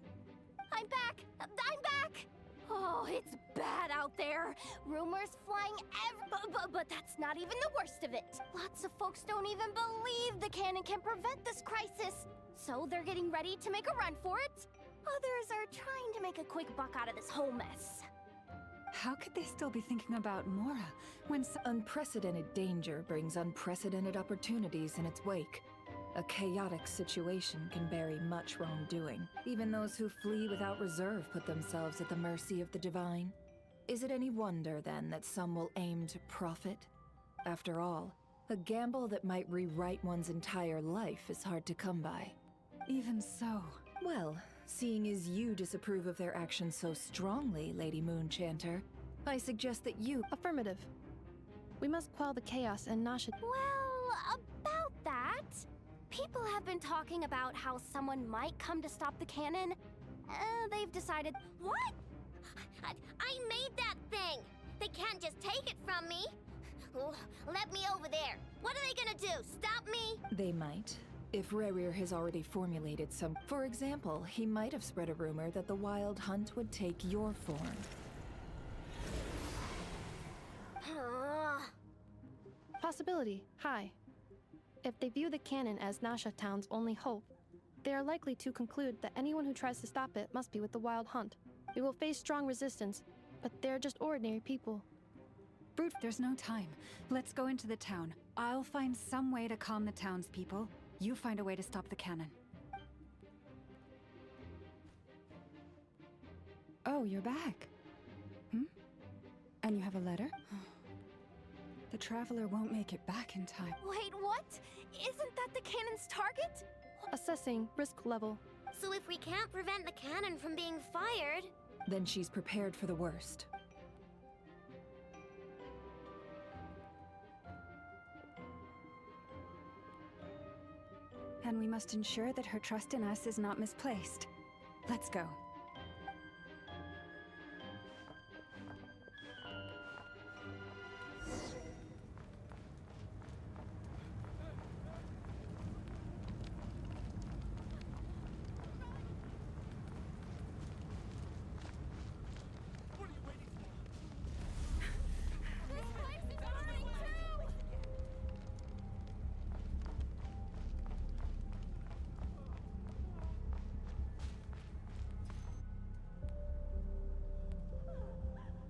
Speaker 8: I'm back! I'm back! Oh, it's bad out there. Rumors flying but that's not even the worst of it. Lots of folks don't even believe the cannon can prevent this crisis. So they're getting ready to make a run for it. Others are trying to make a quick buck out of this whole mess.
Speaker 16: How could they still be thinking about Mora when
Speaker 7: unprecedented danger brings unprecedented opportunities in its wake? A chaotic situation can bury much wrongdoing. Even those who flee without reserve put themselves at the mercy of the divine. Is it any wonder, then, that some will aim to profit? After all, a gamble that might rewrite one's entire life is hard to come by.
Speaker 16: Even so...
Speaker 7: Well, seeing as you disapprove of their actions so strongly, Lady Moonchanter, I suggest that you...
Speaker 4: Affirmative. We must quell the chaos and Nasha...
Speaker 8: Well, about that... People have been talking about how someone might come to stop the cannon. They've decided...
Speaker 11: What? I made that thing! They can't just take it from me! Let me over there! What are they gonna do? Stop me?
Speaker 7: They might. If Rarir has already formulated some... For example, he might have spread a rumor that the Wild Hunt would take your form.
Speaker 4: Possibility high. If they view the cannon as Nasha Town's only hope, they are likely to conclude that anyone who tries to stop it must be with the Wild Hunt. We will face strong resistance, but they're just ordinary people.
Speaker 16: Brute, there's no time. Let's go into the town. I'll find some way to calm the townspeople. You find a way to stop the cannon. Oh, you're back. And you have a letter? The Traveler won't make it back in time.
Speaker 8: Wait, what? Isn't that the cannon's target?
Speaker 4: Assessing risk level.
Speaker 11: So if we can't prevent the cannon from being fired...
Speaker 7: Then she's prepared for the worst.
Speaker 16: And we must ensure that her trust in us is not misplaced. Let's go.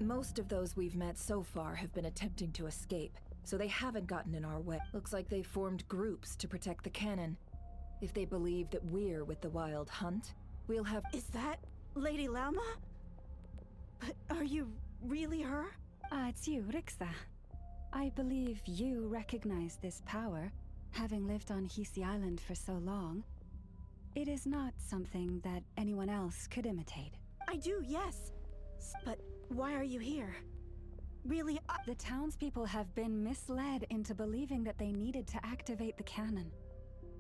Speaker 7: Most of those we've met so far have been attempting to escape, so they haven't gotten in our way. Looks like they formed groups to protect the cannon. If they believe that we're with the Wild Hunt, we'll have—
Speaker 9: Is that Lady Lauma? But are you really her?
Speaker 16: It's you, Rixa. I believe you recognize this power, having lived on Hisi Island for so long. It is not something that anyone else could imitate.
Speaker 9: I do, yes. But why are you here? Really,
Speaker 16: The townspeople have been misled into believing that they needed to activate the cannon.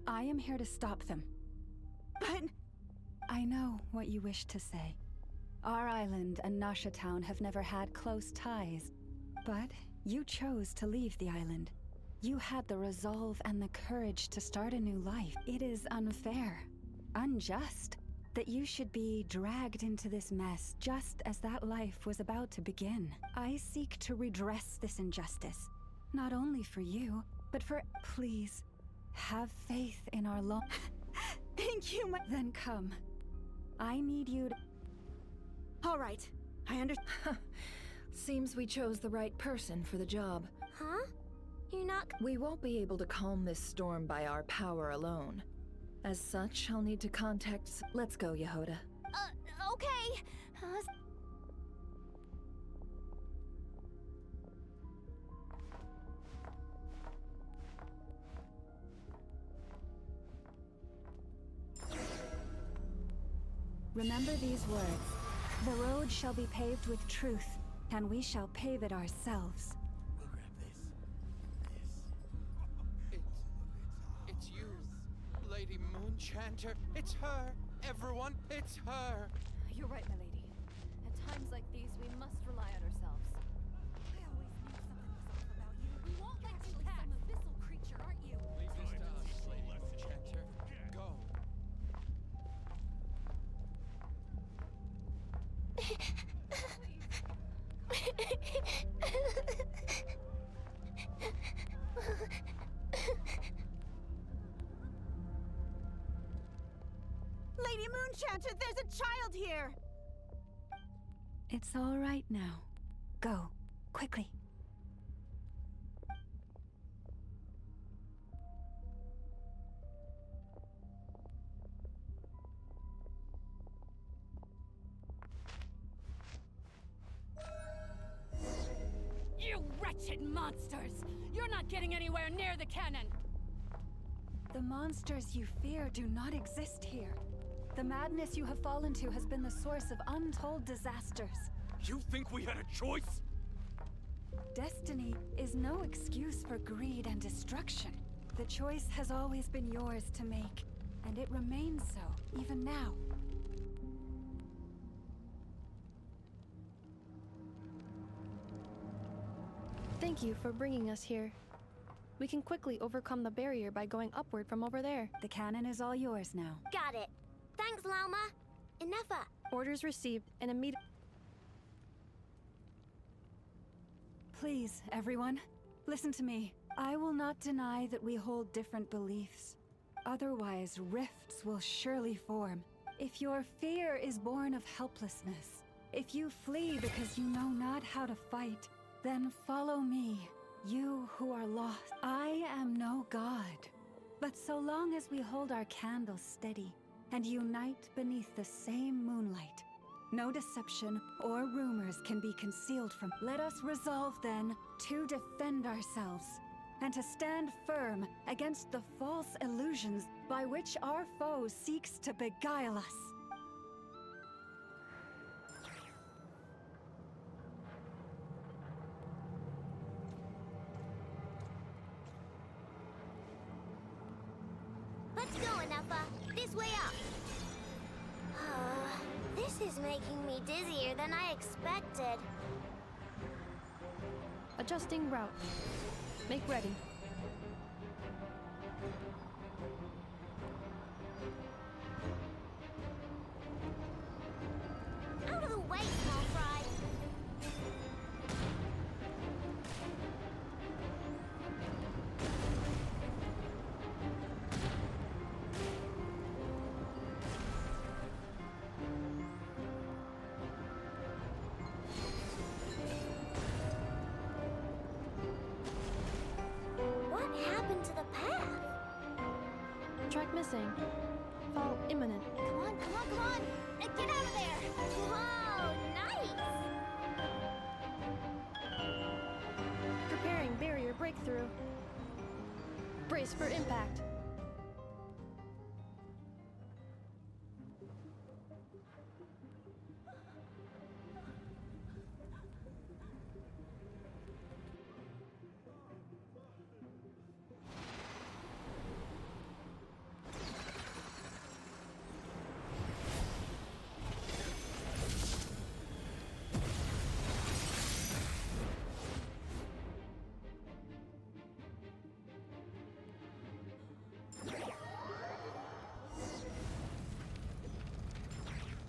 Speaker 16: I am here to stop them.
Speaker 9: But...
Speaker 16: I know what you wish to say. Our island and Nasha Town have never had close ties. But you chose to leave the island. You had the resolve and the courage to start a new life. It is unfair, unjust, that you should be dragged into this mess just as that life was about to begin. I seek to redress this injustice, not only for you, but for— Please, have faith in our long—
Speaker 9: Thank you,
Speaker 16: Then come. I need you to—
Speaker 9: All right, I understand.
Speaker 7: Seems we chose the right person for the job.
Speaker 11: Huh? You're not.
Speaker 7: We won't be able to calm this storm by our power alone. As such, I'll need to contact. Let's go, Yehoda.
Speaker 8: Okay.
Speaker 16: Remember these words. The road shall be paved with truth, and we shall pave it ourselves.
Speaker 2: It's you, Lady Moonchanter. It's her. Everyone, it's her.
Speaker 14: You're right, my lady. At times like these, we must rely on ourselves. I always knew something was off about you. We won't let you pass. Some abyssal creature, aren't you?
Speaker 2: Leave this to us, Lady Moonchanter. Go.
Speaker 9: Lady Moonchanter, there's a child here!
Speaker 16: It's all right now. Go, quickly.
Speaker 15: You wretched monsters! You're not getting anywhere near the cannon!
Speaker 16: The monsters you fear do not exist here. The madness you have fallen to has been the source of untold disasters.
Speaker 1: You think we had a choice?
Speaker 16: Destiny is no excuse for greed and destruction. The choice has always been yours to make, and it remains so, even now.
Speaker 4: Thank you for bringing us here. We can quickly overcome the barrier by going upward from over there.
Speaker 16: The cannon is all yours now.
Speaker 11: Got it. Thanks, Lauma. Enough.
Speaker 4: Orders received and immediate.
Speaker 16: Please, everyone, listen to me. I will not deny that we hold different beliefs. Otherwise, rifts will surely form. If your fear is born of helplessness, if you flee because you know not how to fight, then follow me, you who are lost. I am no god. But so long as we hold our candles steady and unite beneath the same moonlight, no deception or rumors can be concealed from. Let us resolve then to defend ourselves and to stand firm against the false illusions by which our foe seeks to beguile us.
Speaker 11: Let's go, Anafa. This way up. This is making me dizzier than I expected.
Speaker 4: Adjusting route. Make ready.
Speaker 11: Out of the way, small fry. What happened to the path?
Speaker 4: Track missing. Fall imminent.
Speaker 8: Come on, come on, come on! Get out of there!
Speaker 11: Whoa, nice!
Speaker 4: Preparing barrier breakthrough. Brace for impact.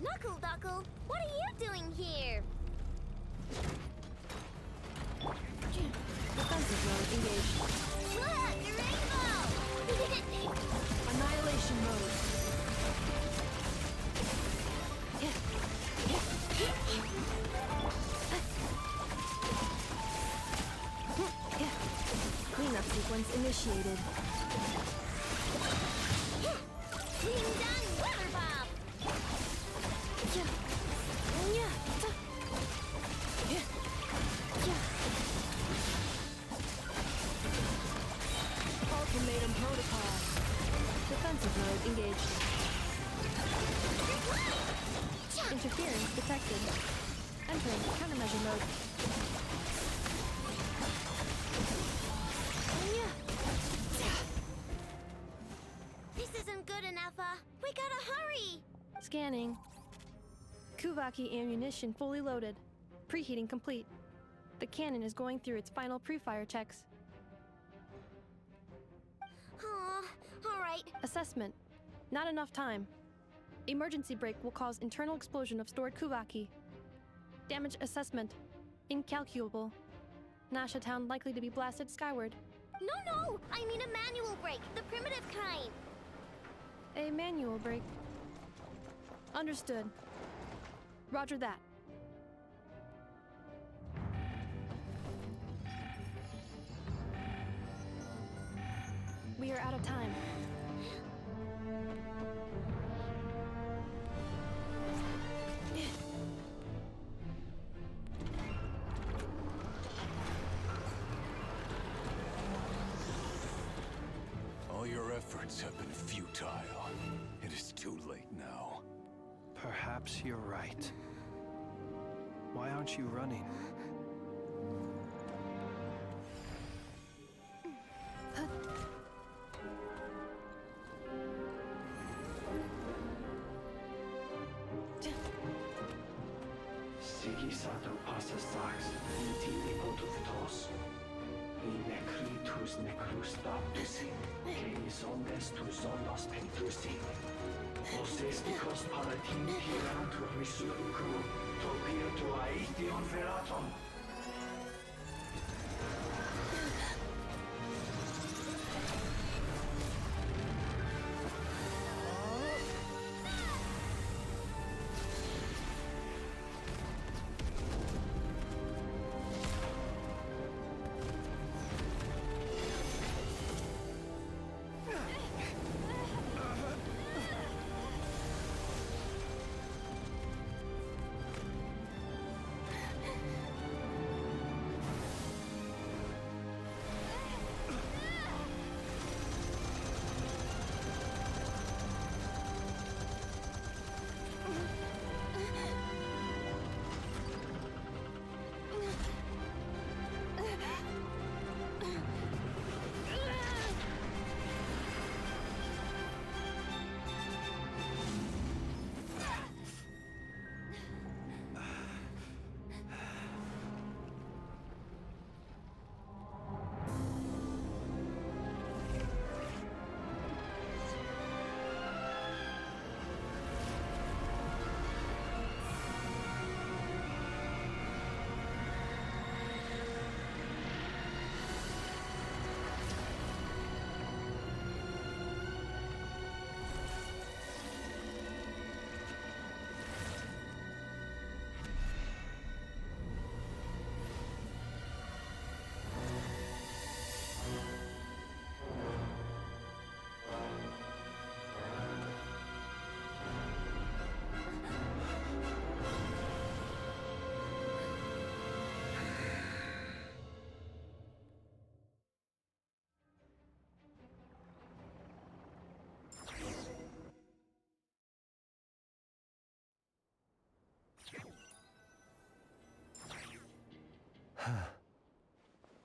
Speaker 11: Knuckle Duckle, what are you doing here?
Speaker 4: Defensive mode engaged.
Speaker 11: Look, the rainbow!
Speaker 4: Annihilation mode. Clean initiated.
Speaker 11: Ding dong, weather bob!
Speaker 4: Ultimatum protocol. Defensive mode engaged. Interference detected. Entering countermeasure mode.
Speaker 11: This isn't good enough, we gotta hurry!
Speaker 4: Scanning. Kuvaki ammunition fully loaded. Preheating complete. The cannon is going through its final pre-fire checks.
Speaker 11: Alright.
Speaker 4: Assessment. Not enough time. Emergency brake will cause internal explosion of stored Kuvaki. Damage assessment. Incalculable. Nasha Town likely to be blasted skyward.
Speaker 11: No! I mean a manual brake, the primitive kind.
Speaker 4: A manual brake. Understood. Roger that. We are out of time.
Speaker 21: All your efforts have been futile. It is too late now.
Speaker 10: Perhaps you're right. Why aren't you running?
Speaker 21: Sigisato passa sax, intili potuvitos. Necritus necrus baptisi, que ondes tu solos pentusi. Osesticos palatin pirantur resurrecru, topia tua ition veraton.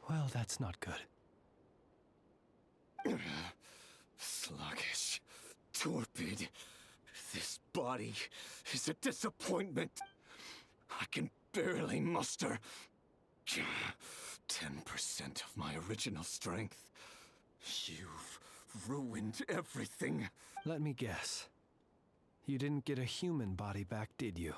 Speaker 10: Well, that's not good.
Speaker 21: Sluggish, torpid. This body is a disappointment. I can barely muster 10% of my original strength. You've ruined everything.
Speaker 10: Let me guess. You didn't get a human body back, did you?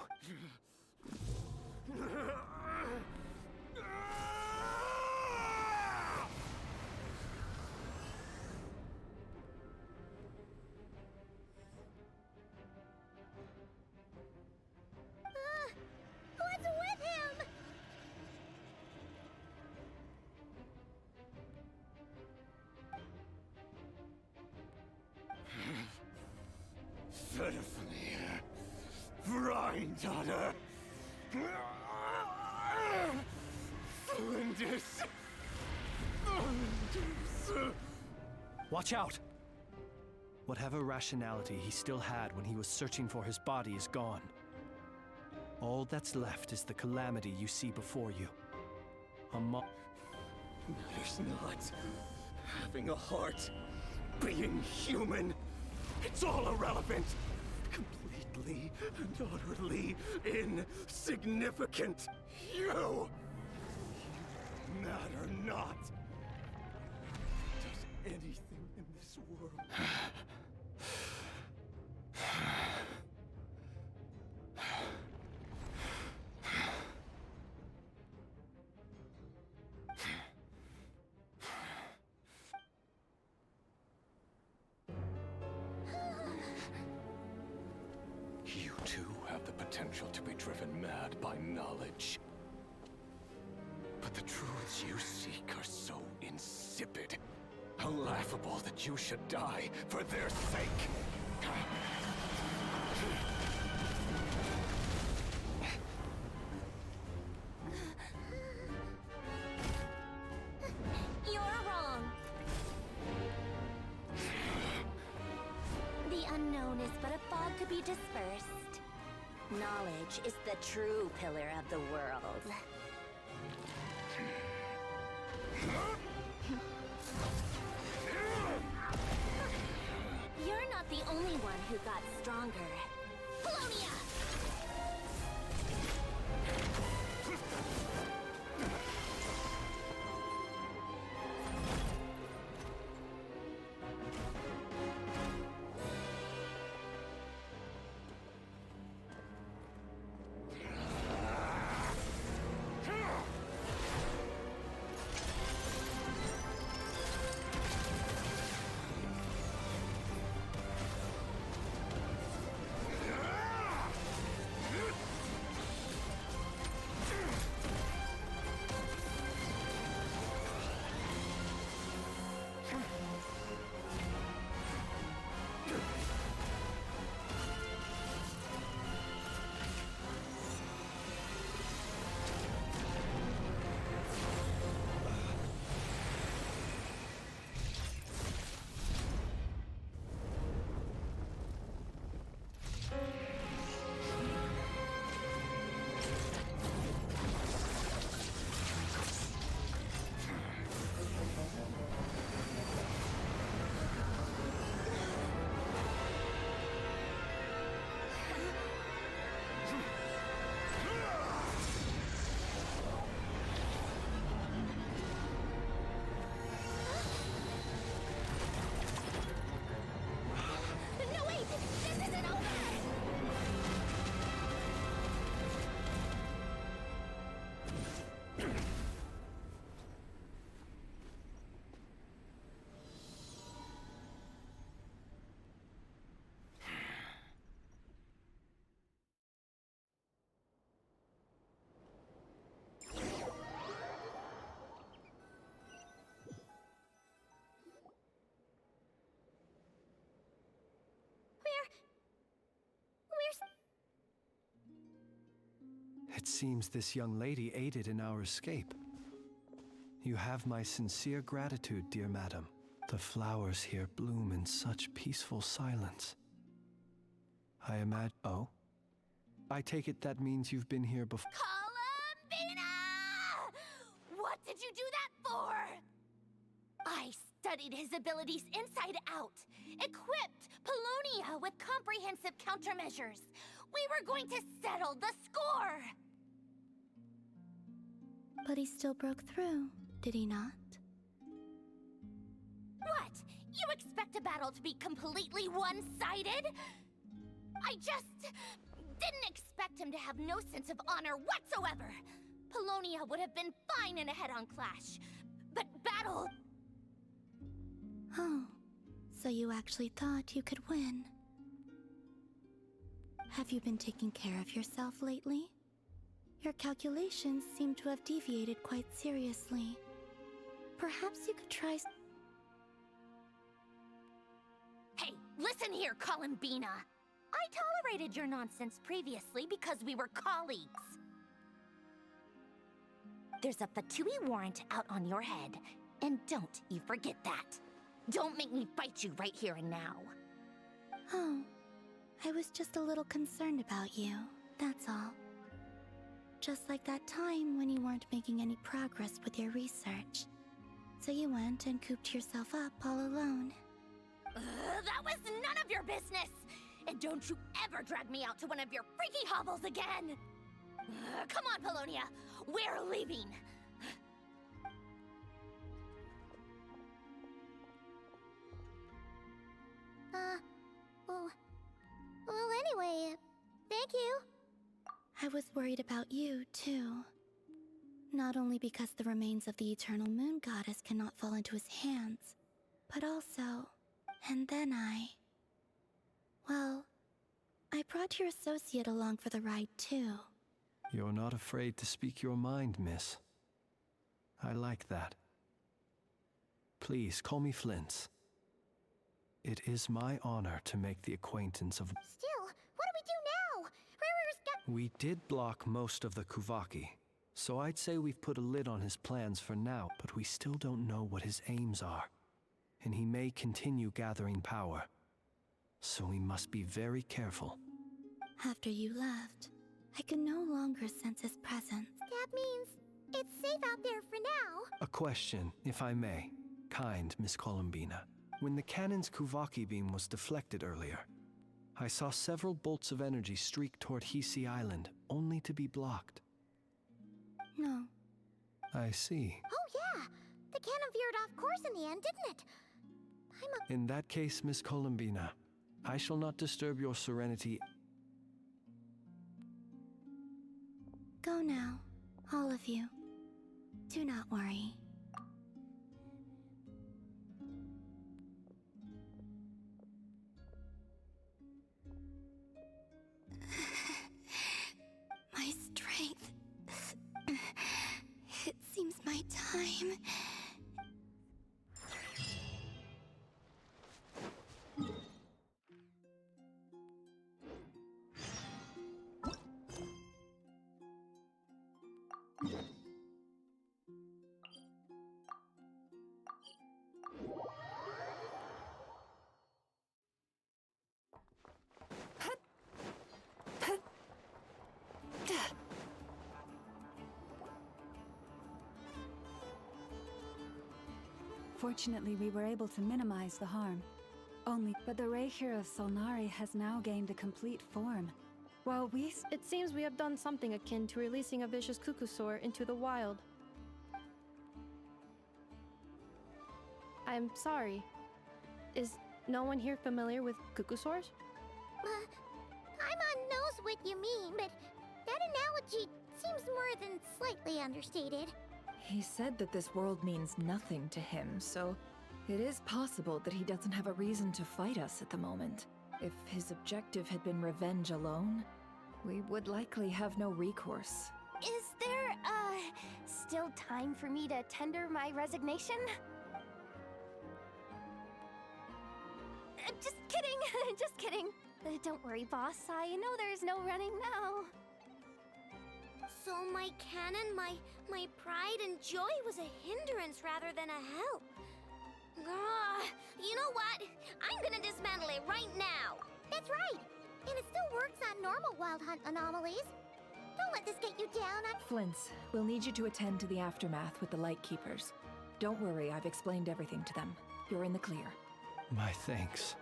Speaker 3: What's with him?
Speaker 21: Daughter! Flinders!
Speaker 10: Watch out! Whatever rationality he still had when he was searching for his body is gone. All that's left is the calamity you see before you.
Speaker 21: Matters not. Having a heart, being human, it's all irrelevant. Completely and utterly insignificant. You matter not. Does anything in this world. You too have the potential to be driven mad by knowledge. But the truths you seek are so insipid. How laughable that you should die for their sake.
Speaker 11: You're wrong. The unknown is but a fog to be dispersed. Knowledge is the true pillar of the world. You're not the only one who got stronger. Polonia!
Speaker 10: It seems this young lady aided in our escape. You have my sincere gratitude, dear madam. The flowers here bloom in such peaceful silence. I imagine. Oh? I take it that means you've been here before.
Speaker 8: Columbina! What did you do that for? I studied his abilities inside out, equipped Polonia with comprehensive countermeasures. We were going to settle the score!
Speaker 17: But he still broke through, did he not?
Speaker 8: What? You expect a battle to be completely one-sided? I just didn't expect him to have no sense of honor whatsoever. Polonia would have been fine in a head-on clash, but battle...
Speaker 17: Oh, so you actually thought you could win. Have you been taking care of yourself lately? Your calculations seem to have deviated quite seriously. Perhaps you could try...
Speaker 8: Hey, listen here, Columbina. I
Speaker 12: tolerated your nonsense previously because we were colleagues. There's a Fatui warrant out on your head, and don't you forget that. Don't make me fight you right here and now.
Speaker 17: Oh, I was just a little concerned about you, that's all. Just like that time when you weren't making any progress with your research. So you went and cooped yourself up all alone.
Speaker 12: That was none of your business! And don't you ever drag me out to one of your freaky hovels again! Come on, Polonia! We're leaving!
Speaker 3: Well, anyway, thank you.
Speaker 17: I was worried about you, too. Not only because the remains of the Eternal Moon Goddess cannot fall into his hands, but also... And then Well, I brought your associate along for the ride, too.
Speaker 10: You're not afraid to speak your mind, miss. I like that. Please, call me Flint's. It is my honor to make the acquaintance of...
Speaker 3: Still, what do we do now? Riri's got...
Speaker 10: We did block most of the Kuvaki, so I'd say we've put a lid on his plans for now, but we still don't know what his aims are. And he may continue gathering power. So we must be very careful.
Speaker 17: After you left, I could no longer sense his presence.
Speaker 3: That means it's safe out there for now.
Speaker 10: A question, if I may. Kind Miss Columbina. When the cannon's Kuvaki beam was deflected earlier, I saw several bolts of energy streak toward Hisi Island, only to be blocked.
Speaker 17: No.
Speaker 10: I see.
Speaker 3: Oh yeah, the cannon veered off course in the end, didn't it?
Speaker 10: In that case, Miss Columbina, I shall not disturb your serenity.
Speaker 17: Go now, all of you. Do not worry. My strength. It seems my time.
Speaker 16: Fortunately, we were able to minimize the harm. But the Reikir of Solnari has now gained a complete form.
Speaker 4: While it seems we have done something akin to releasing a vicious Kukusaur into the wild. I'm sorry. Is no one here familiar with Kukusaurs?
Speaker 3: Paimon knows what you mean, but that analogy seems more than slightly understated.
Speaker 7: He said that this world means nothing to him, so it is possible that he doesn't have a reason to fight us at the moment. If his objective had been revenge alone, we would likely have no recourse.
Speaker 8: Is there, still time for me to tender my resignation? Just kidding, just kidding. Don't worry, boss. I know there's no running now.
Speaker 11: So my cannon, my pride and joy was a hindrance rather than a help. You know what? I'm gonna dismantle it right now.
Speaker 3: That's right. And it still works on normal Wild Hunt anomalies. Don't let this get you down.
Speaker 7: Flint's, we'll need you to attend to the aftermath with the Lightkeepers. Don't worry, I've explained everything to them. You're in the clear.
Speaker 10: My thanks.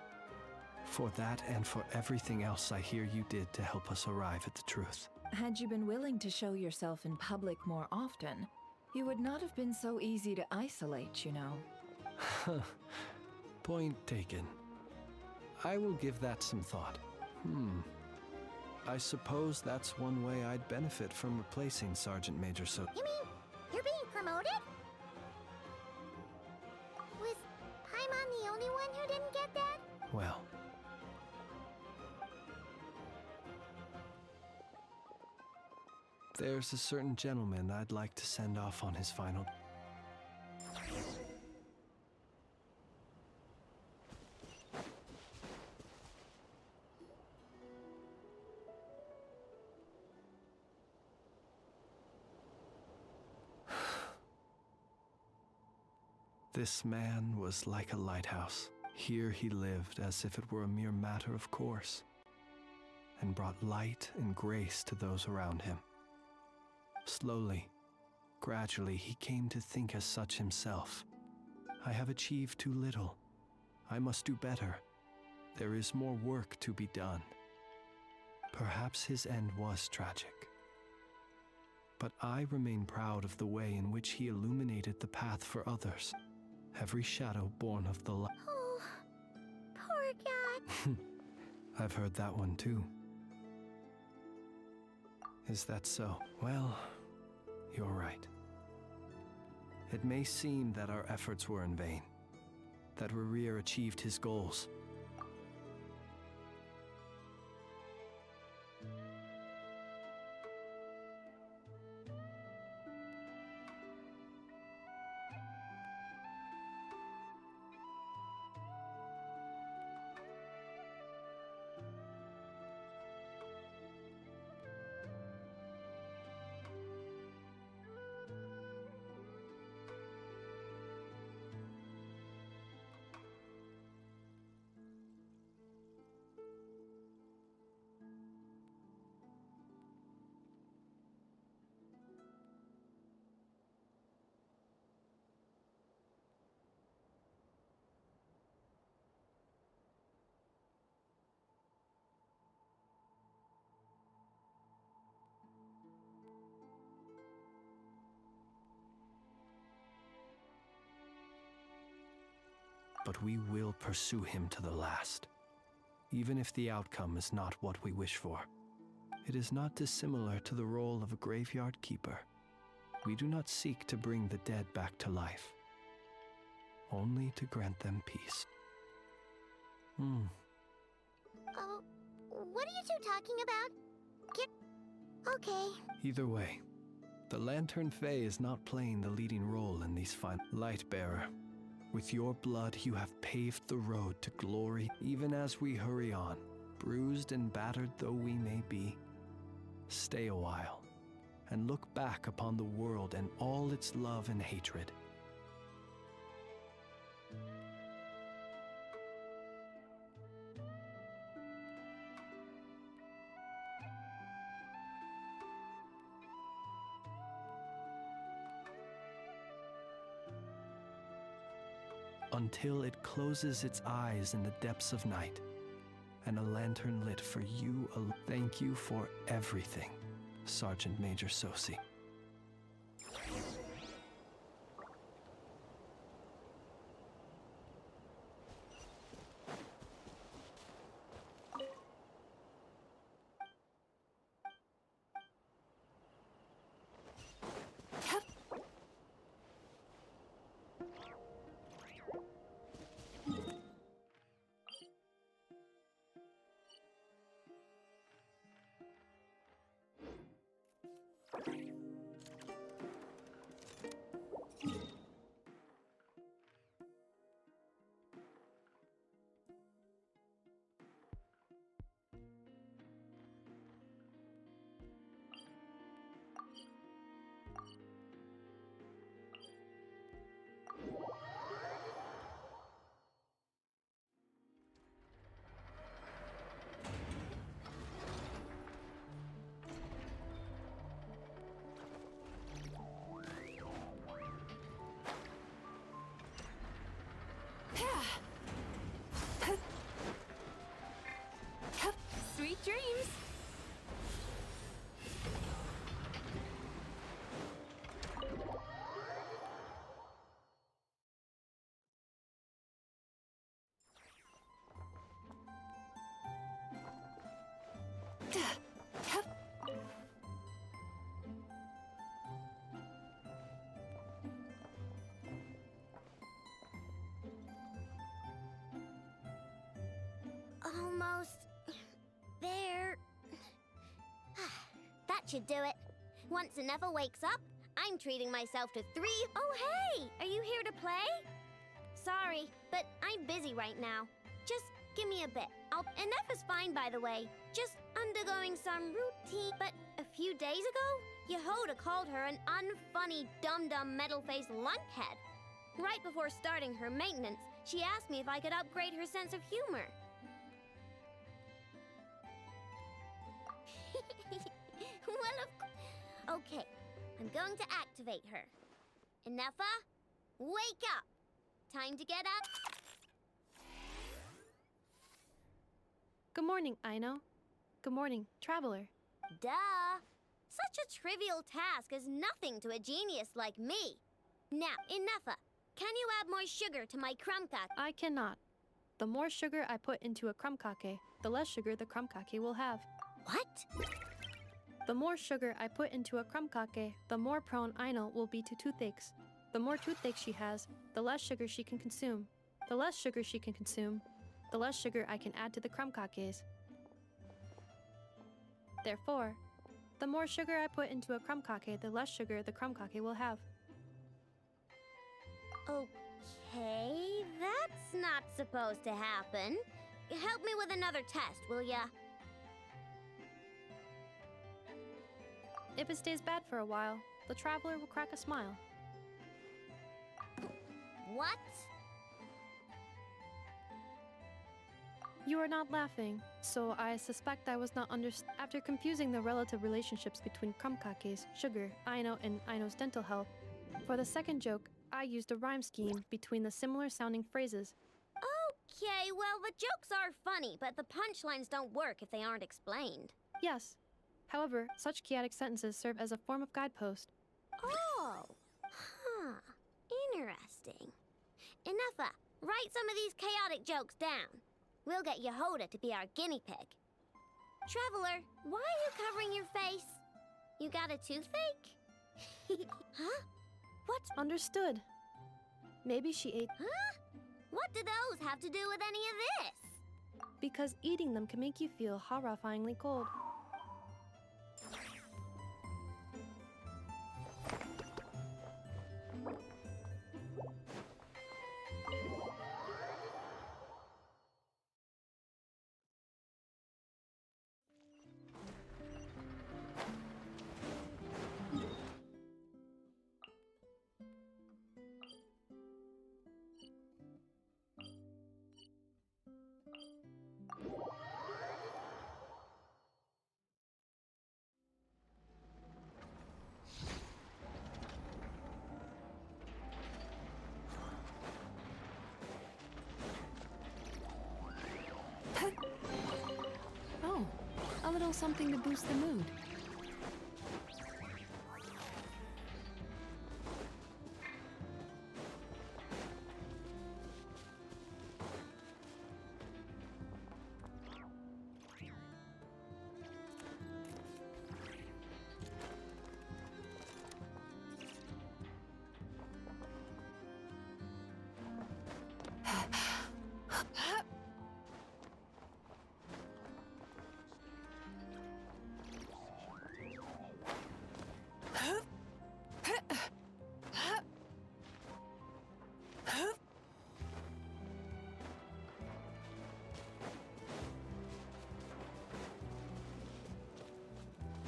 Speaker 10: For that and for everything else I hear you did to help us arrive at the truth.
Speaker 7: Had you been willing to show yourself in public more often, you would not have been so easy to isolate, you know.
Speaker 10: Point taken. I will give that some thought. I suppose that's one way I'd benefit from replacing Sergeant Major So...
Speaker 3: You mean you're being promoted? Was Paimon the only one who didn't get that?
Speaker 10: Well... There's a certain gentleman I'd like to send off on his final... This man was like a lighthouse. Here he lived as if it were a mere matter of course, and brought light and grace to those around him. Slowly, gradually, he came to think as such himself. I have achieved too little. I must do better. There is more work to be done. Perhaps his end was tragic. But I remain proud of the way in which he illuminated the path for others. Every shadow born of the light.
Speaker 3: Oh, poor guy.
Speaker 10: I've heard that one too. Is that so? Well, you're right. It may seem that our efforts were in vain, that Rerir achieved his goals. But we will pursue him to the last, even if the outcome is not what we wish for. It is not dissimilar to the role of a graveyard keeper. We do not seek to bring the dead back to life, only to grant them peace.
Speaker 3: Oh, what are you two talking about? Okay.
Speaker 10: Either way, the Lantern Fae is not playing the leading role in these fine. Lightbearer, with your blood you have paved the road to glory, even as we hurry on, bruised and battered though we may be. Stay a while, and look back upon the world and all its love and hatred. Until it closes its eyes in the depths of night, and a lantern lit for you. Thank you for everything, Sergeant Major Sosi.
Speaker 12: Sweet dreams!
Speaker 11: Almost there. That should do it. Once Nefa wakes up, I'm treating myself to 3. Oh, hey! Are you here to play? Sorry, but I'm busy right now. Just give me a bit. Nefa's fine, by the way. Just undergoing some routine. But a few days ago, Yehoda called her an unfunny, dum-dum, metal-faced lunkhead. Right before starting her maintenance, she asked me if I could upgrade her sense of humor. Okay, I'm going to activate her. Ineffa, wake up! Time to get up.
Speaker 4: Good morning, Aino. Good morning, Traveler.
Speaker 11: Duh! Such a trivial task is nothing to a genius like me. Now, Ineffa, can you add more sugar to my crumcake?
Speaker 4: I cannot. The more sugar I put into a crumcake, the less sugar the crumcake will have.
Speaker 11: What?
Speaker 4: The more sugar I put into a crumcake, the more prone Aino will be to toothaches. The more toothaches she has, the less sugar she can consume. The less sugar she can consume, the less sugar I can add to the crumcakes. Therefore, the more sugar I put into a crumcake, the less sugar the crumcake will have.
Speaker 11: Okay, that's not supposed to happen. Help me with another test, will ya?
Speaker 4: If it stays bad for a while, the Traveler will crack a smile.
Speaker 11: What?
Speaker 4: You are not laughing, so I suspect I was not After confusing the relative relationships between crumcakes, sugar, Aino, and Aino's dental health, for the second joke, I used a rhyme scheme between the similar sounding phrases.
Speaker 11: Okay, well, the jokes are funny, but the punchlines don't work if they aren't explained.
Speaker 4: Yes. However, such chaotic sentences serve as a form of guidepost.
Speaker 11: Oh, interesting. Ineffa, write some of these chaotic jokes down. We'll get Yehoda to be our guinea pig. Traveler, why are you covering your face? You got a toothache? Huh? What?
Speaker 4: Understood. Maybe she ate...
Speaker 11: Huh? What do those have to do with any of this?
Speaker 4: Because eating them can make you feel horrifyingly cold.
Speaker 16: Oh, a little something to boost the mood.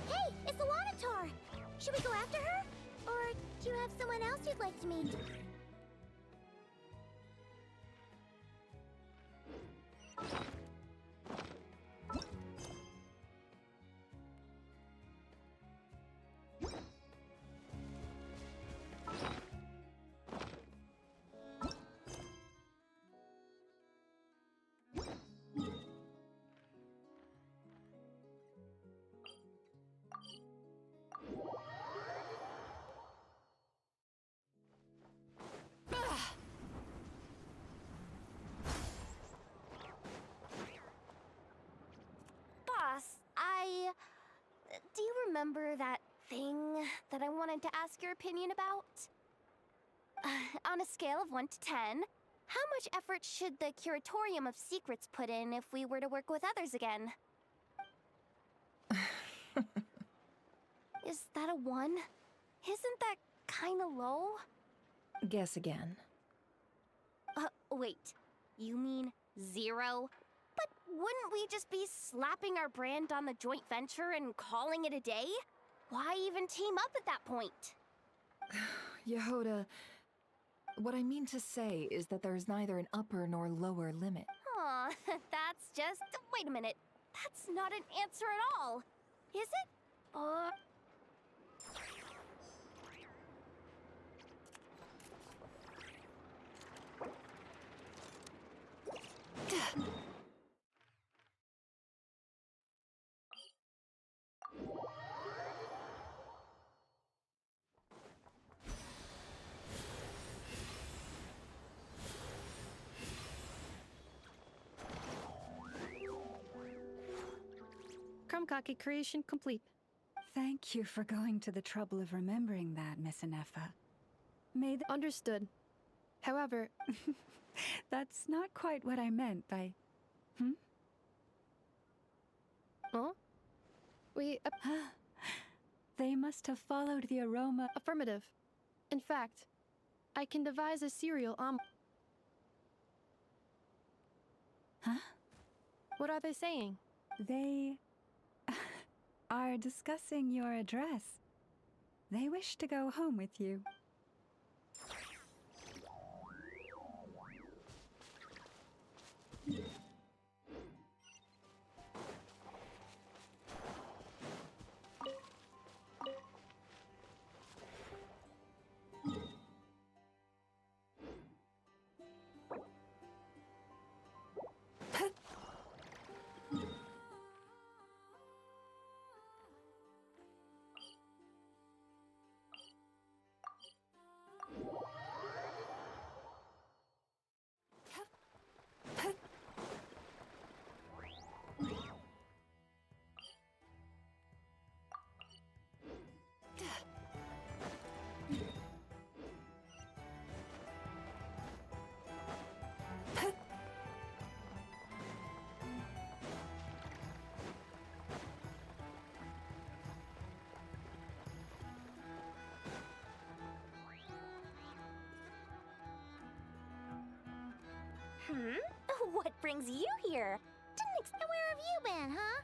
Speaker 3: Hey, it's Alanatar! Should we go after her? Or do you have someone else you'd like to meet?
Speaker 8: Do you remember that thing that I wanted to ask your opinion about? On a scale of 1 to 10, how much effort should the Curatorium of Secrets put in if we were to work with others again? Is that a 1? Isn't that kinda low?
Speaker 7: Guess again.
Speaker 8: Wait. You mean 0? But wouldn't we just be slapping our brand on the joint venture and calling it a day? Why even team up at that point?
Speaker 7: Yehoda, What I mean to say is that there's neither an upper nor lower limit.
Speaker 8: Aw, that's just... Wait a minute. That's not an answer at all. Is it?
Speaker 4: Krumkake creation complete.
Speaker 16: Thank you for going to the trouble of remembering that, Miss Anefa.
Speaker 4: Understood. However...
Speaker 16: That's not quite what I meant by...
Speaker 4: Huh?
Speaker 16: They must have followed the aroma...
Speaker 4: Affirmative. In fact, I can devise a cereal
Speaker 16: Huh?
Speaker 4: What are they saying?
Speaker 16: They... are discussing your address. They wish to go home with you.
Speaker 8: What brings you here?
Speaker 3: Where have you been, huh?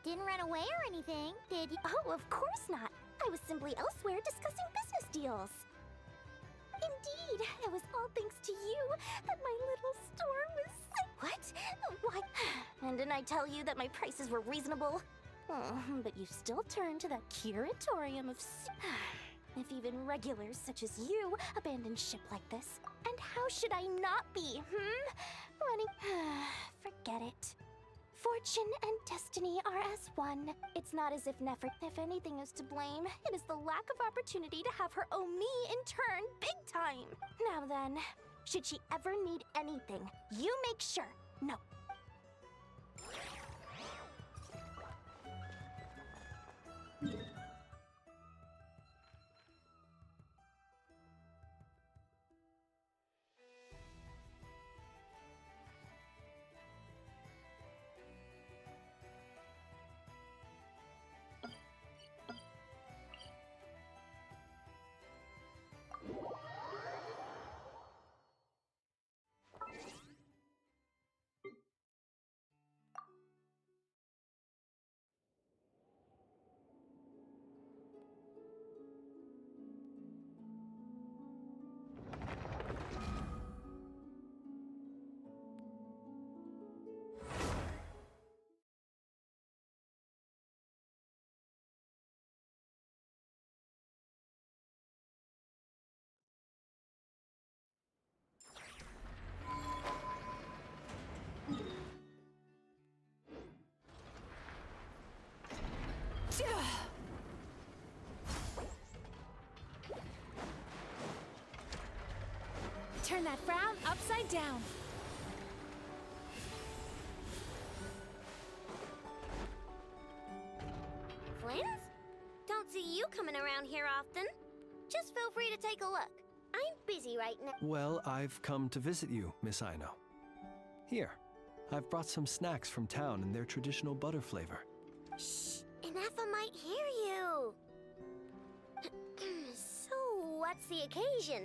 Speaker 3: Didn't run away or anything, did you?
Speaker 8: Oh, of course not. I was simply elsewhere discussing business deals. Indeed, it was all thanks to you that my little store was What? Why? And didn't I tell you that my prices were reasonable? Oh, but you still turn to that curatorium of if even regulars such as you abandon ship like this. And how should I not be, Running... Forget it. Fortune and destiny are as one. It's not as if Nefer, if anything is to blame, it is the lack of opportunity to have her owe me in turn big time. Now then, should she ever need anything, you make sure. No.
Speaker 12: Turn that frown upside down.
Speaker 11: Friends? Don't see you coming around here often. Just feel free to take a look. I'm busy right now.
Speaker 10: Well, I've come to visit you, Miss Aino. Here, I've brought some snacks from town in their traditional butter flavor.
Speaker 11: Shh, Inefa might hear you. So, what's the occasion?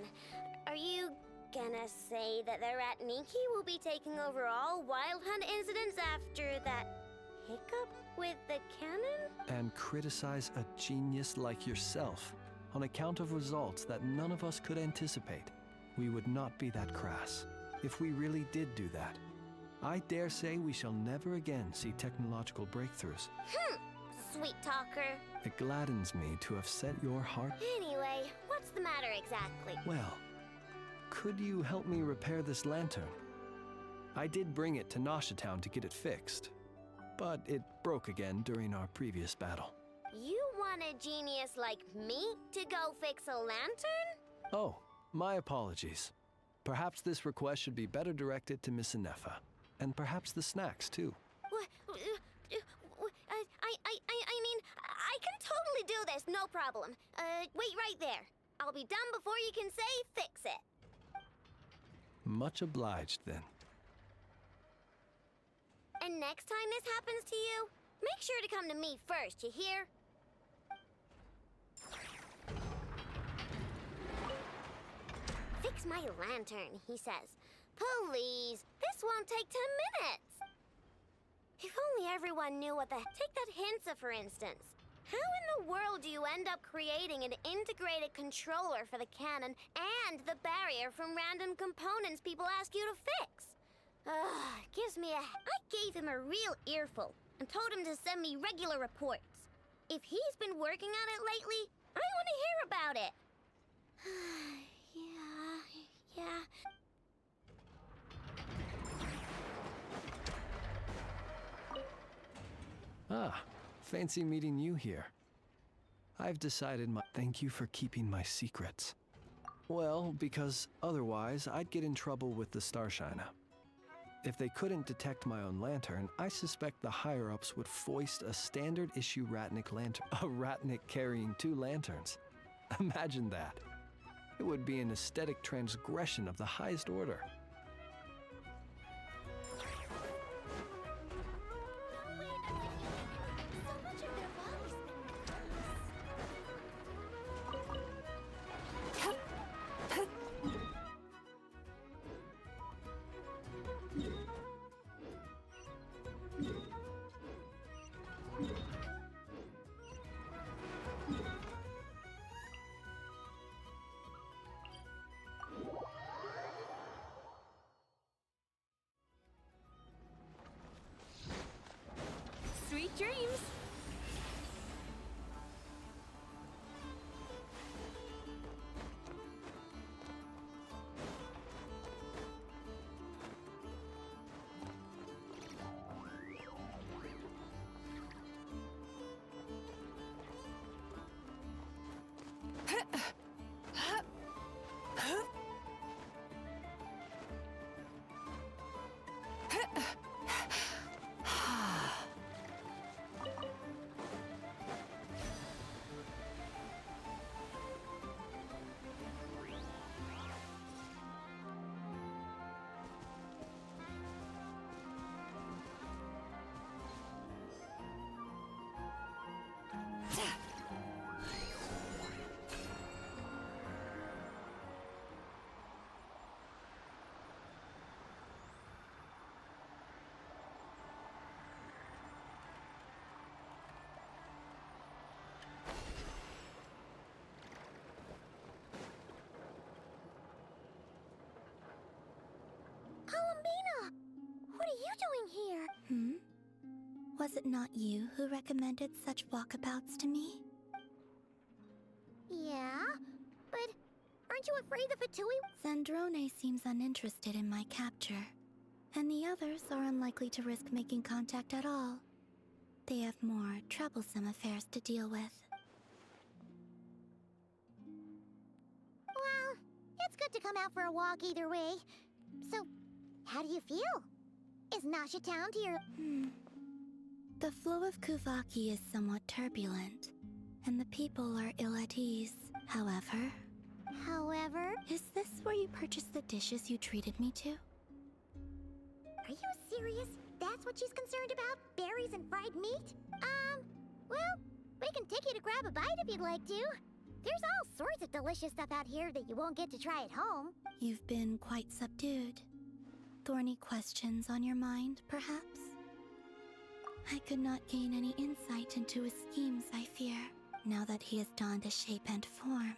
Speaker 11: Are you gonna say that the rat Niki will be taking over all Wild Hunt incidents after that hiccup with the cannon?
Speaker 10: And criticize a genius like yourself on account of results that none of us could anticipate. we would not be that crass if we really did do that. I dare say we shall never again see technological breakthroughs.
Speaker 11: Sweet talker.
Speaker 10: It gladdens me to have set your heart.
Speaker 11: Anyway, what's the matter exactly?
Speaker 10: Well, could you help me repair this lantern? I did bring it to Nasha Town to get it fixed, but it broke again during our previous battle.
Speaker 11: You want a genius like me to go fix a lantern?
Speaker 10: Oh, my apologies. Perhaps this request should be better directed to Miss Inefa, and perhaps the snacks too.
Speaker 11: I mean, I can totally do this, no problem. Wait right there. I'll be done before you can say fix it.
Speaker 10: Much obliged then.
Speaker 11: And next time this happens to you, make sure to come to me first, you hear? Fix my lantern, he says. Please, this won't take 10 minutes. If only everyone knew what the... Take that Hinsa, for instance. How in the world do you end up creating an integrated controller for the cannon and the barrier from random components people ask you to fix? Gives me a... I gave him a real earful and told him to send me regular reports. If he's been working on it lately, I want to hear about it. Yeah.
Speaker 10: Ah, fancy meeting you here. I've decided my... Thank you for keeping my secrets. Well, because otherwise I'd get in trouble with the Starshiner. If they couldn't detect my own lantern, I suspect the higher-ups would foist a standard-issue Ratnik lantern. A Ratnik carrying 2 lanterns. Imagine that. It would be an aesthetic transgression of the highest order.
Speaker 12: Sweet dreams!
Speaker 3: Columbina! What are you doing here?
Speaker 17: Was it not you who recommended such walkabouts to me?
Speaker 3: Yeah, but aren't you afraid the Fatui?
Speaker 17: Zandrone seems uninterested in my capture, and the others are unlikely to risk making contact at all. They have more troublesome affairs to deal with.
Speaker 3: Well, it's good to come out for a walk either way. So, how do you feel? Is Nasha Town to your...
Speaker 17: The flow of Kuvaki is somewhat turbulent, and the people are ill at ease. However... Is this where you purchased the dishes you treated me to?
Speaker 3: Are you serious? That's what she's concerned about? Berries and fried meat? Well, we can take you to grab a bite if you'd like to. There's all sorts of delicious stuff out here that you won't get to try at home.
Speaker 17: You've been quite subdued. Thorny questions on your mind, perhaps? I could not gain any insight into his schemes, I fear, now that he has donned a shape and form,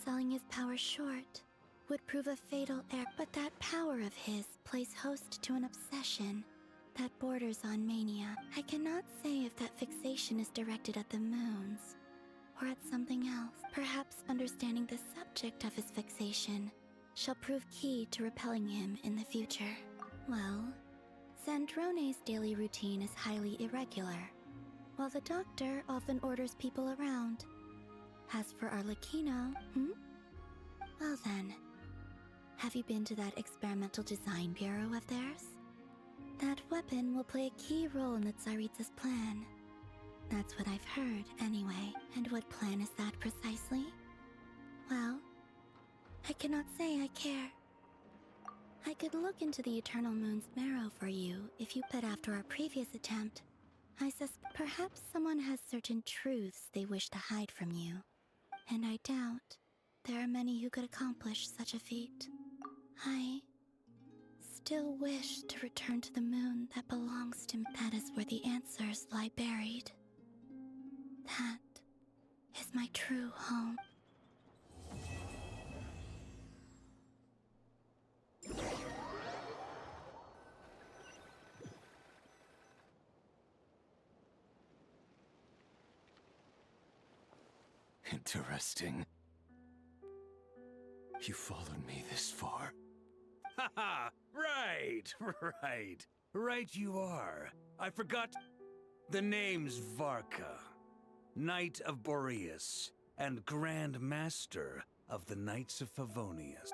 Speaker 17: selling his power short. would prove a fatal error. But that power of his plays host to an obsession that borders on mania. I cannot say if that fixation is directed at the moons or at something else. Perhaps understanding the subject of his fixation shall prove key to repelling him in the future. Well, Sandrone's daily routine is highly irregular, while the doctor often orders people around. As for Arlecchino, well then, have you been to that experimental design bureau of theirs? That weapon will play a key role in the Tsaritsa's plan. That's what I've heard, anyway. And what plan is that precisely? Well, I cannot say I care. I could look into the Eternal Moon's marrow for you if you, but after our previous attempt, I suspect perhaps someone has certain truths they wish to hide from you. And I doubt there are many who could accomplish such a feat. I still wish to return to the moon that belongs to me. That is where the answers lie buried. That is my true home.
Speaker 21: Interesting. You followed me this far.
Speaker 20: Haha! Right, right. Right you are. I forgot. The name's Varka, Knight of Boreas, and Grand Master of the Knights of Favonius.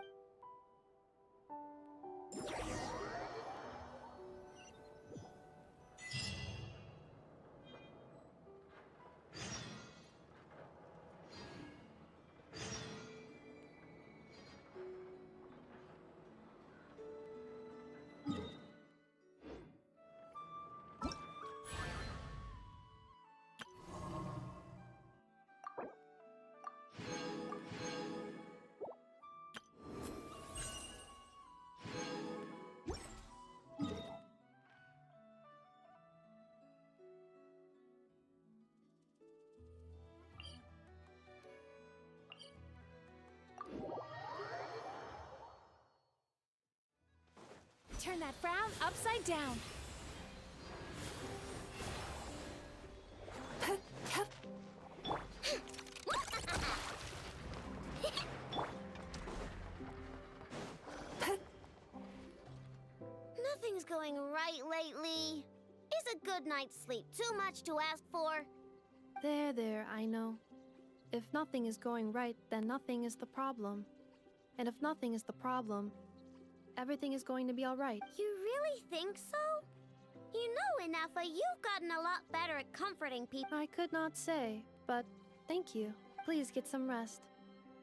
Speaker 8: Turn that frown upside down.
Speaker 11: Nothing's going right lately. Is a good night's sleep too much to ask for?
Speaker 4: There, I know. If nothing is going right, then nothing is the problem. And if nothing is the problem, everything is going to be alright.
Speaker 11: You really think so? You know, Inefa, you've gotten a lot better at comforting people.
Speaker 4: I could not say, but thank you. Please get some rest.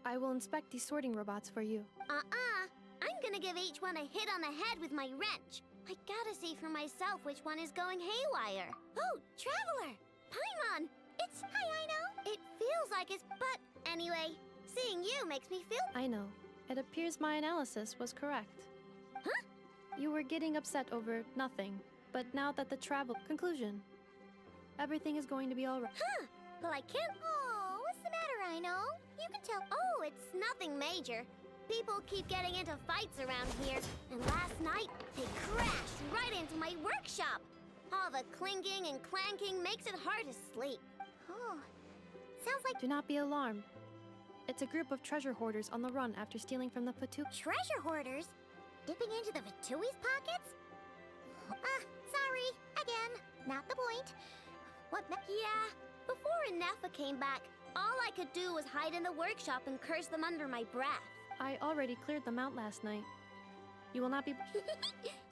Speaker 4: I will inspect these sorting robots for you.
Speaker 11: I'm gonna give each one a hit on the head with my wrench. I gotta see for myself which one is going haywire. Oh, Traveler! Paimon! It's... Hi, I know! It feels like it's... But anyway, seeing you makes me feel...
Speaker 4: I know. It appears my analysis was correct.
Speaker 11: Huh?
Speaker 4: You were getting upset over nothing, but now that the travel... Conclusion. Everything is going to be alright.
Speaker 11: Huh! Well, I can't... Oh, what's the matter, I know? You can tell... Oh, it's nothing major. People keep getting into fights around here, and last night, they crashed right into my workshop. All the clinking and clanking makes it hard to sleep.
Speaker 3: Oh, sounds like...
Speaker 4: Do not be alarmed. It's a group of treasure hoarders on the run after stealing from the Fatu...
Speaker 3: Treasure hoarders? Dipping into the Vatui's pockets? Sorry, again, not the point. What the...
Speaker 11: Yeah, before Inefa came back, all I could do was hide in the workshop and curse them under my breath.
Speaker 4: I already cleared them out last night. You will not be...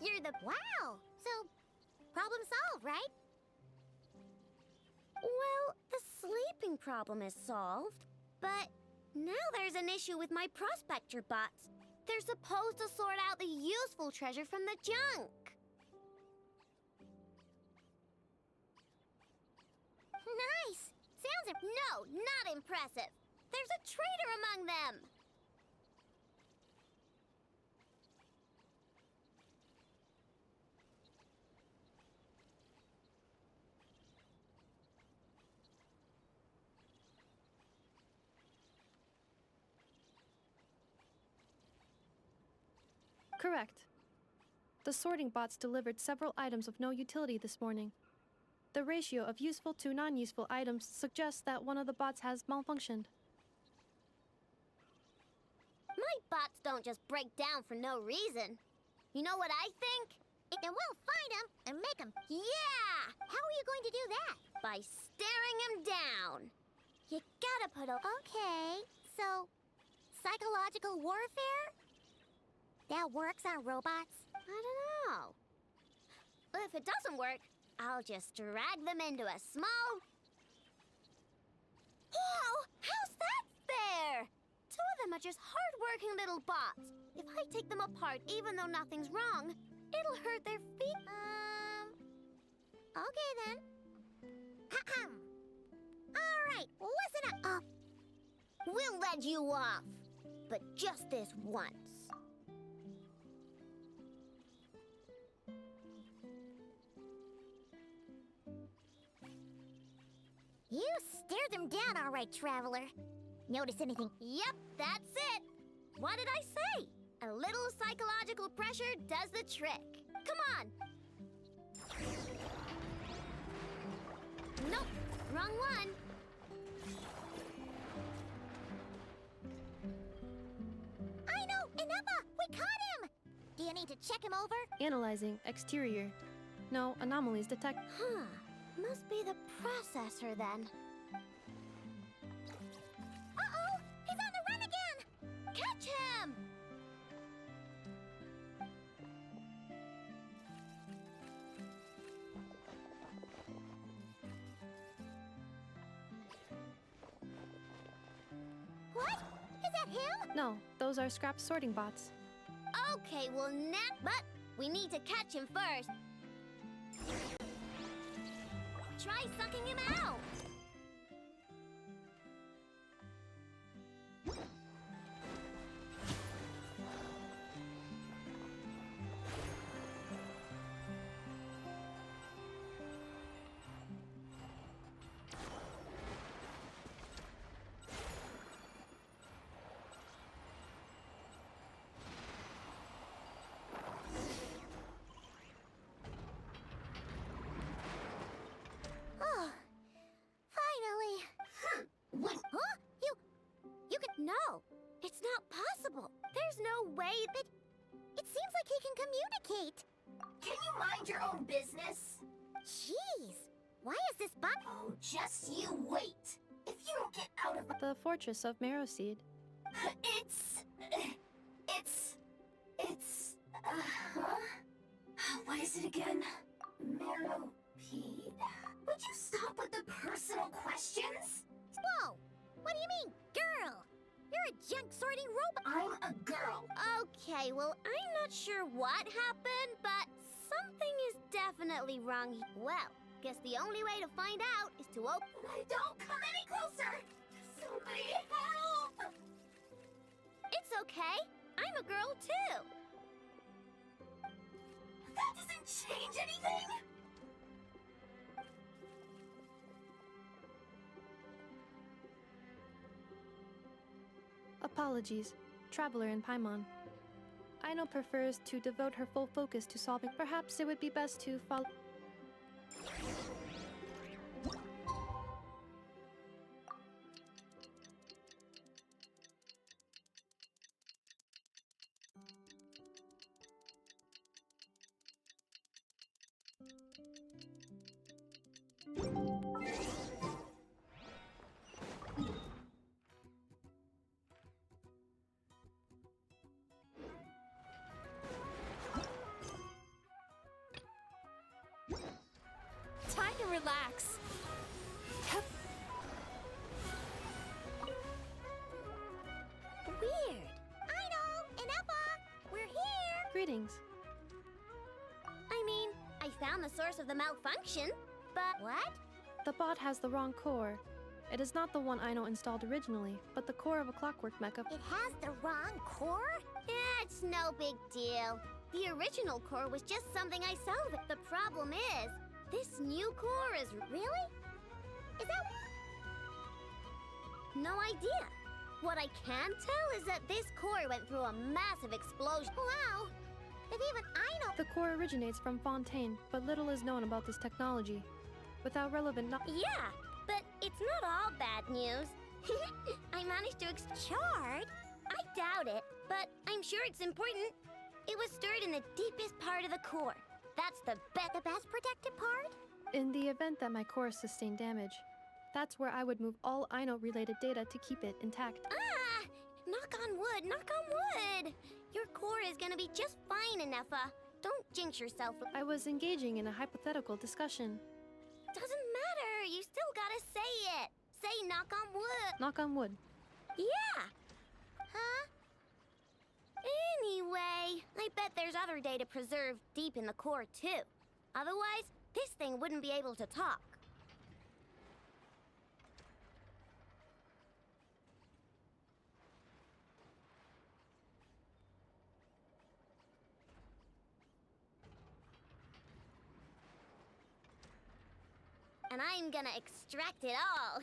Speaker 3: You're the... Wow! So, problem solved, right?
Speaker 11: Well, the sleeping problem is solved, but now there's an issue with my prospector bots. They're supposed to sort out the useful treasure from the junk.
Speaker 3: Nice! Sounds...
Speaker 11: No, not impressive. There's a traitor among them.
Speaker 4: Correct. The sorting bots delivered several items of no utility this morning. The ratio of useful to non-useful items suggests that one of the bots has malfunctioned.
Speaker 11: My bots don't just break down for no reason. You know what I think?
Speaker 3: And we'll find him and make him.
Speaker 11: Yeah!
Speaker 3: How are you going to do that?
Speaker 11: By staring him down. You gotta put a...
Speaker 3: Okay, so psychological warfare? That works on robots?
Speaker 11: I don't know. If it doesn't work, I'll just drag them into a small... Whoa! How's that fair? Two of them are just hard-working little bots. If I take them apart even though nothing's wrong, it'll hurt their feet.
Speaker 3: Okay then. Alright, listen up.
Speaker 11: We'll let you off, but just this once.
Speaker 3: You stared them down all right, Traveler. Notice anything?
Speaker 11: Yep, that's it. What did I say? A little psychological pressure does the trick. Come on. Nope, wrong one.
Speaker 3: I know, Ineppa! We caught him! Do you need to check him over?
Speaker 4: Analyzing exterior. No anomalies detected.
Speaker 11: Huh. Must be the processor then.
Speaker 3: Uh-oh! He's on the run again!
Speaker 11: Catch him!
Speaker 3: What? Is that him?
Speaker 4: No, those are scrap sorting bots.
Speaker 11: Okay, well, but we need to catch him first. Try sucking him out.
Speaker 3: Oh, finally.
Speaker 11: What?
Speaker 3: Huh? You can...
Speaker 11: No, it's not possible. There's no way that...
Speaker 3: It seems like he can communicate.
Speaker 12: Can you mind your own business?
Speaker 3: Jeez, why is this bot...
Speaker 12: Oh, just you wait. If you don't get out of
Speaker 4: The fortress of Marrowseed.
Speaker 12: What is it again? Marrowpeed. Would you stop with the personal questions?
Speaker 3: Whoa! What do you mean, girl? You're a junk sorting robot.
Speaker 12: I'm a girl.
Speaker 11: Okay, well, I'm not sure what happened, but something is definitely wrong. Well, guess the only way to find out is to open...
Speaker 12: Don't come any closer! Somebody help!
Speaker 11: It's okay. I'm a girl, too.
Speaker 12: That doesn't change anything!
Speaker 4: Apologies, Traveler in Paimon. Aino prefers to devote her full focus to solving. Perhaps it would be best to follow.
Speaker 14: Time to relax.
Speaker 11: Weird.
Speaker 3: Aino, Ineppa, we're here.
Speaker 4: Greetings.
Speaker 11: I mean, I found the source of the malfunction, but...
Speaker 3: What?
Speaker 4: The bot has the wrong core. It is not the one Aino installed originally, but the core of a clockwork mecha.
Speaker 3: It has the wrong core?
Speaker 11: Yeah, it's no big deal. The original core was just something I salvaged. The problem is, this new core is...
Speaker 3: Really? Is that...
Speaker 11: No idea. What I can tell is that this core went through a massive explosion.
Speaker 3: Wow, If even I know.
Speaker 4: The core originates from Fontaine, but little is known about this technology. Without relevant
Speaker 11: Yeah, but it's not all bad news. I managed to
Speaker 3: Chard?
Speaker 11: I doubt it, but I'm sure it's important. It was stored in the deepest part of the core. That's the
Speaker 3: best protected part?
Speaker 4: In the event that my core sustained damage, that's where I would move all Ino-related data to keep it intact.
Speaker 11: Ah! Knock on wood, knock on wood! Your core is gonna be just fine, Inefa. Don't jinx yourself.
Speaker 4: I was engaging in a hypothetical discussion.
Speaker 11: Doesn't matter, you still gotta say it. Say knock on wood.
Speaker 4: Knock on wood.
Speaker 11: Yeah! Huh? Anyway, I bet there's other data preserved deep in the core, too. Otherwise, this thing wouldn't be able to talk. And I'm gonna extract it all.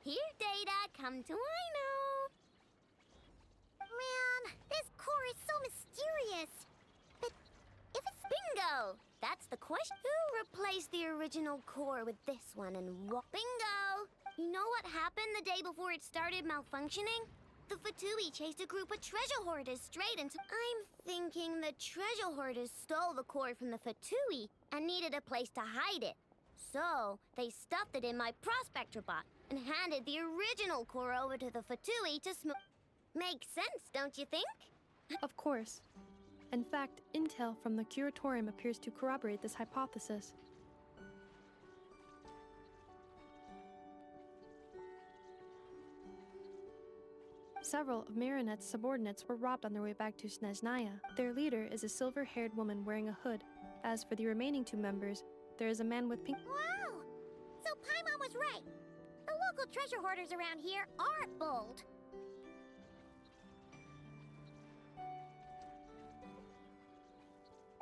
Speaker 11: Here, data, come to Ino.
Speaker 3: Man, this core is so mysterious. But if it's
Speaker 11: bingo! That's the question. Who replaced the original core with this one and what? Bingo! You know what happened the day before it started malfunctioning? The Fatui chased a group of treasure hoarders straight into... I'm thinking the treasure hoarders stole the core from the Fatui and needed a place to hide it. So, they stuffed it in my prospector bot and handed the original core over to the Fatui to Makes sense, don't you think?
Speaker 4: Of course. In fact, intel from the Curatorium appears to corroborate this hypothesis. Several of Marinette's subordinates were robbed on their way back to Snezhnaya. Their leader is a silver-haired woman wearing a hood. As for the remaining two members, there is a man with pink...
Speaker 3: Wow! So Paimon was right. The local treasure hoarders around here aren't bold.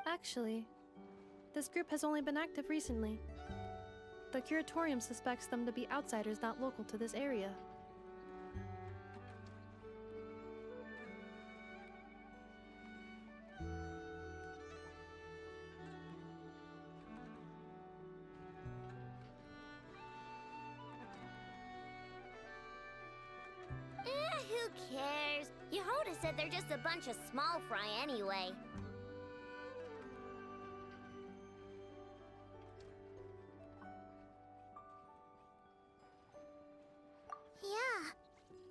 Speaker 4: Actually, this group has only been active recently. The Curatorium suspects them to be outsiders not local to this area.
Speaker 11: Who cares? Yehoda said they're just a bunch of small fry anyway.
Speaker 3: Yeah.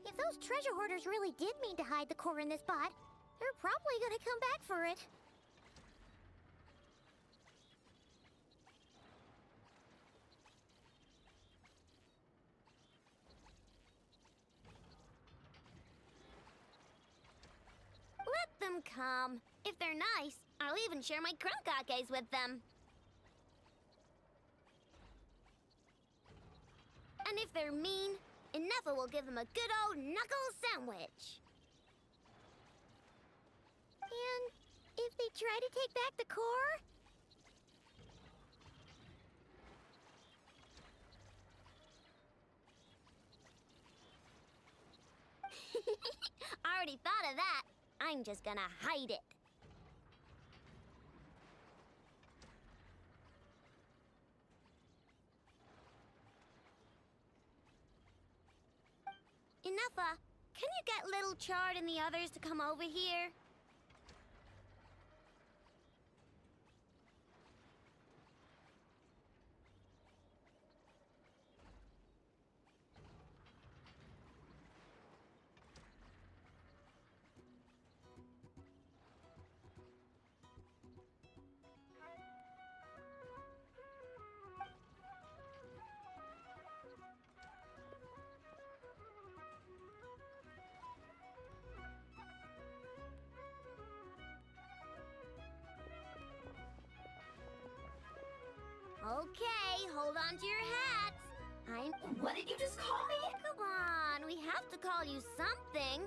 Speaker 3: If those treasure hoarders really did mean to hide the core in this bot, they're probably gonna come back for it.
Speaker 11: Let them come. If they're nice, I'll even share my crunkakes with them. And if they're mean, Inefa will give them a good old knuckle sandwich.
Speaker 3: And if they try to take back the core?
Speaker 11: I already thought of that. I'm just gonna hide it. Inefa, can you get Little Chard and the others to come over here? Okay, hold on to your hats.
Speaker 12: What did you just call me?
Speaker 11: Come on, we have to call you something.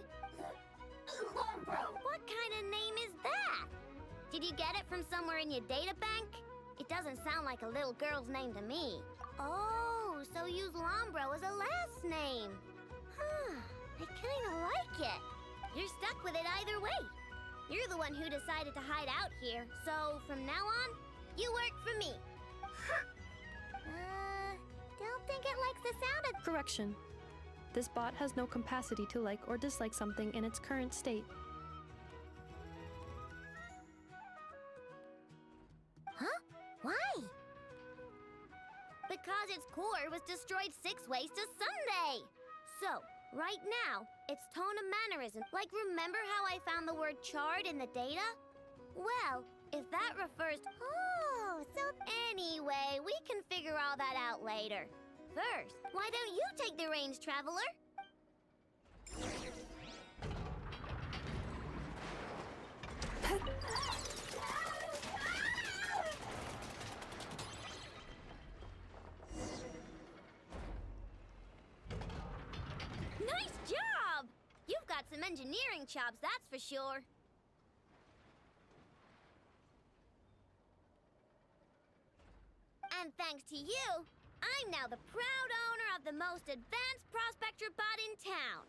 Speaker 12: Lombro.
Speaker 11: What kind of name is that? Did you get it from somewhere in your data bank? It doesn't sound like a little girl's name to me. Oh, so use Lombro as a last name. Huh, I kinda like it. You're stuck with it either way. You're the one who decided to hide out here, so from now on, you work for me.
Speaker 3: Don't think it likes the sound of—
Speaker 4: Correction. This bot has no capacity to like or dislike something in its current state.
Speaker 3: Huh? Why?
Speaker 11: Because its core was destroyed 6 ways to Sunday. So, right now, its tone of mannerism. Like, remember how I found the word charred in the data? Well, if that refers to—
Speaker 3: Oh, so
Speaker 11: Anyway, we can figure all that out later. First, why don't you take the reins, Traveler? Nice job! You've got some engineering chops, that's for sure. And thanks to you, I'm now the proud owner of the most advanced prospector bot in town.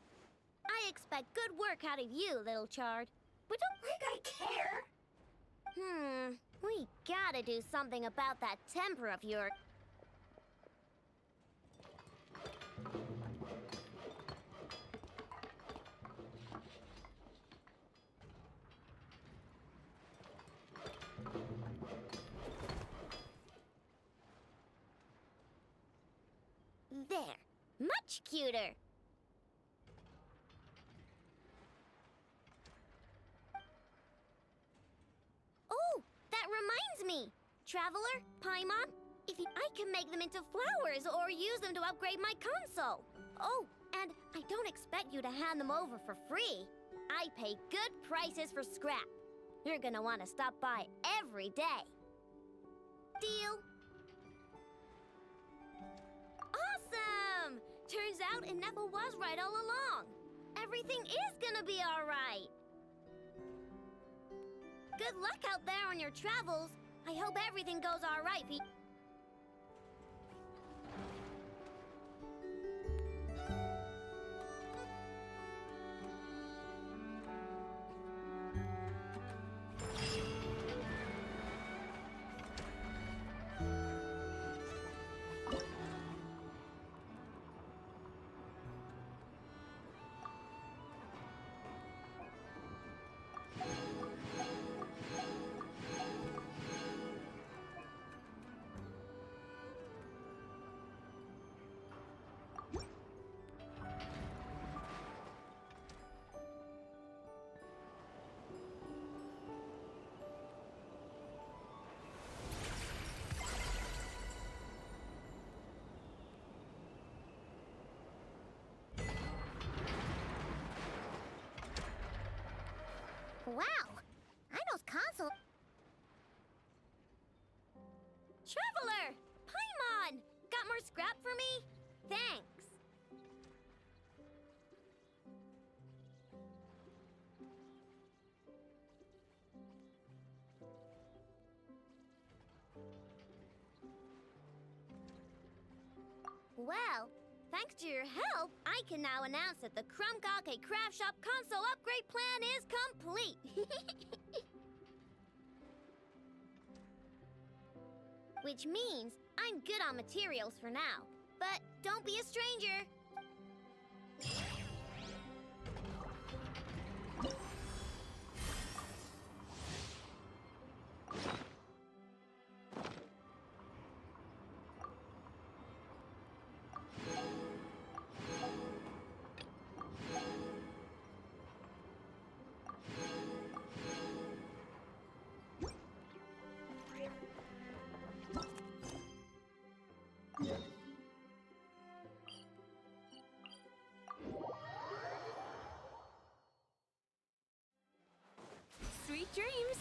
Speaker 11: I expect good work out of you, little Chard. But don't think I care. We gotta do something about that temper of yours. There. Much cuter. Oh, that reminds me. Traveler, Paimon, I can make them into flowers or use them to upgrade my console. Oh, and I don't expect you to hand them over for free. I pay good prices for scrap. You're gonna want to stop by every day. Deal? Awesome! Turns out Ineffa was right all along. Everything is gonna be all right. Good luck out there on your travels. I hope everything goes all right, V.
Speaker 3: wow. Ino's console.
Speaker 11: Traveler! Paimon! Got more scrap for me? Thanks. Well, thanks to your help, I can now announce that the Krumgake Craft Shop console upgrade plan is complete. Which means I'm good on materials for now. But don't be a stranger.
Speaker 12: Sweet dreams.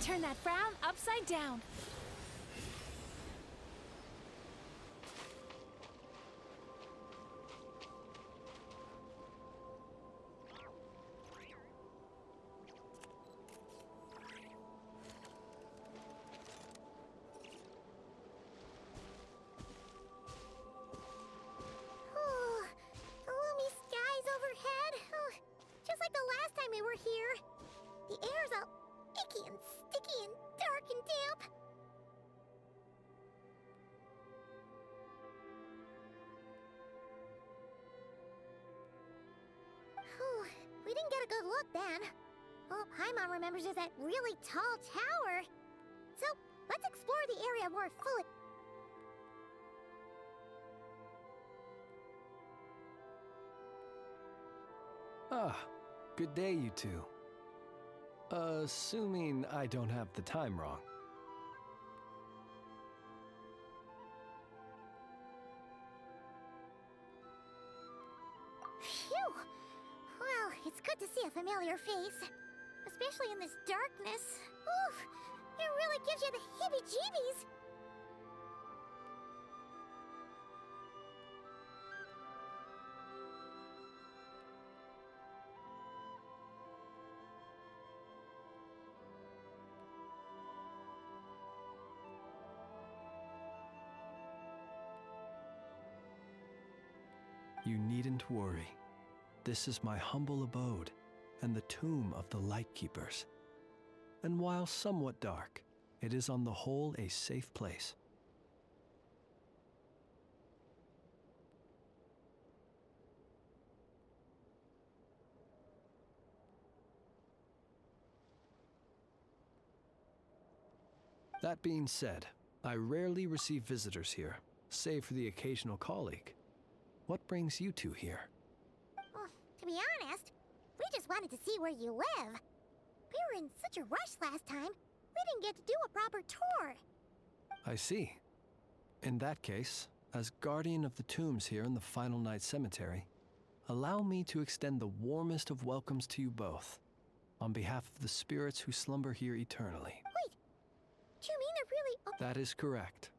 Speaker 12: Turn that frown upside down.
Speaker 3: a good look then. All Paimon remembers is that really tall tower. So, let's explore the area more fully.
Speaker 10: Ah, good day, you two. Assuming I don't have the time wrong.
Speaker 3: Phew! Well, it's good to see a familiar face. Especially in this darkness. Oof! It really gives you the heebie-jeebies!
Speaker 10: You needn't worry. This is my humble abode, and the tomb of the Lightkeepers. And while somewhat dark, it is on the whole a safe place. That being said, I rarely receive visitors here, save for the occasional colleague. What brings you two here?
Speaker 3: Well, to be honest, we just wanted to see where you live. We were in such a rush last time, we didn't get to do a proper tour.
Speaker 10: I see. In that case, as guardian of the tombs here in the Final Night Cemetery, allow me to extend the warmest of welcomes to you both, on behalf of the spirits who slumber here eternally.
Speaker 3: Wait, do you mean they're really...
Speaker 10: That is correct.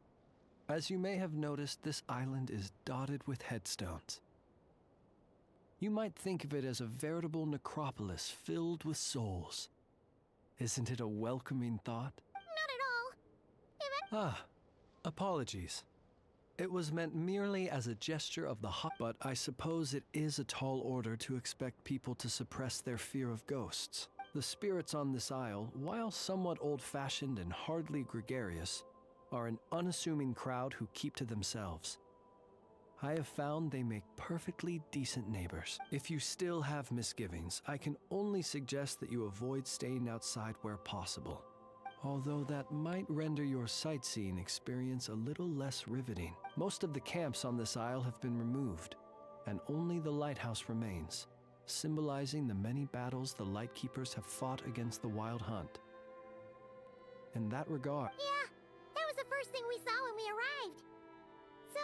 Speaker 10: As you may have noticed, this island is dotted with headstones. You might think of it as a veritable necropolis filled with souls. Isn't it a welcoming thought?
Speaker 3: Not at all.
Speaker 10: Ah, apologies. It was meant merely as a gesture of the heart, but I suppose it is a tall order to expect people to suppress their fear of ghosts. The spirits on this isle, while somewhat old-fashioned and hardly gregarious, are an unassuming crowd who keep to themselves. I have found they make perfectly decent neighbors. If you still have misgivings, I can only suggest that you avoid staying outside where possible, although that might render your sightseeing experience a little less riveting. Most of the camps on this isle have been removed, and only the lighthouse remains, symbolizing the many battles the Lightkeepers have fought against the Wild Hunt. In that regard...
Speaker 3: Yeah, that was the first thing we saw when we arrived. So,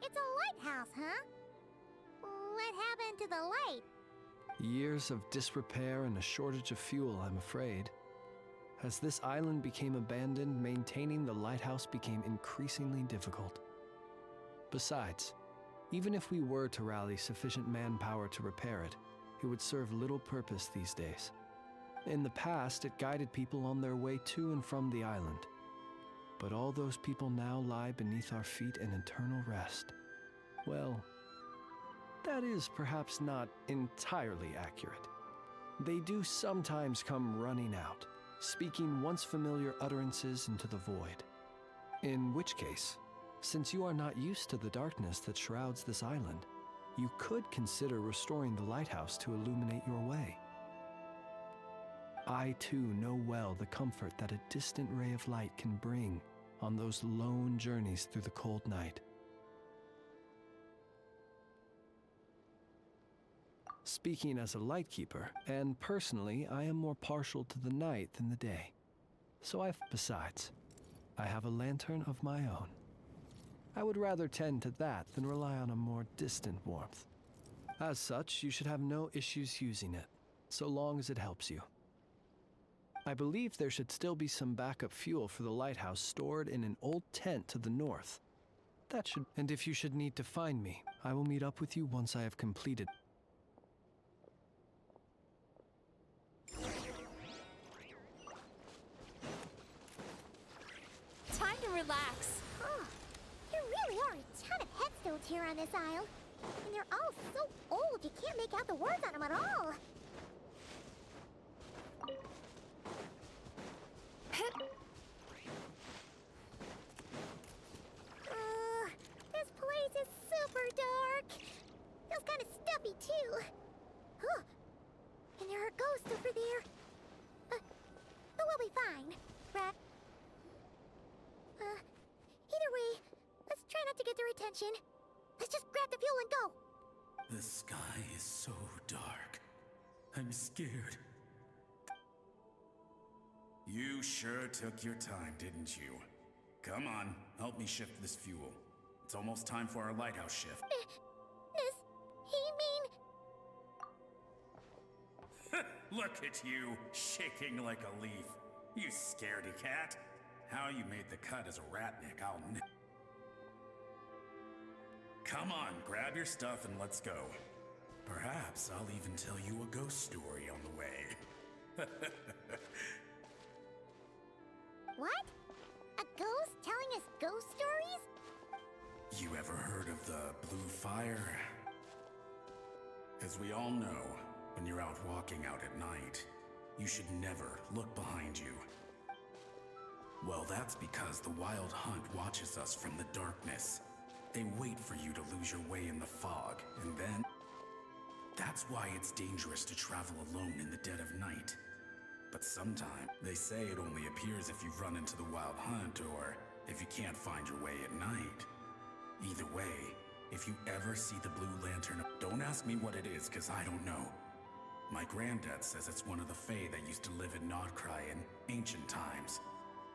Speaker 3: it's a lighthouse, huh? What happened to the light?
Speaker 10: Years of disrepair and a shortage of fuel, I'm afraid. As this island became abandoned, maintaining the lighthouse became increasingly difficult. Besides, even if we were to rally sufficient manpower to repair it, it would serve little purpose these days. In the past, it guided people on their way to and from the island. But all those people now lie beneath our feet in eternal rest. Well, that is perhaps not entirely accurate. They do sometimes come running out, speaking once familiar utterances into the void. In which case, since you are not used to the darkness that shrouds this island, you could consider restoring the lighthouse to illuminate your way. I too know well the comfort that a distant ray of light can bring on those lone journeys through the cold night. Speaking as a lightkeeper, and personally, I am more partial to the night than the day. So besides, I have a lantern of my own. I would rather tend to that than rely on a more distant warmth. As such, you should have no issues using it, so long as it helps you. I believe there should still be some backup fuel for the lighthouse stored in an old tent to the north. That should... And if you should need to find me, I will meet up with you once I have completed.
Speaker 8: Time to relax.
Speaker 3: Oh, there really are a ton of headstones here on this isle. And they're all so old you can't make out the words on them at all. This place is super dark. Feels kind of stuffy too. Huh. And your attention. Let's just grab the fuel and go.
Speaker 21: The sky is so dark. I'm scared.
Speaker 6: You sure took your time, didn't you? Come on, help me shift this fuel. It's almost time for our lighthouse shift.
Speaker 3: Does he mean...
Speaker 6: Look at you, shaking like a leaf. You scaredy cat. How you made the cut as a ratnik, I'll Come on, grab your stuff and let's go. Perhaps I'll even tell you a ghost story on the way.
Speaker 3: What? A ghost telling us ghost stories?
Speaker 6: You ever heard of the blue fire? As we all know, when you're out walking out at night, you should never look behind you. Well, that's because the Wild Hunt watches us from the darkness. They wait for you to lose your way in the fog, and then... That's why it's dangerous to travel alone in the dead of night. But sometimes, they say it only appears if you've run into the Wild Hunt or if you can't find your way at night. Either way, if you ever see the blue lantern, don't ask me what it is, cause I don't know. My granddad says it's one of the Fae that used to live in Krai in ancient times.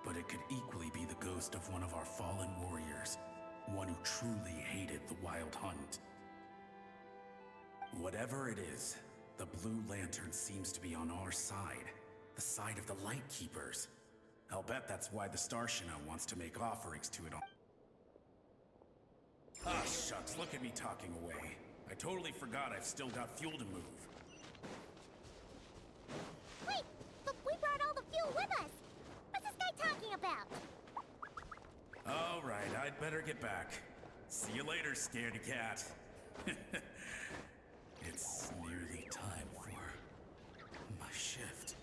Speaker 6: But it could equally be the ghost of one of our fallen warriors, one who truly hated the Wild Hunt. Whatever it is, the blue lantern seems to be on our side, the side of the Light Keepers. I'll bet that's why the Starshina wants to make offerings to it all. Ah, shucks, look at me talking away. I totally forgot I've still got fuel to move.
Speaker 3: Wait, but we brought all the fuel with us. What's this guy talking about?
Speaker 6: All right, I'd better get back. See you later, scaredy cat. It's nearly time for my shift.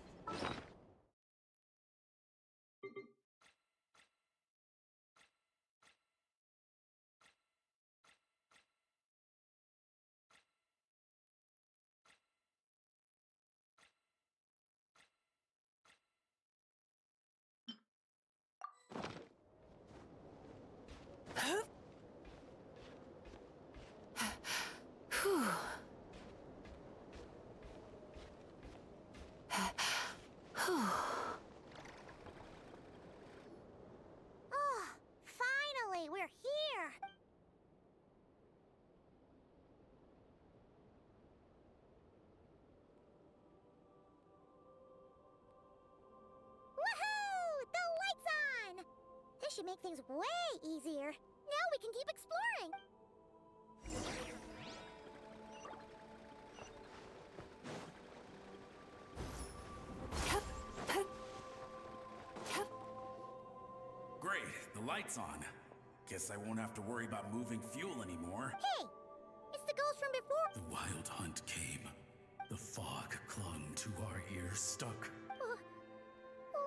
Speaker 3: Oh, finally, we're here. Woohoo! The light's on! This should make things way easier. Now we can keep exploring.
Speaker 6: Great, the light's on. Guess I won't have to worry about moving fuel anymore.
Speaker 3: Hey, it's the ghost from before.
Speaker 6: The Wild Hunt came. The fog clung to our ears, stuck.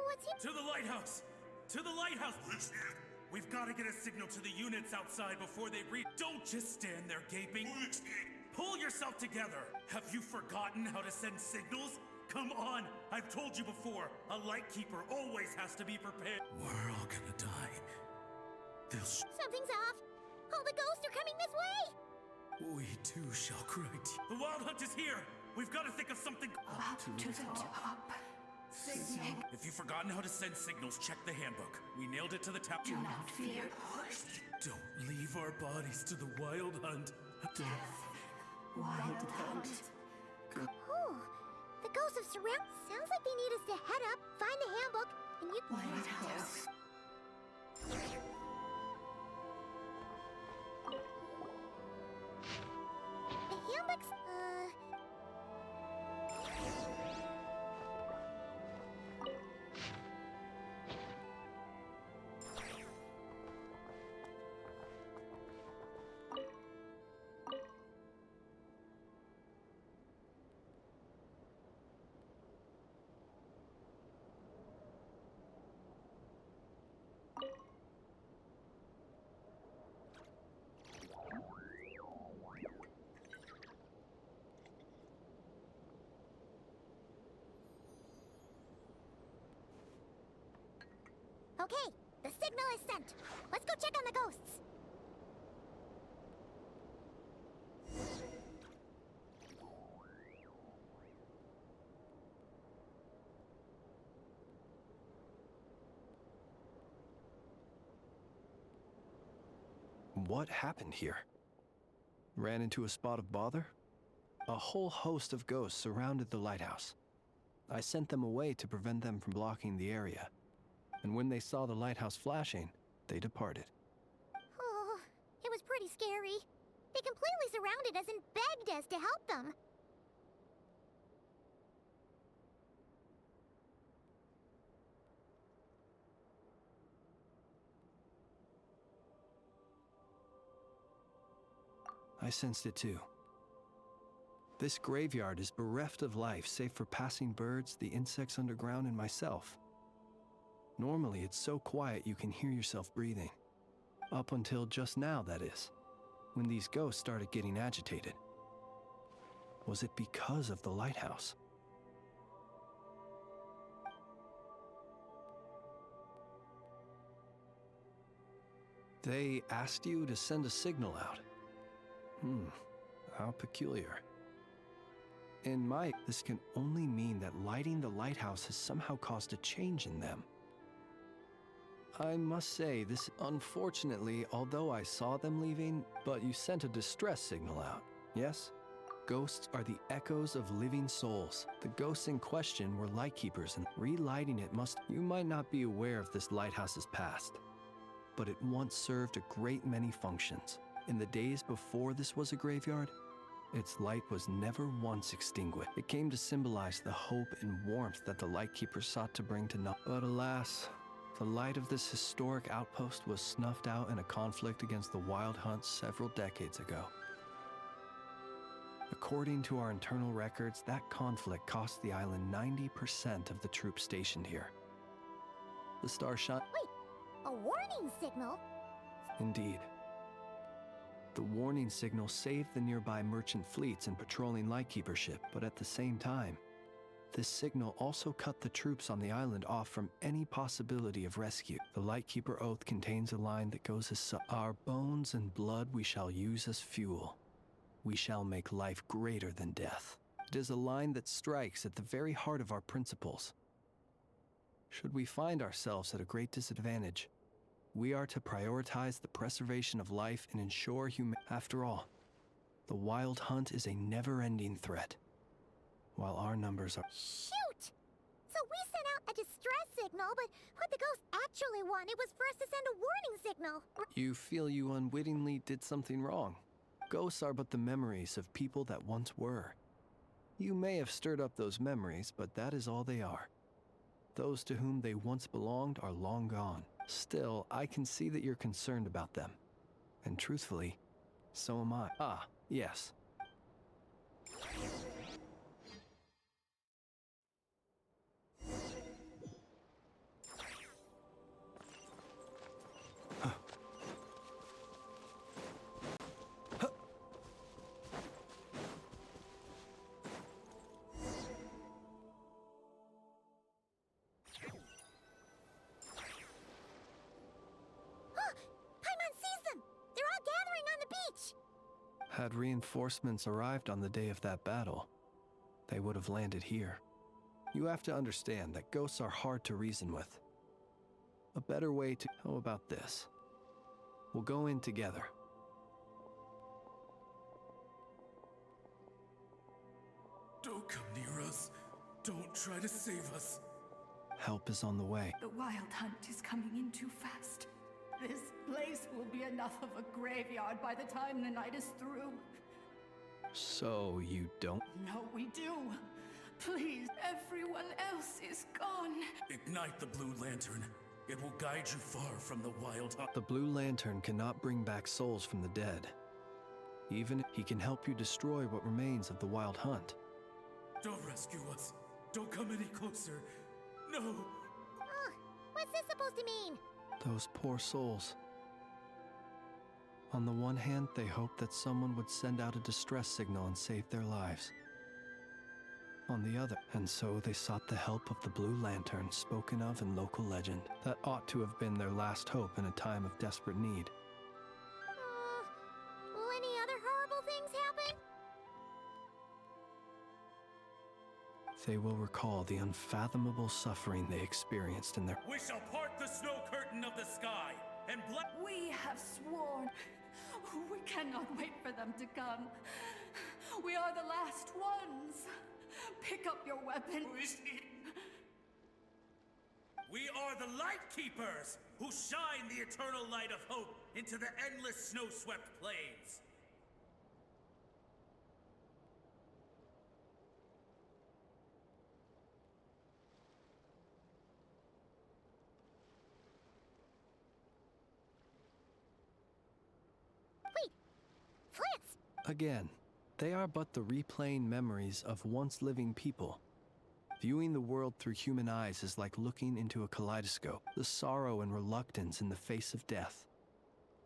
Speaker 3: What's he...
Speaker 6: To the lighthouse! To the lighthouse! We've got to get a signal to the units outside before they reach. Don't just stand there gaping. Pull yourself together. Have you forgotten how to send signals? Come on! I've told you before, a light keeper always has to be prepared. We're all gonna die. They'll
Speaker 3: Something's off. All the ghosts are coming this way.
Speaker 6: We too shall cry. The Wild Hunt is here! We've got to think of something.
Speaker 16: Up to the top.
Speaker 6: If you've forgotten how to send signals, check the handbook. We nailed it to the top.
Speaker 16: Do not fear.
Speaker 6: Don't leave our bodies to the Wild Hunt.
Speaker 16: Death. Wild Hunt.
Speaker 3: Oh, the ghosts of surround. Sounds like they need us to head up, find the handbook, and you.
Speaker 16: Lighthouse.
Speaker 3: The handbook's. Okay, the signal is sent. Let's go check on the ghosts.
Speaker 10: What happened here? Ran into a spot of bother? A whole host of ghosts surrounded the lighthouse. I sent them away to prevent them from blocking the area. And when they saw the lighthouse flashing, they departed.
Speaker 3: Oh, it was pretty scary. They completely surrounded us and begged us to help them.
Speaker 10: I sensed it too. This graveyard is bereft of life save for passing birds, the insects underground, and myself. Normally, it's so quiet you can hear yourself breathing. Up until just now, that is, when these ghosts started getting agitated. Was it because of the lighthouse? They asked you to send a signal out. How peculiar. This can only mean that lighting the lighthouse has somehow caused a change in them. I must say, unfortunately, although I saw them leaving, but you sent a distress signal out, yes? Ghosts are the echoes of living souls. The ghosts in question were lightkeepers, and relighting it You might not be aware of this lighthouse's past, but it once served a great many functions. In the days before this was a graveyard, its light was never once extinguished. It came to symbolize the hope and warmth that the lightkeepers sought to bring to But alas, the light of this historic outpost was snuffed out in a conflict against the Wild Hunt several decades ago. According to our internal records, that conflict cost the island 90% of the troops stationed here. The star shine.
Speaker 3: Wait, a warning signal?
Speaker 10: Indeed. The warning signal saved the nearby merchant fleets and patrolling lightkeeper ship, but at the same time, this signal also cut the troops on the island off from any possibility of rescue. The Lightkeeper Oath contains a line that goes as such: "Our bones and blood we shall use as fuel. We shall make life greater than death." It is a line that strikes at the very heart of our principles. Should we find ourselves at a great disadvantage, we are to prioritize the preservation of life and ensure After all, the Wild Hunt is a never-ending threat, while our numbers are...
Speaker 3: Shoot! So we sent out a distress signal, but what the ghost actually wanted was for us to send a warning signal.
Speaker 10: You feel you unwittingly did something wrong. Ghosts are but the memories of people that once were. You may have stirred up those memories, but that is all they are. Those to whom they once belonged are long gone. Still, I can see that you're concerned about them. And truthfully, so am I. Ah, yes. Had reinforcements arrived on the day of that battle, they would have landed here. You have to understand that ghosts are hard to reason with. A better way to... How about this? We'll go in together.
Speaker 6: Don't come near us. Don't try to save us.
Speaker 10: Help is on the way.
Speaker 19: The Wild Hunt is coming in too fast. This place will be enough of a graveyard by the time the night is through.
Speaker 10: So you don't?
Speaker 19: No, we do. Please, everyone else is gone.
Speaker 6: Ignite the Blue Lantern. It will guide you far from the Wild Hunt.
Speaker 10: The Blue Lantern cannot bring back souls from the dead. Even if he can help you destroy what remains of the Wild Hunt.
Speaker 6: Don't rescue us. Don't come any closer. No.
Speaker 3: What's this supposed to mean?
Speaker 10: Those poor souls. On the one hand, they hoped that someone would send out a distress signal and save their lives. On the other, and so they sought the help of the Blue Lantern spoken of in local legend. That ought to have been their last hope in a time of desperate need.
Speaker 3: Will any other horrible things happen?
Speaker 10: They will recall the unfathomable suffering they experienced in their...
Speaker 20: We shall part the snow curtain of the sky and
Speaker 19: We have sworn We cannot wait for them to come. We are the last ones. Pick up your weapon.
Speaker 20: We are the Light Keepers, who shine the eternal light of hope into the endless snow-swept plains.
Speaker 3: Wait! Flance!
Speaker 10: Again, they are but the replaying memories of once living people. Viewing the world through human eyes is like looking into a kaleidoscope. The sorrow and reluctance in the face of death.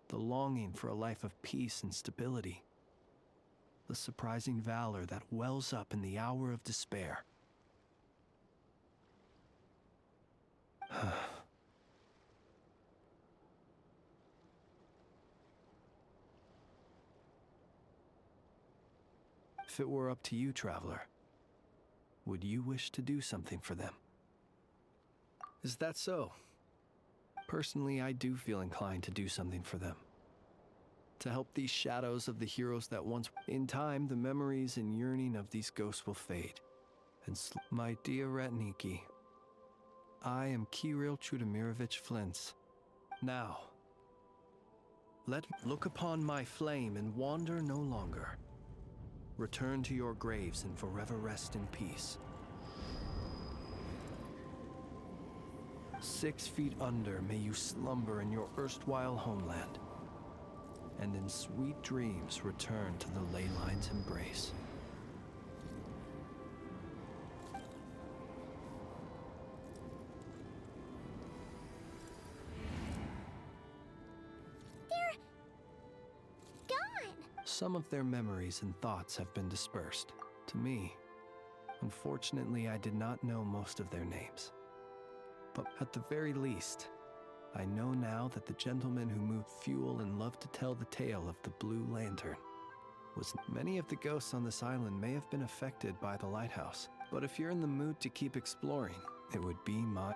Speaker 10: The longing for a life of peace and stability. The surprising valor that wells up in the hour of despair. If it were up to you, traveler, would you wish to do something for them? Is that so? Personally, I do feel inclined to do something for them. To help these shadows of the heroes that once... In time, the memories and yearning of these ghosts will fade. And my dear Ratniki, I am Kirill Chudamirovich Flintz. Now, look upon my flame and wander no longer. Return to your graves and forever rest in peace. 6 feet under may you slumber in your erstwhile homeland, and in sweet dreams return to the ley line's embrace.
Speaker 3: They're gone!
Speaker 10: Some of their memories and thoughts have been dispersed. To me, unfortunately, I did not know most of their names. But at the very least, I know now that the gentleman who moved fuel and loved to tell the tale of the Blue Lantern was... Many of the ghosts on this island may have been affected by the lighthouse, but if you're in the mood to keep exploring, it would be my...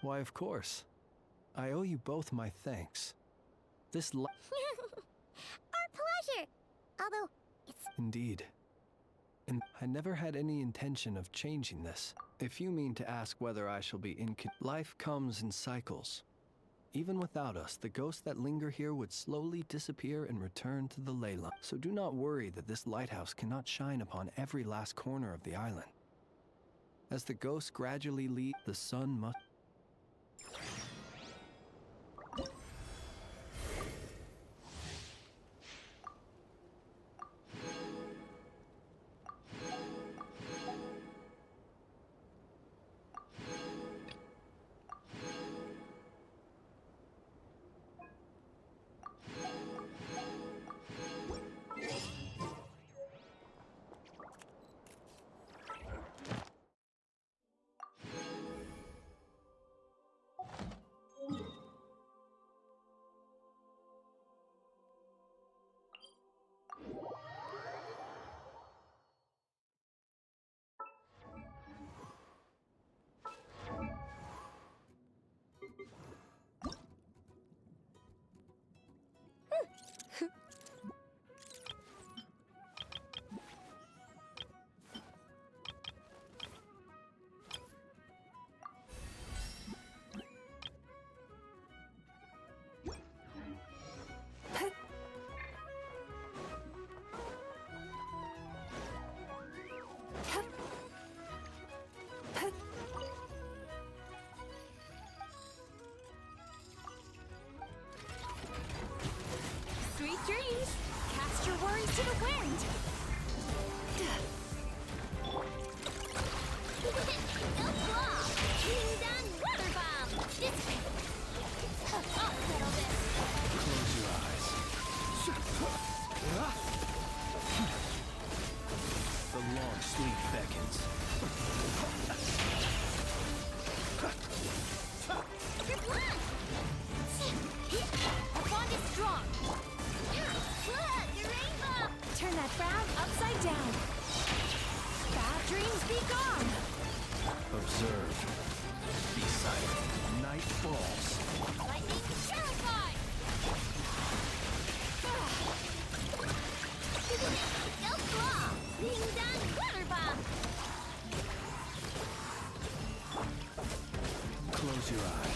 Speaker 10: Why, of course. I owe you both my thanks. This
Speaker 3: Our pleasure! Although, it's...
Speaker 10: Indeed. And I never had any intention of changing this. If you mean to ask whether I shall be life comes in cycles. Even without us, the ghosts that linger here would slowly disappear and return to the ley line. So do not worry that this lighthouse cannot shine upon every last corner of the island. As the ghosts gradually leave, the sun must...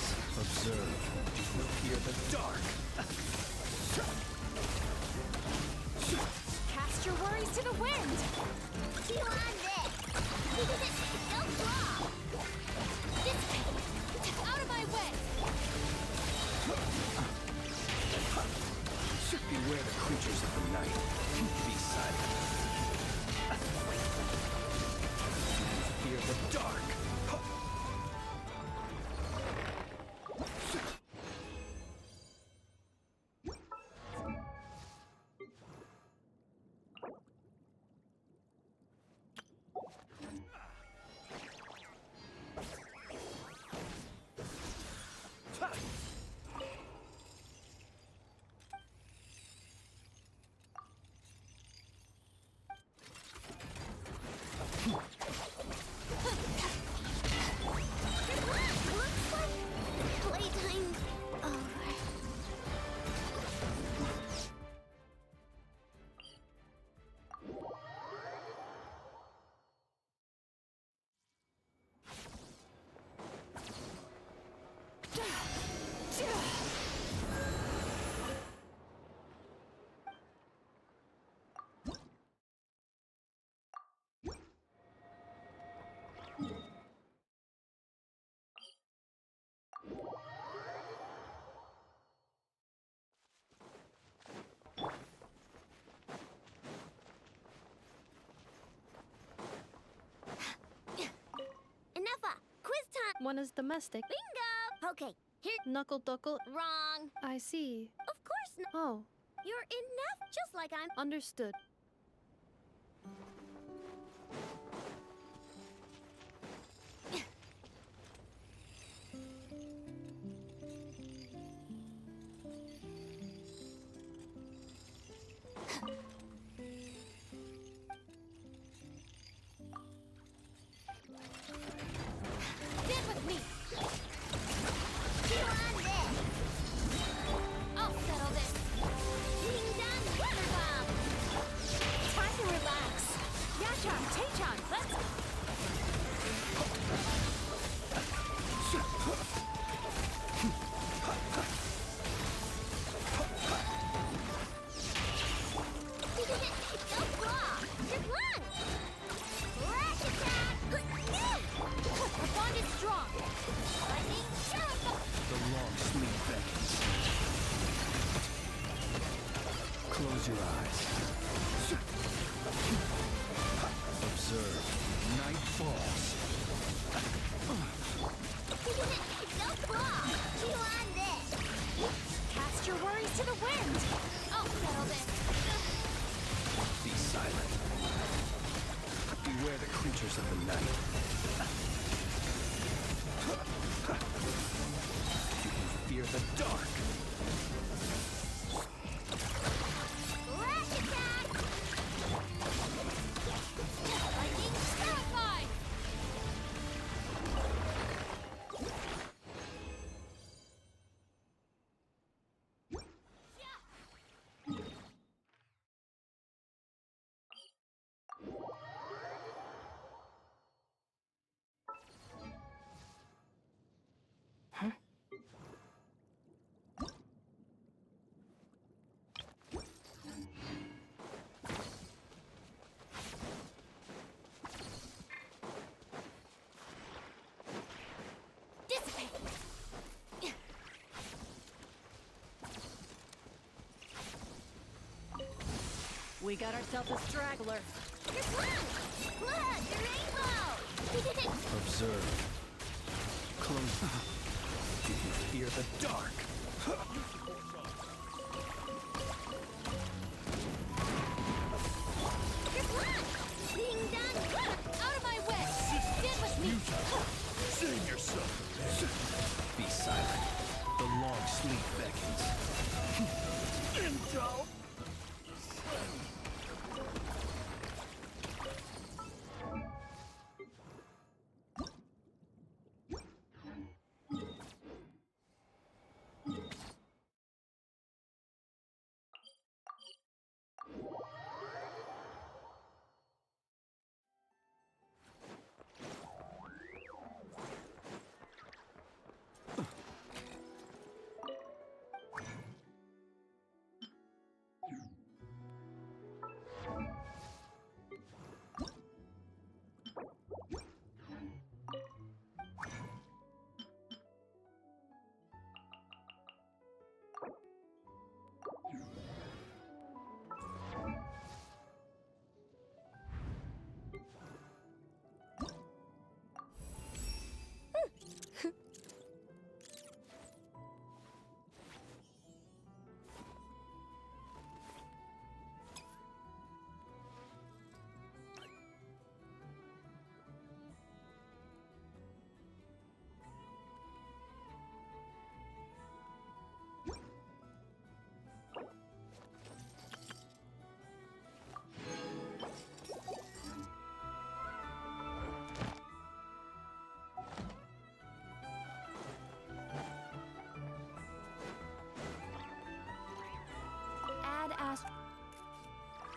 Speaker 10: eyes. Observe. Fear the dark.
Speaker 12: Cast your worries to the wind!
Speaker 11: You on this! Go claw!
Speaker 12: Out of my way!
Speaker 10: Beware the creatures of the night. Be silent. Fear the dark.
Speaker 11: Playtime's over. Enough! Quiz time!
Speaker 4: One is domestic.
Speaker 11: Bingo! Okay, here.
Speaker 4: Knuckle duckle.
Speaker 11: Wrong.
Speaker 4: I see.
Speaker 11: Of course not.
Speaker 4: Oh,
Speaker 11: You're enough, just like I'm.
Speaker 4: understood.
Speaker 12: Stand with me!
Speaker 11: You on this!
Speaker 12: I'll settle this!
Speaker 11: Ding dong, water bomb!
Speaker 12: Time to relax! Yachan, Taechan, let's...
Speaker 11: Go claw! Just run! Crash attack!
Speaker 12: The bond is strong!
Speaker 11: Lightning terrible!
Speaker 10: The long sleep beckons. Close your eyes. Observe. Night falls.
Speaker 11: Go claw! You on this!
Speaker 12: Cast your worries to the wind! I'll settle this!
Speaker 10: Be silent. Beware the creatures of the night. You can fear the dark.
Speaker 11: Crash attack!
Speaker 12: Lightning terrified! Dissipate!
Speaker 14: We got ourselves a straggler.
Speaker 11: Just run! Look, the rainbow!
Speaker 10: Observe. Close. You can fear the dark.
Speaker 11: Just run! Ding dong,
Speaker 12: Out of my way! Stand with me!
Speaker 10: Save yourself. Be silent. The long sleep beckons. Intro.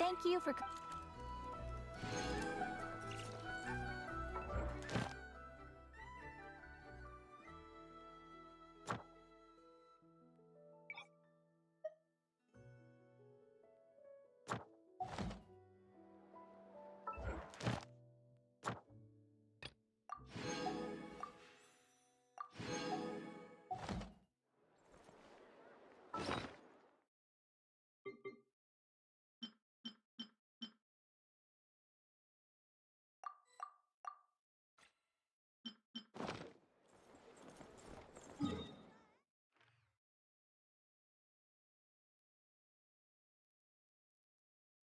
Speaker 8: Thank you for.